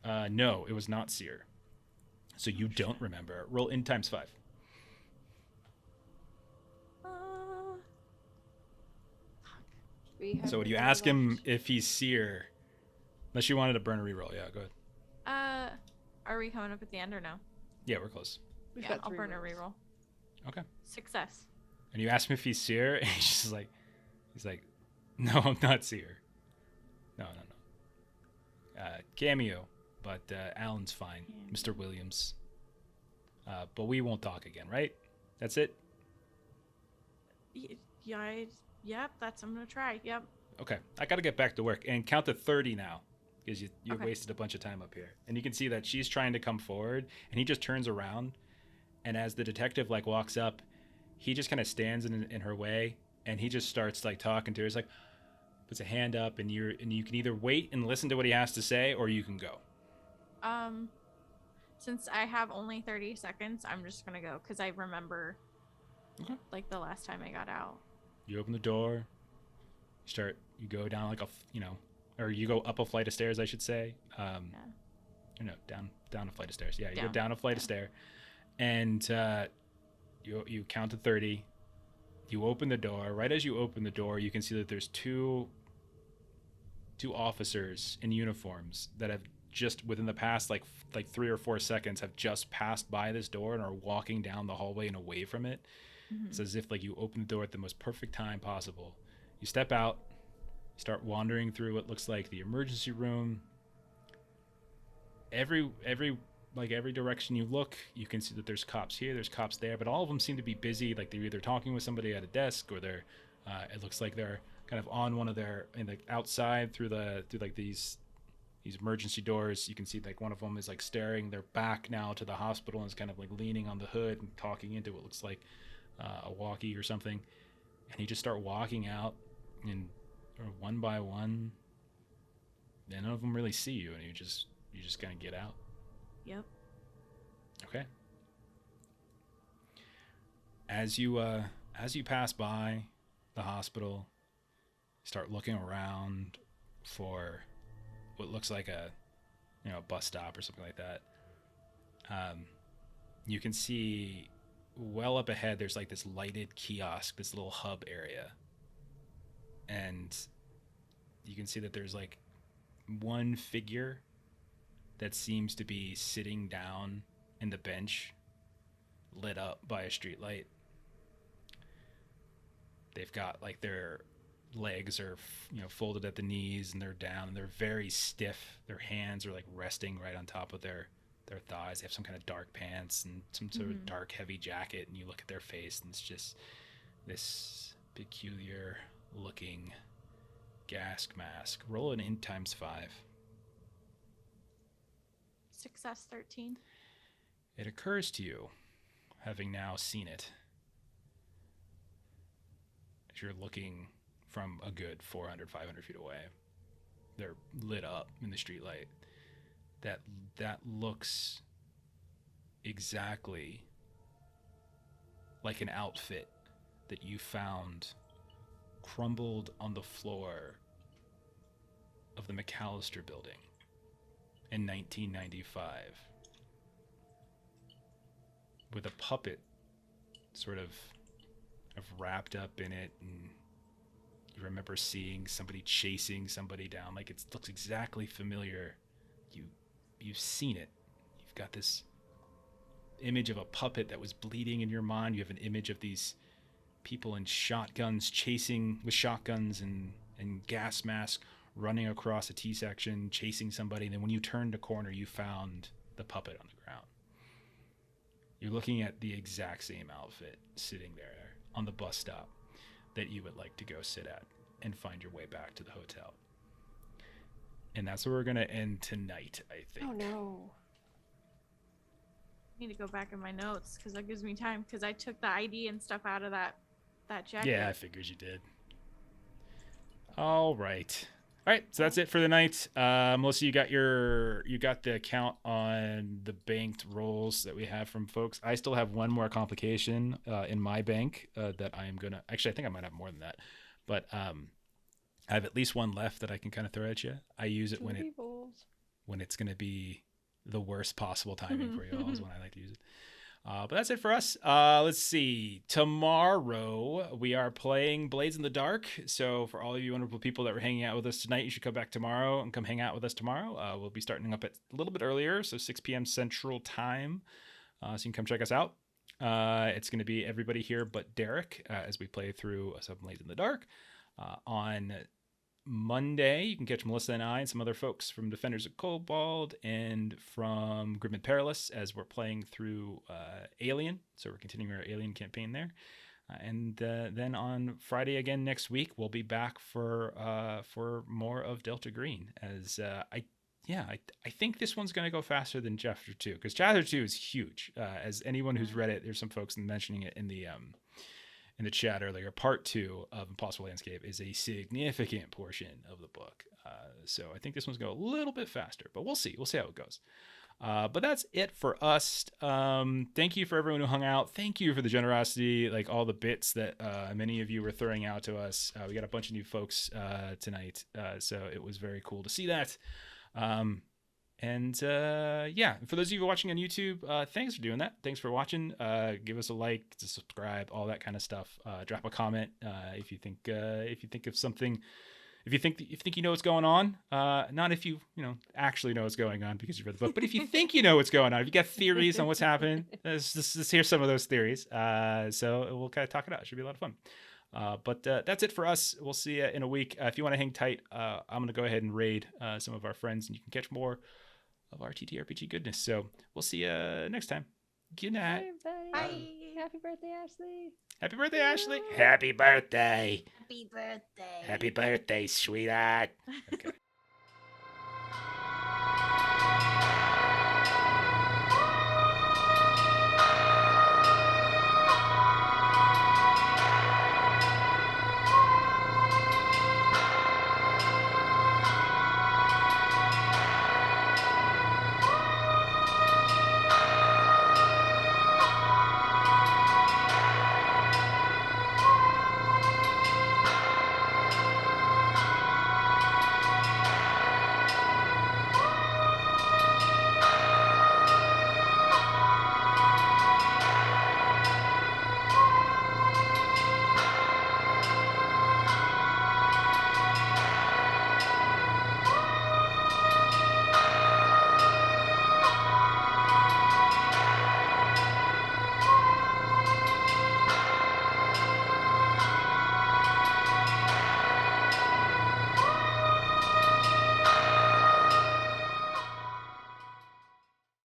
Oh. No, it was not Seer. So you don't remember. Roll in times 5. So would you ask him if he's Seer? Unless you wanted to burn a reroll. Yeah, go ahead. Are we coming up at the end or no? Yeah, we're close. I'll burn a reroll. Okay. Success. And you ask him if he's Seer, and he's like, no, I'm not Seer. No. Cameo, but Alan's fine, Mr. Williams. But we won't talk again, right? That's it? Yep, I'm gonna try. Yep. Okay, I gotta get back to work and count to 30 now, because you wasted a bunch of time up here. And you can see that she's trying to come forward, and he just turns around, and as the detective like walks up, he just kind of stands in her way, and he just starts like talking to her. He's like, puts a hand up, and you can either wait and listen to what he has to say, or you can go. Since I have only 30 seconds, I'm just gonna go because I remember Okay. like the last time I got out. You open the door. You go down like or you go up a flight of stairs, I should say. Or no, down a flight of stairs. Yeah, you go down a flight of stairs, and you count to 30. You open the door. Right as you open the door, you can see that there's two officers in uniforms that have just within the past like 3 or 4 seconds have just passed by this door and are walking down the hallway and away from it. Mm-hmm. It's as if like you open the door at the most perfect time possible. You step out, you start wandering through what looks like the emergency room. Every direction you look, you can see that there's cops here, there's cops there, but all of them seem to be busy. Like they're either talking with somebody at a desk, or they're it looks like they're kind of on one of their outside through like these emergency doors. You can see like one of them is like staring their back now to the hospital and is kind of like leaning on the hood and talking into what looks like a walkie or something. And you just start walking out, and one by one, and none of them really see you, and you just kind of get out. Yep. Okay. As you pass by the hospital, start looking around for what looks like a bus stop or something like that. You can see well up ahead there's like this lighted kiosk, this little hub area, and you can see that there's like one figure that seems to be sitting down in the bench, lit up by a street light. They've got like their legs are folded at the knees, and they're down, and they're very stiff. Their hands are like resting right on top of their thighs. They have some kind of dark pants and some sort of dark heavy jacket, and you look at their face and it's just this peculiar looking gas mask. Roll an int times 5. Success 13. It occurs to you, having now seen it, as you're looking from a good 400, 500 feet away, they're lit up in the streetlight, that looks exactly like an outfit that you found crumbled on the floor of the McAllister building in 1995, with a puppet sort of wrapped up in it, and you remember seeing somebody chasing somebody down. Like it looks exactly familiar. You've seen it. You've got this image of a puppet that was bleeding in your mind. You have an image of these people in shotguns chasing with shotguns and gas masks, running across a T-section, chasing somebody. And then when you turned a corner, you found the puppet on the ground. You're looking at the exact same outfit sitting there on the bus stop that you would like to go sit at and find your way back to the hotel. And that's where we're going to end tonight, I think. Oh, no. I need to go back in my notes because that gives me time, because I took the ID and stuff out of that jacket. Yeah, I figured you did. All right. All right, so that's it for the night. Melissa, you got the count on the banked rolls that we have from folks. I still have one more complication in my bank that I am gonna. Actually, I think I might have more than that, but I have at least one left that I can kind of throw at you. I use it when it's gonna be the worst possible timing for you all is when I like to use it. But that's it for us. Let's see. Tomorrow we are playing Blades in the Dark. So for all of you wonderful people that were hanging out with us tonight, you should come back tomorrow and come hang out with us tomorrow. We'll be starting up at a little bit earlier, so 6 p.m. Central Time. So you can come check us out. It's going to be everybody here but Derek as we play through some Blades in the Dark. On Monday, you can catch Melissa and I and some other folks from Defenders of Cobalt and from Grim and Perilous as we're playing through Alien. So we're continuing our Alien campaign there. And then on Friday again next week, we'll be back for more of Delta Green. As I think this one's going to go faster than Chapter 2, because Chapter 2 is huge. As anyone who's read it, there's some folks mentioning it in the chat earlier. Part 2 of Impossible Landscape is a significant portion of the book. So I think this one's going to go a little bit faster, but we'll see. We'll see how it goes. But that's it for us. Thank you for everyone who hung out. Thank you for the generosity, like all the bits that many of you were throwing out to us. We got a bunch of new folks tonight, so it was very cool to see that. Yeah, for those of you watching on YouTube, thanks for doing that. Thanks for watching. Give us a like, subscribe, all that kind of stuff. Drop a comment if you think of something. If you think you know what's going on, not if you actually know what's going on because you read the book, but if you think you know what's going on, if you got theories on what's happening, let's hear some of those theories. So we'll kind of talk it out. It should be a lot of fun. But that's it for us. We'll see you in a week. If you want to hang tight, I'm going to go ahead and raid some of our friends, and you can catch more of our TTRPG goodness. So we'll see you next time. Good night. Bye. Happy birthday, Ashley. Happy birthday, Ashley. Happy birthday. Happy birthday. Happy birthday, sweetheart. Okay.